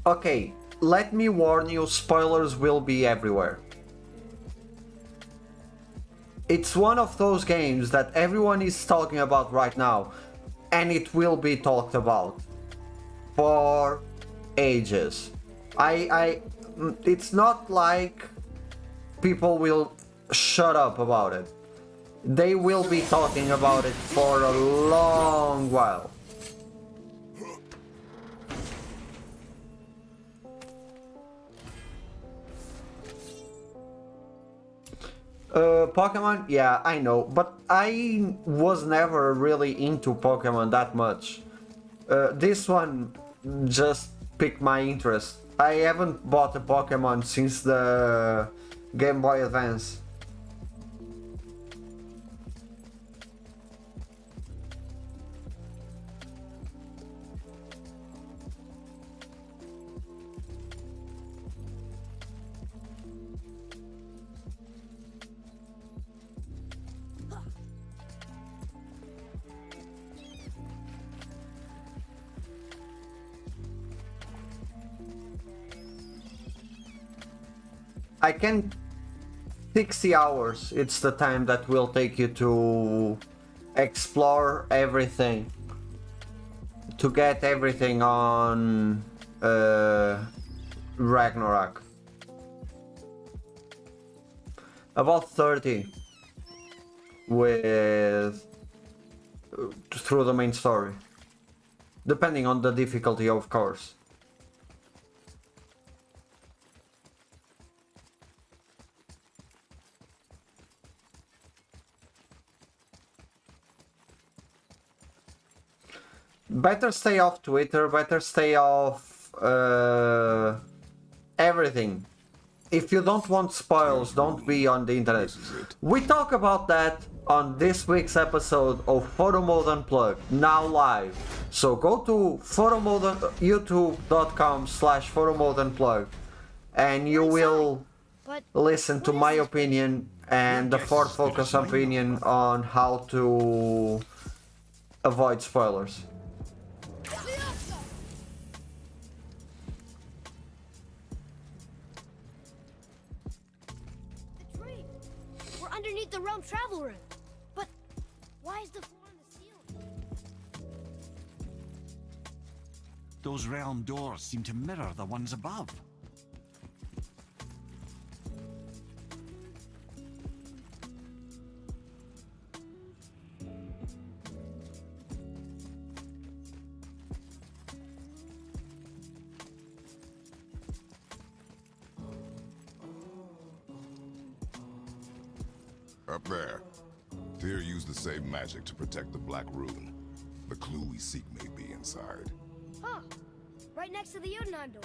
Okay, let me warn you, spoilers will be everywhere. It's one of those games that everyone is talking about right now, and it will be talked about for ages. It's not like people will shut up about it. They will be talking about it for a long while. Pokemon? Yeah, I know, but I was never really into Pokemon that much. This one just piqued my interest. I haven't bought a Pokemon since the Game Boy Advance. I can 60 hours, it's the time that will take you to explore everything, to get everything on Ragnarok. About 30 with through the main story, depending on the difficulty, of course. Better stay off Twitter, better stay off everything. If you don't want spoils, don't be on the internet. We talk about that on this week's episode of Photo Mode Unplugged, now live. So go to youtube.com/photomode unplugged and you will listen to my opinion and the Ford Focus opinion on how to avoid spoilers. We're underneath the realm travel room. But why is the floor on the ceiling? Those realm doors seem to mirror the ones above. Up there. Tyr used the same magic to protect the Black Rune. The clue we seek may be inside. Huh. Right next to the Jotunheim door.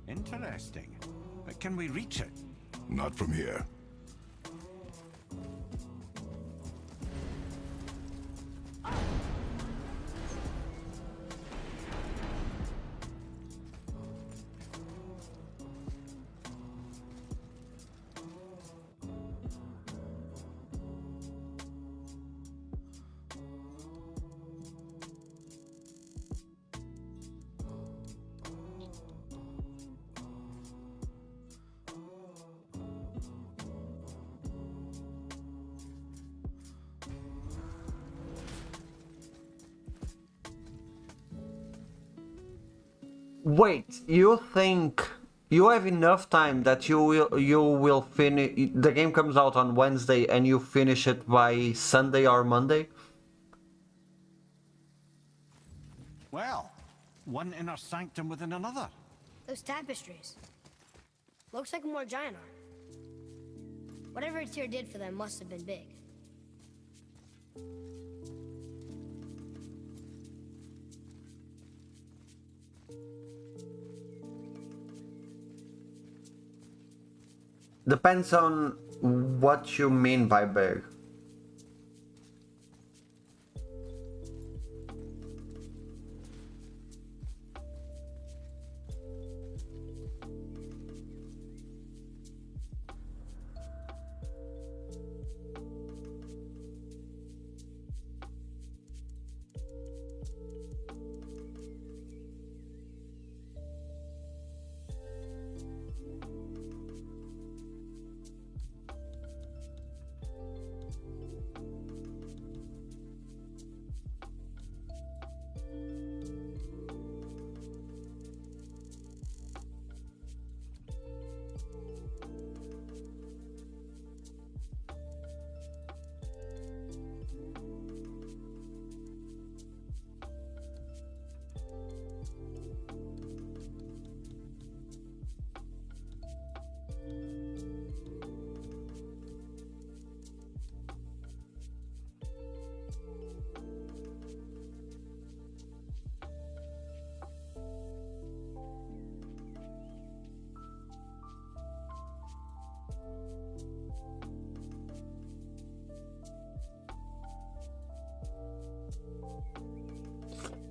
Interesting. But can we reach it? Not from here. Wait, you think you have enough time that you will finish the game comes out on Wednesday and you finish it by Sunday or Monday? Well, one inner sanctum within another. Those tapestries. Looks like more giant art. Whatever Tyr did for them must have been big. Depends on what you mean by big.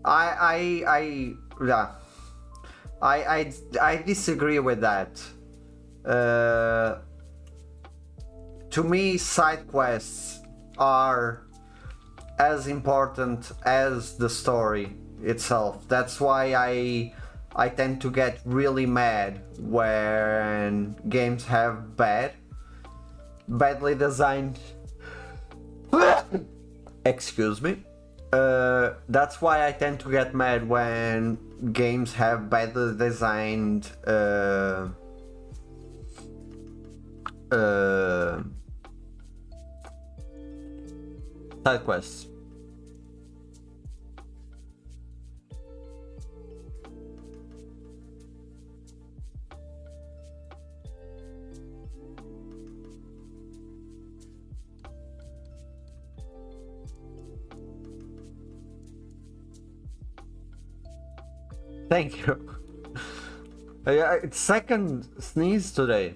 Yeah, I disagree with that. To me, side quests are as important as the story itself. That's why I tend to get really mad when games have badly designed. Excuse me. That's why I tend to get mad when games have badly designed side quests. Thank you. It's second sneeze today.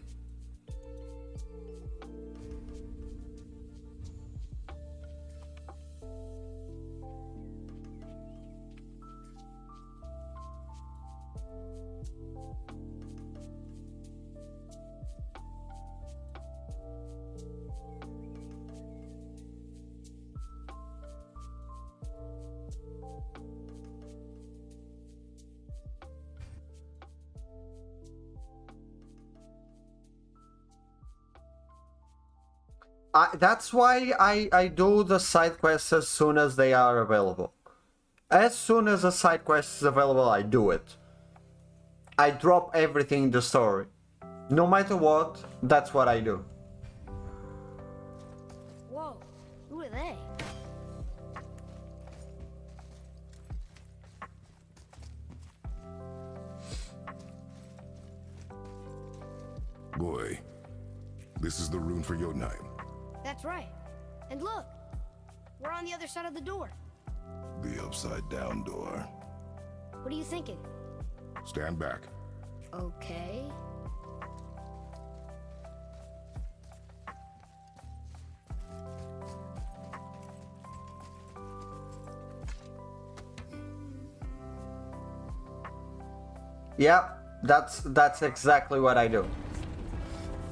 That's why I do the side quests as soon as they are available. As soon as a side quest is available, I do it. I drop everything in the story. No matter what, that's what I do. Whoa, who are they? Boy, this is the rune for your name. That's right. And look, we're on the other side of the door. The upside down door. What are you thinking? Stand back. Okay. Yeah, that's exactly what I do.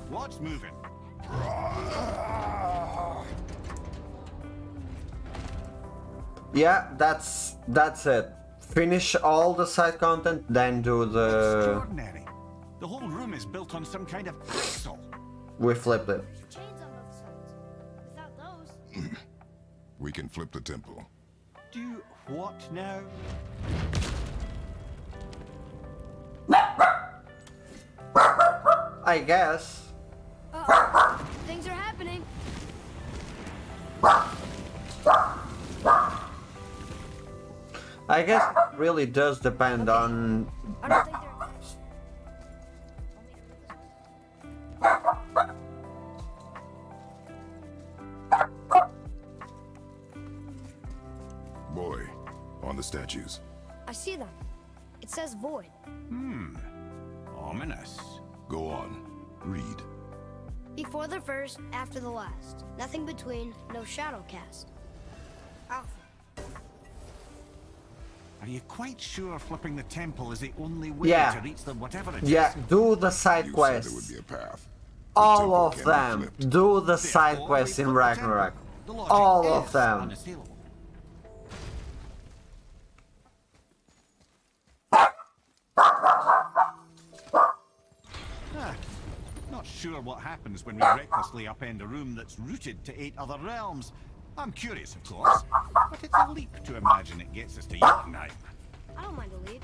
What's moving? Yeah, that's it. Finish all the side content, then do the... Extraordinary. The whole room is built on some kind of axle. We flipped it. There's chains on both sides. Without those... We can flip the temple. Do what now? I guess. Things are happening. I guess it really does depend on... I don't think they're... Boy, on the statues. I see them. It says void. Ominous. Go on. Read. Before the first, after the last. Nothing between, no shadow cast. Alpha. Are you quite sure flipping the temple is the only way Yeah. to reach them, whatever it is? Yeah, do the side You said quests. there would be a path. The All temple of can be them. flipped. Do the side Therefore, quests we in flip the temple. Ragnarok. The logic All is of them. unassailable. Not sure what happens when we recklessly upend a room that's rooted to 8 other realms. I'm curious, of course, but it's a leap to imagine it gets us to Jotunheim. I don't mind a lead.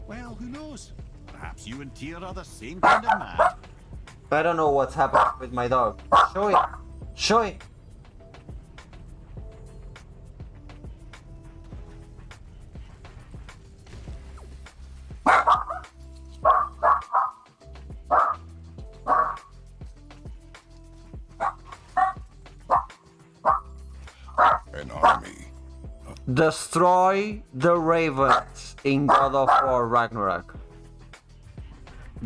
Well, who knows? Perhaps you and Tyr are the same kind of mad. I don't know what's happening with my dog. Show it. Show it. An army. Destroy the ravens in God of War Ragnarok.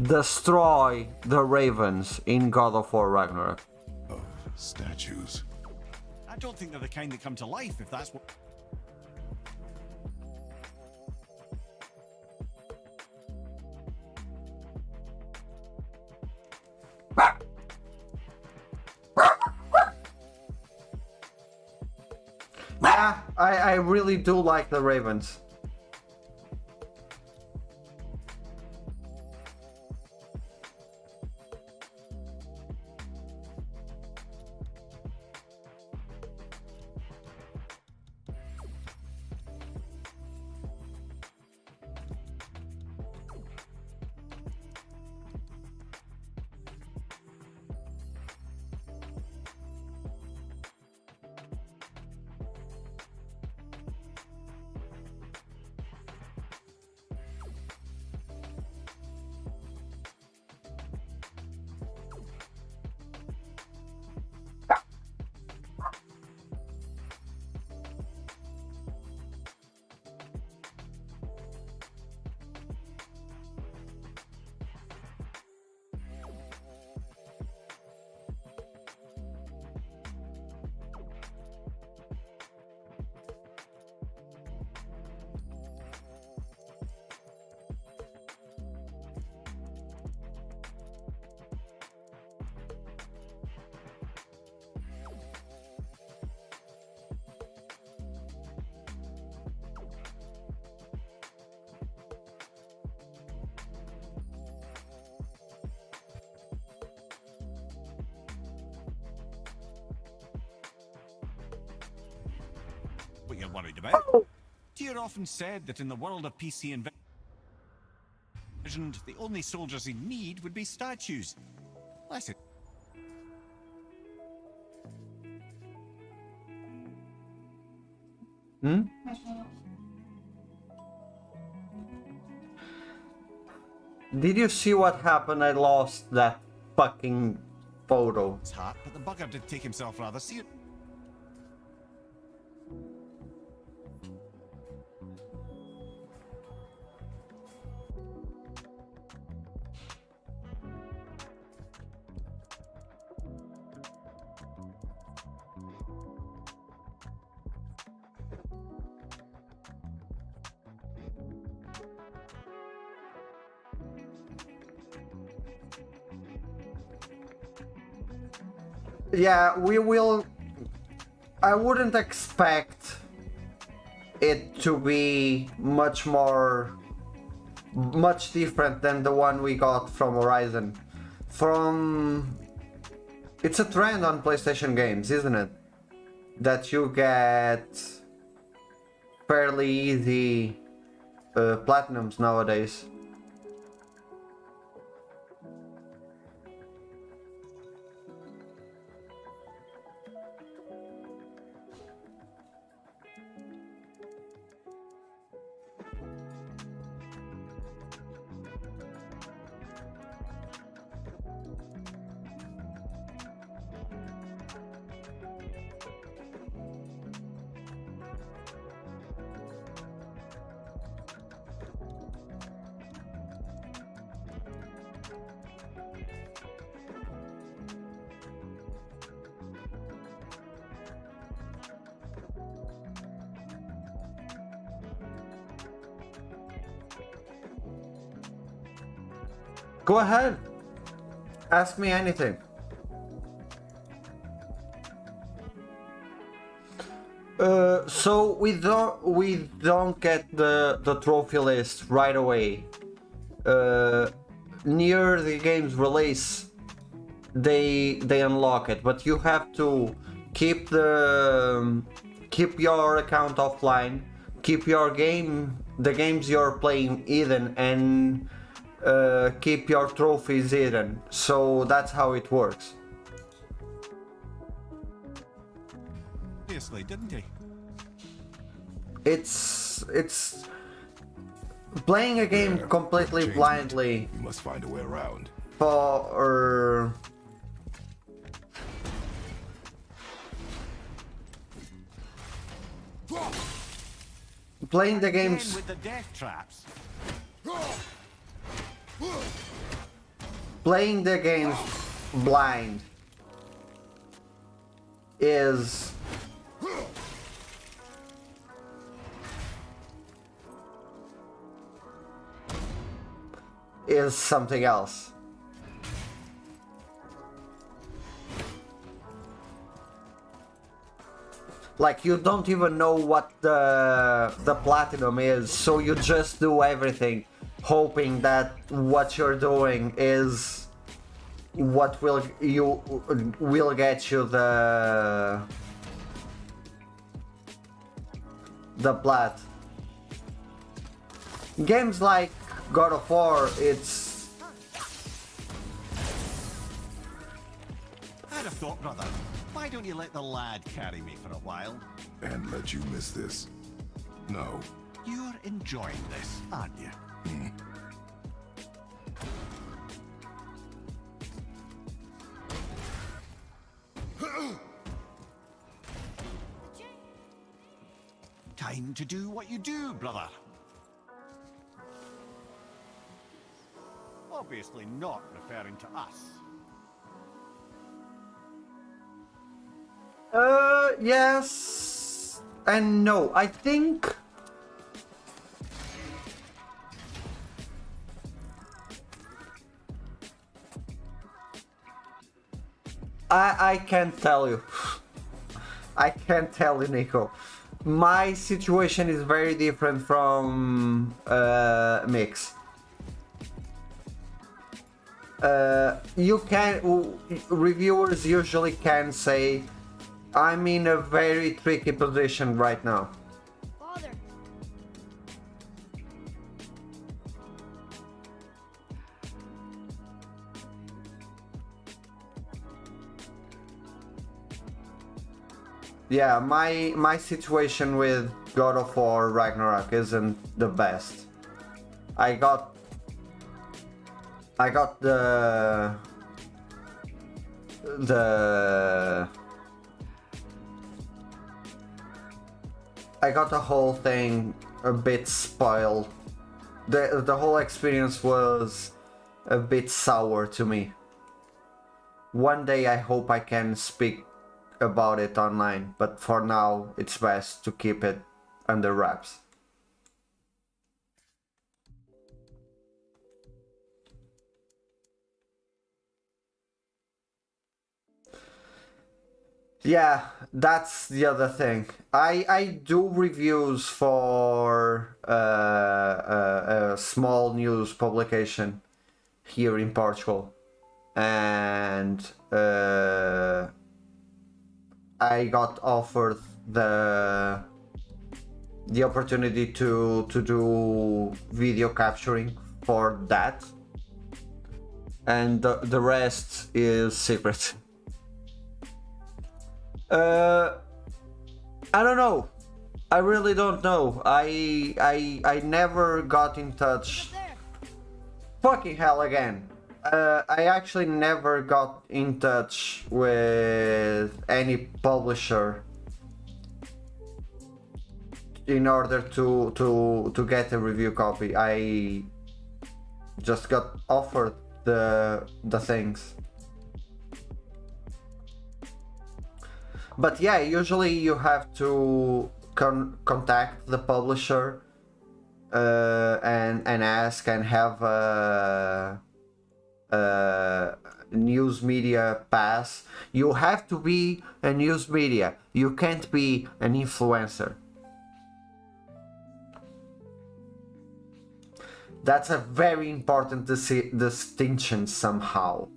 Destroy the ravens in God of War Ragnarok. Of statues. I don't think they're the kind that come to life, if that's what... Yeah, I really do like the ravens. What you're worried about? Tyr often said that in the world of PC envisioned, the only soldiers in need would be statues. Less it. Did you see what happened? I lost that fucking photo. It's hot, but the bugger did take himself rather seriously. Yeah, we will. I wouldn't expect it to be much different than the one we got from Horizon. It's a trend on PlayStation games, isn't it? That you get fairly easy platinums nowadays. Go ahead. Ask me anything. So we don't get the trophy list right away. Near the game's release, they unlock it, but you have to keep your account offline, keep the games you're playing hidden, and keep your trophies hidden. So that's how it works. Obviously, didn't he? It's playing a game completely blindly. You must find a way around. For playing the games With the death traps. playing the games blind is something else. Like, you don't even know what the platinum is, so you just do everything hoping that what you're doing is what will get you the plat. Games like God of War, it's I'd have thought, brother, why don't you let the lad carry me for a while? And let you miss this? No. You're enjoying this, aren't you? Time to do what you do, brother. Obviously not referring to us. Yes and no. I think I can't tell you. I can't tell you, Nico. My situation is very different from Mix. Reviewers usually can say, I'm in a very tricky position right now. Father, Yeah, my situation with God of War Ragnarok isn't the best. I got the I got the whole thing a bit spoiled. The whole experience was a bit sour to me. One day I hope I can speak about it online, but for now it's best to keep it under wraps. Yeah, that's the other thing. I do reviews for a small news publication here in Portugal, and I got offered the opportunity to do video capturing for that, and the rest is secret. I don't know. I really don't know. I never got in touch. Fucking hell again. I actually never got in touch with any publisher in order to get a review copy. I just got offered the things. But yeah, usually you have to contact the publisher and ask and have a news media pass. You have to be a news media. You can't be an influencer. That's a very important distinction somehow.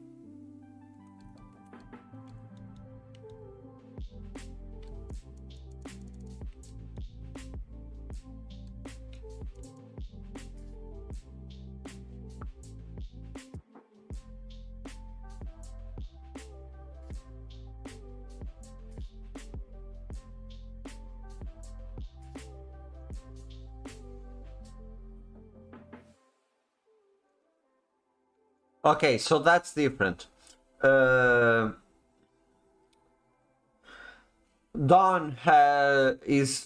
Okay, so that's different. Don is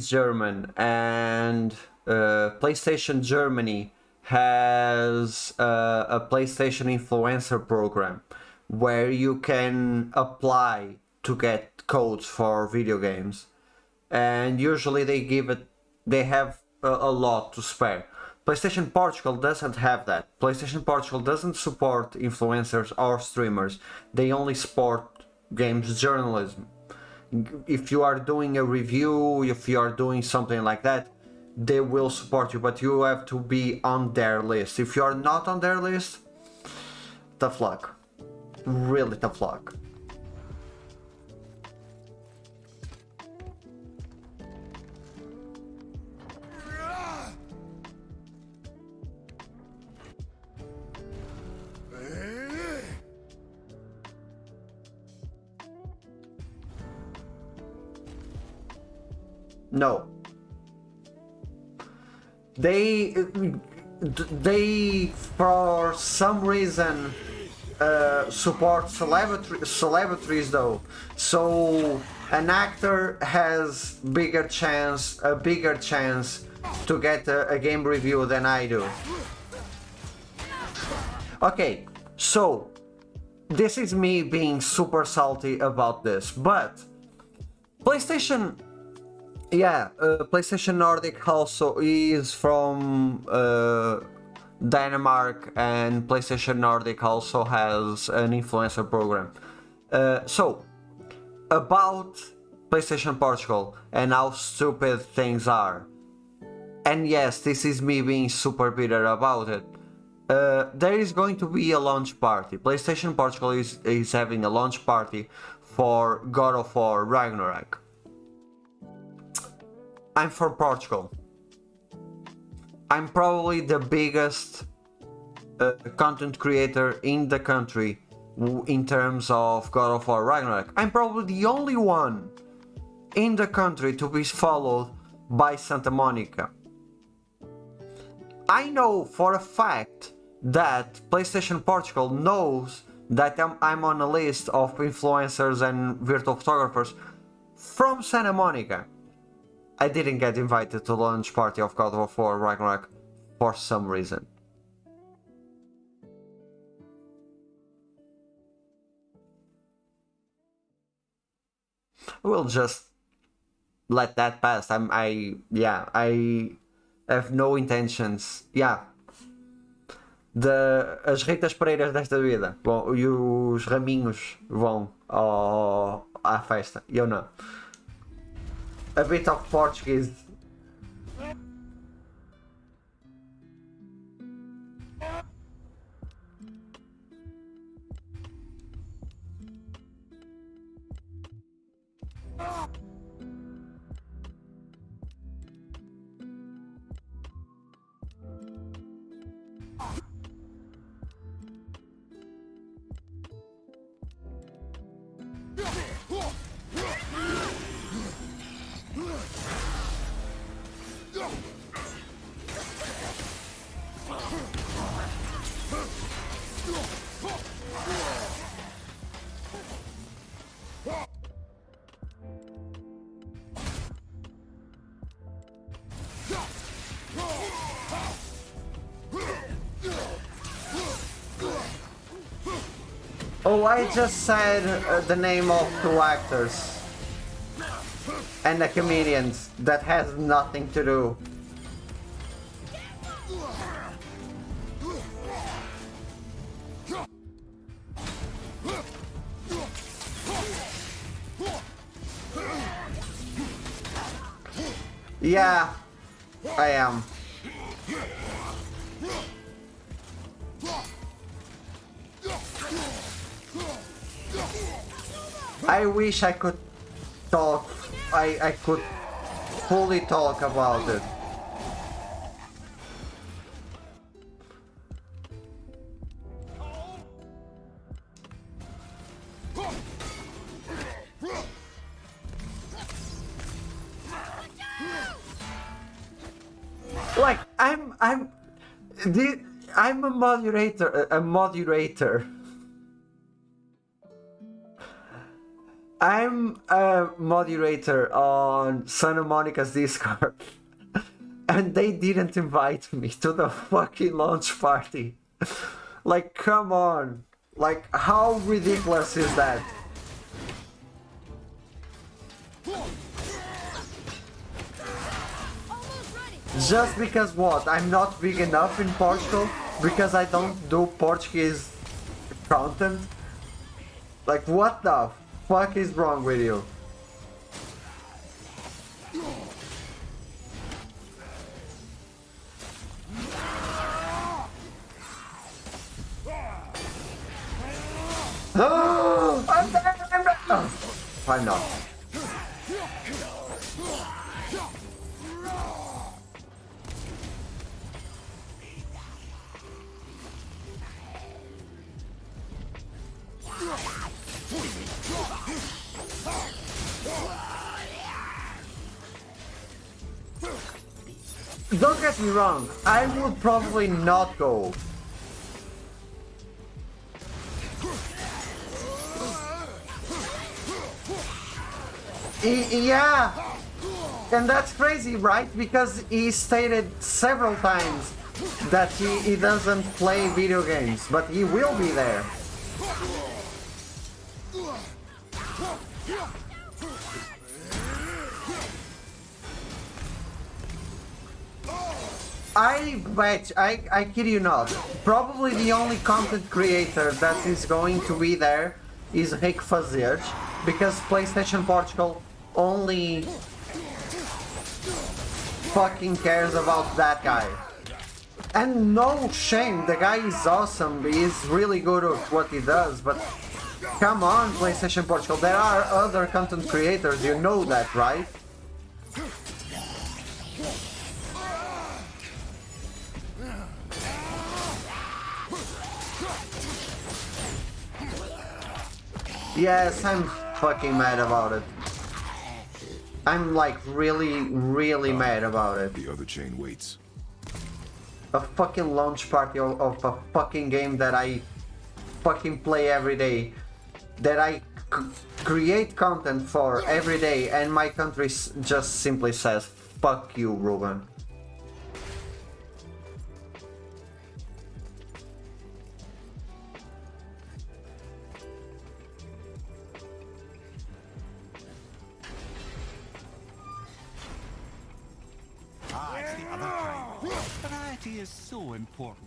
German, and PlayStation Germany has a PlayStation influencer program where you can apply to get codes for video games, and usually they have a lot to spare. PlayStation Portugal doesn't have that. PlayStation Portugal doesn't support influencers or streamers. They only support games journalism. If you are doing a review, if you are doing something like that, they will support you, but you have to be on their list. If you are not on their list, tough luck. Really tough luck. No. They for some reason support celebrities though. So an actor has a bigger chance to get a game review than I do. Okay, so this is me being super salty about this, but PlayStation, yeah, PlayStation Nordic also is from Denmark, and PlayStation Nordic also has an influencer program. So, about PlayStation Portugal and how stupid things are, and yes, this is me being super bitter about it. There is going to be a launch party. PlayStation Portugal is having a launch party for God of War Ragnarok. I'm from Portugal. I'm probably the biggest content creator in the country in terms of God of War Ragnarok. I'm probably the only one in the country to be followed by Santa Monica. I know for a fact that PlayStation Portugal knows that I'm on a list of influencers and virtual photographers from Santa Monica. I didn't get invited to the launch party of God of War Ragnarok for some reason. We'll just let that pass. I have no intentions. Yeah. As Ritas Pereiras desta vida e os raminhos vão à festa. Eu não. A bit of Portuguese. Oh, I just said the name of 2 actors and the comedians. That has nothing to do. Yeah, I am. I wish I could talk. I could fully talk about it. Like I'm a moderator. I'm a moderator on Santa Monica's Discord, and they didn't invite me to the fucking launch party. Like, come on. Like, how ridiculous is that? Just because what? I'm not big enough in Portugal? Because I don't do Portuguese content? Like, what the fuck is wrong with you? Oh, I'm dead, Oh, I'm not. Don't get me wrong, I would probably not go. Yeah, and that's crazy, right? Because he stated several times that he doesn't play video games, but he will be there. I bet, I kid you not, probably the only content creator that is going to be there is Rick Fazer, because PlayStation Portugal only fucking cares about that guy. And no shame, the guy is awesome, he's really good at what he does, but come on, PlayStation Portugal, there are other content creators, you know that, right? Yes, I'm fucking mad about it. I'm like really mad about it. The other chain waits. A fucking launch party of a fucking game that I fucking play every day, that I create content for every day, and my country just simply says, fuck you, Ruben. Ah, it's the other kind. Variety is so important.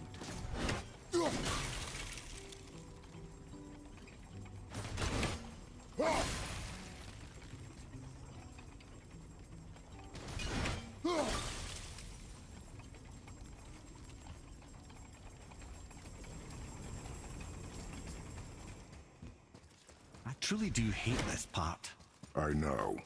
I truly do hate this part. I know.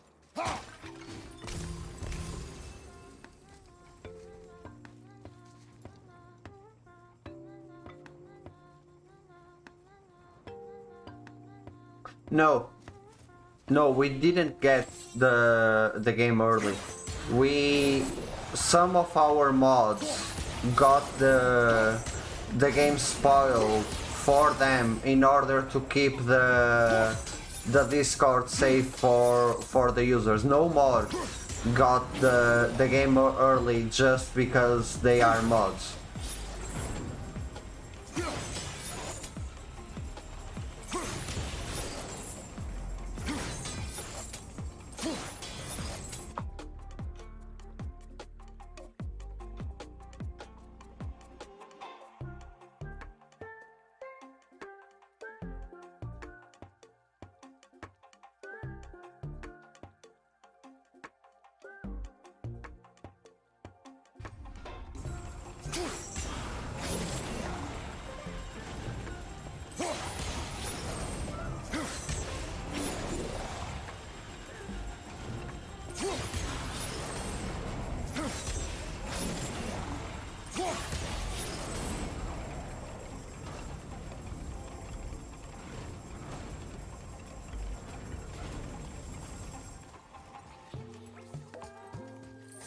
No, we didn't get the game early. Some of our mods got the game spoiled for them in order to keep the Discord safe for the users. No mod got the game early just because they are mods.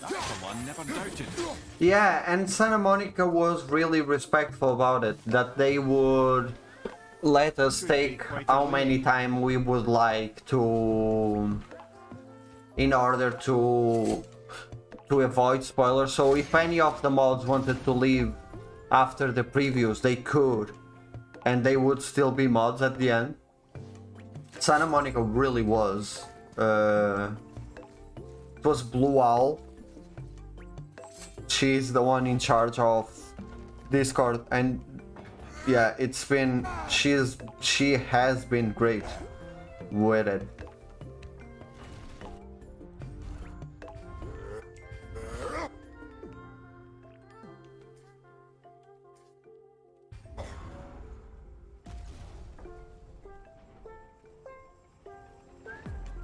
That's the one never doubted. Yeah, and Santa Monica was really respectful about it, that they would let us take how many time we would like to in order to avoid spoilers. So if any of the mods wanted to leave after the previews, they could, and they would still be mods at the end. Santa Monica really was. It was Blue Owl. She's the one in charge of Discord, and yeah, she has been great with it.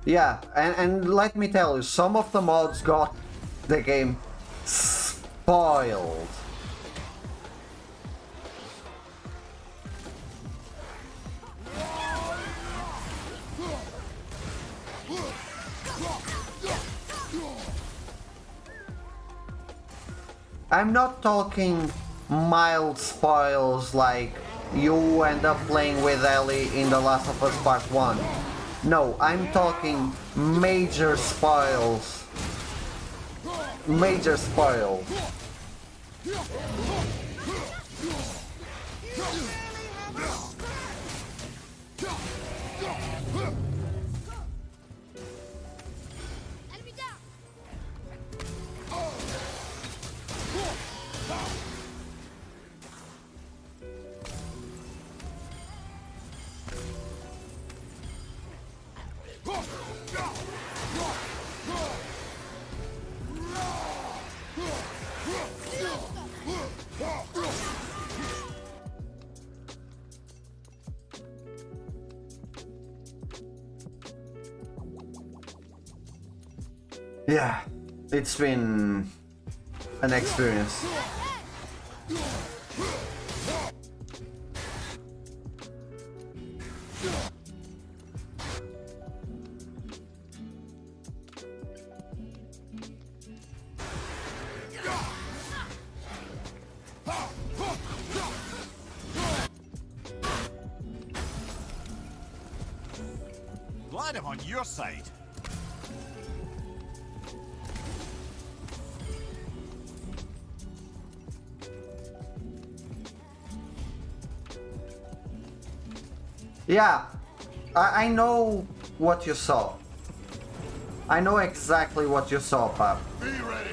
Yeah, and let me tell you, some of the mods got the game spoiled. I'm not talking mild spoils like you end up playing with Ellie in The Last of Us Part 1. No, I'm talking major spoils. Major spoils. Enemy down! Yeah, it's been an experience. Glad I'm on your side. Yeah, I know what you saw. I know exactly what you saw, Pap. Be ready.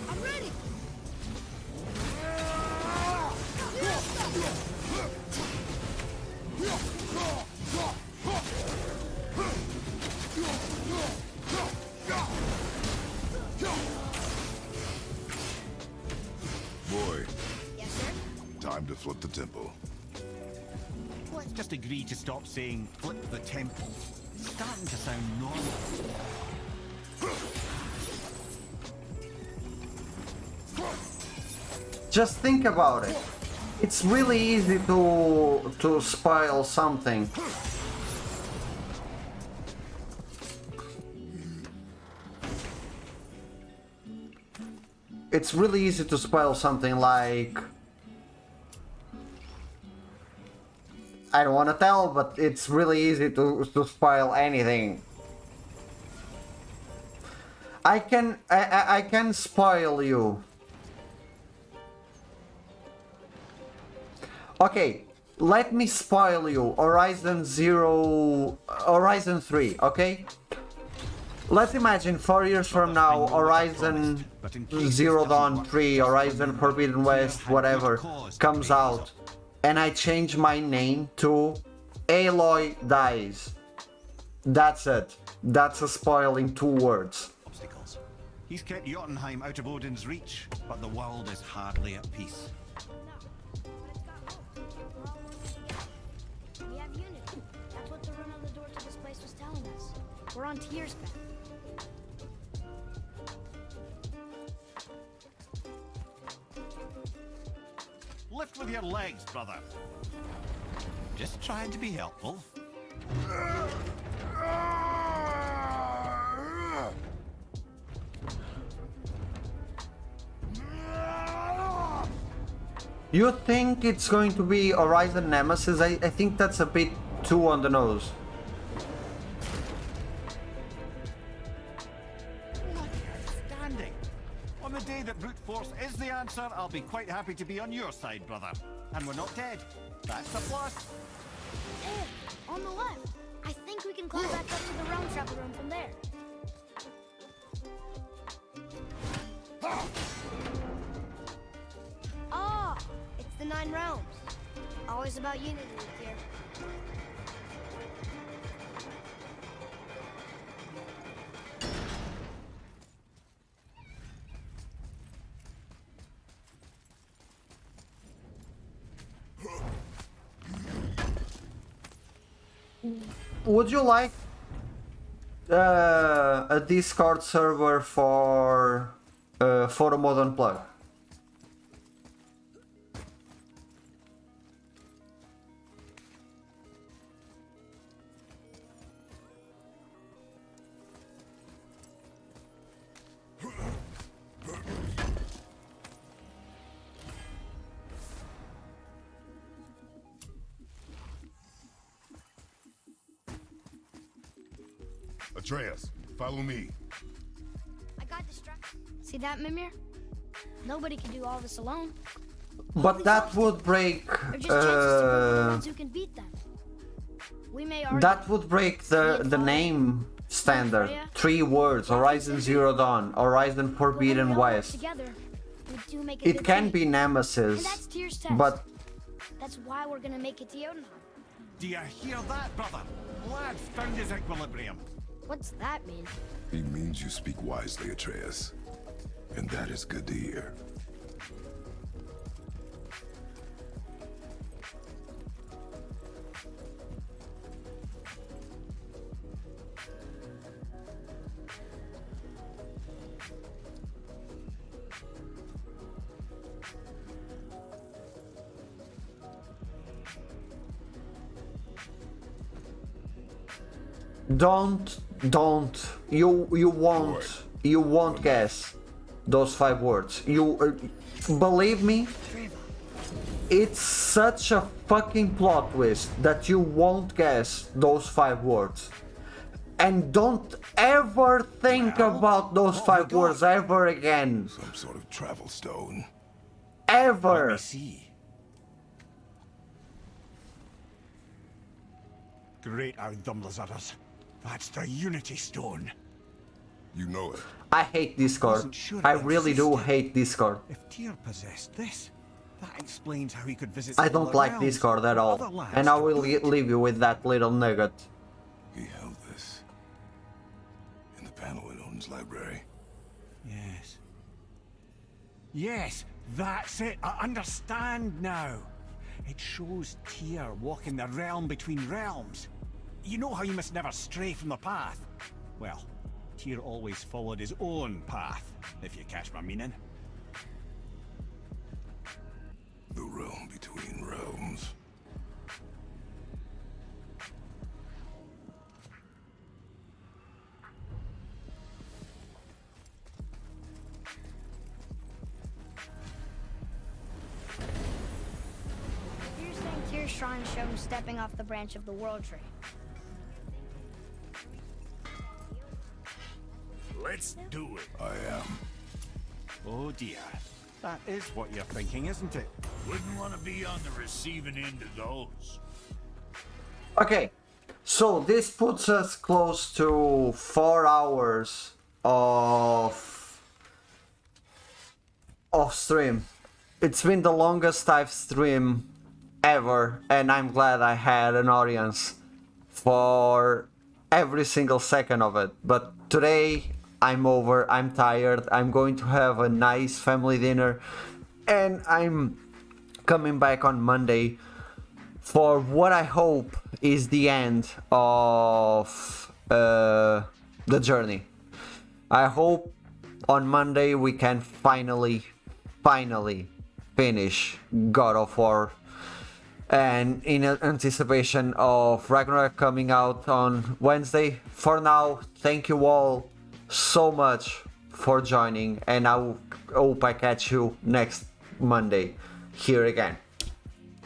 I'm ready. Boy, Yes, sir. time to flip the temple. Let's just agree to stop saying flip the temple. It's starting to sound normal. Just think about it. It's really easy to spoil something. It's really easy to spoil something like... I don't want to tell, but it's really easy to spoil anything. I can spoil you. Okay, let me spoil you. Horizon 3, okay? Let's imagine 4 years from now, Horizon Zero Dawn 3, Horizon Forbidden West, whatever, comes out, and I change my name to Aloy Dies. That's it. That's a spoil in 2 words. Obstacles. He's kept Jotunheim out of Odin's reach, but the world is hardly at peace. We have unity. That's what the rune on the door to this place was telling us. We're on Tyr's path. Lift with your legs, brother. Just trying to be helpful. You think it's going to be Horizon Nemesis? I think that's a bit too on the nose. Standing. On the day that brute force is the answer, I'll be quite happy to be on your side, brother. And we're not dead. That's a plus. There, on the left. I think we can climb back up to the realm travel room from there. Ah, it's the 9 realms. Always about unity here. Would you like a Discord server for Photo Mode Unplugged? Atreus, follow me. I got distracted. See that, Mimir? Nobody can do all this alone. But that would break. They're just chances to put the ones who can beat them. We may argue. That would break the name standard. 3 words: Horizon Zero Dawn, Horizon Forbidden West. Together, we do make a It good can team. be Nemesis, And that's Tyr's test. but That's why we're gonna make it to Jotunheim. Do you hear that, brother? Lad's found his equilibrium. What's that mean? He means you speak wisely, Atreus. And that is good to hear. You won't guess those 5 words. Believe me, it's such a fucking plot twist that you won't guess those 5 words. And don't ever think about those 5 words ever again. Some sort of travel stone. Ever. Let me see. Great out Thumblazarders. That's the Unity Stone. You know it. I hate Discord. Wasn't sure I it really do existed. hate Discord. If Tyr possessed this, that explains how he could visit. I don't other like realms, Discord at all. other lands And I to will boot. leave you with that little nugget. He held this in the panel in Odin's library. Yes. Yes, that's it. I understand now. It shows Tyr walking the realm between realms. You know how you must never stray from the path? Well, Tyr always followed his own path, if you catch my meaning. The realm between realms. You're saying Tyr's shrine showed him stepping off the branch of the World Tree. Let's do it. I am. Oh dear. That is what you're thinking, isn't it? Wouldn't want to be on the receiving end of those. Okay, so this puts us close to 4 hours of stream. It's been the longest I've streamed ever, and I'm glad I had an audience for every single second of it. But today I'm over, I'm tired, I'm going to have a nice family dinner, and I'm coming back on Monday for what I hope is the end of the journey. I hope on Monday we can finally finish God of War, and in anticipation of Ragnarok coming out on Wednesday. For now, thank you all so much for joining, and I hope I catch you next Monday here again.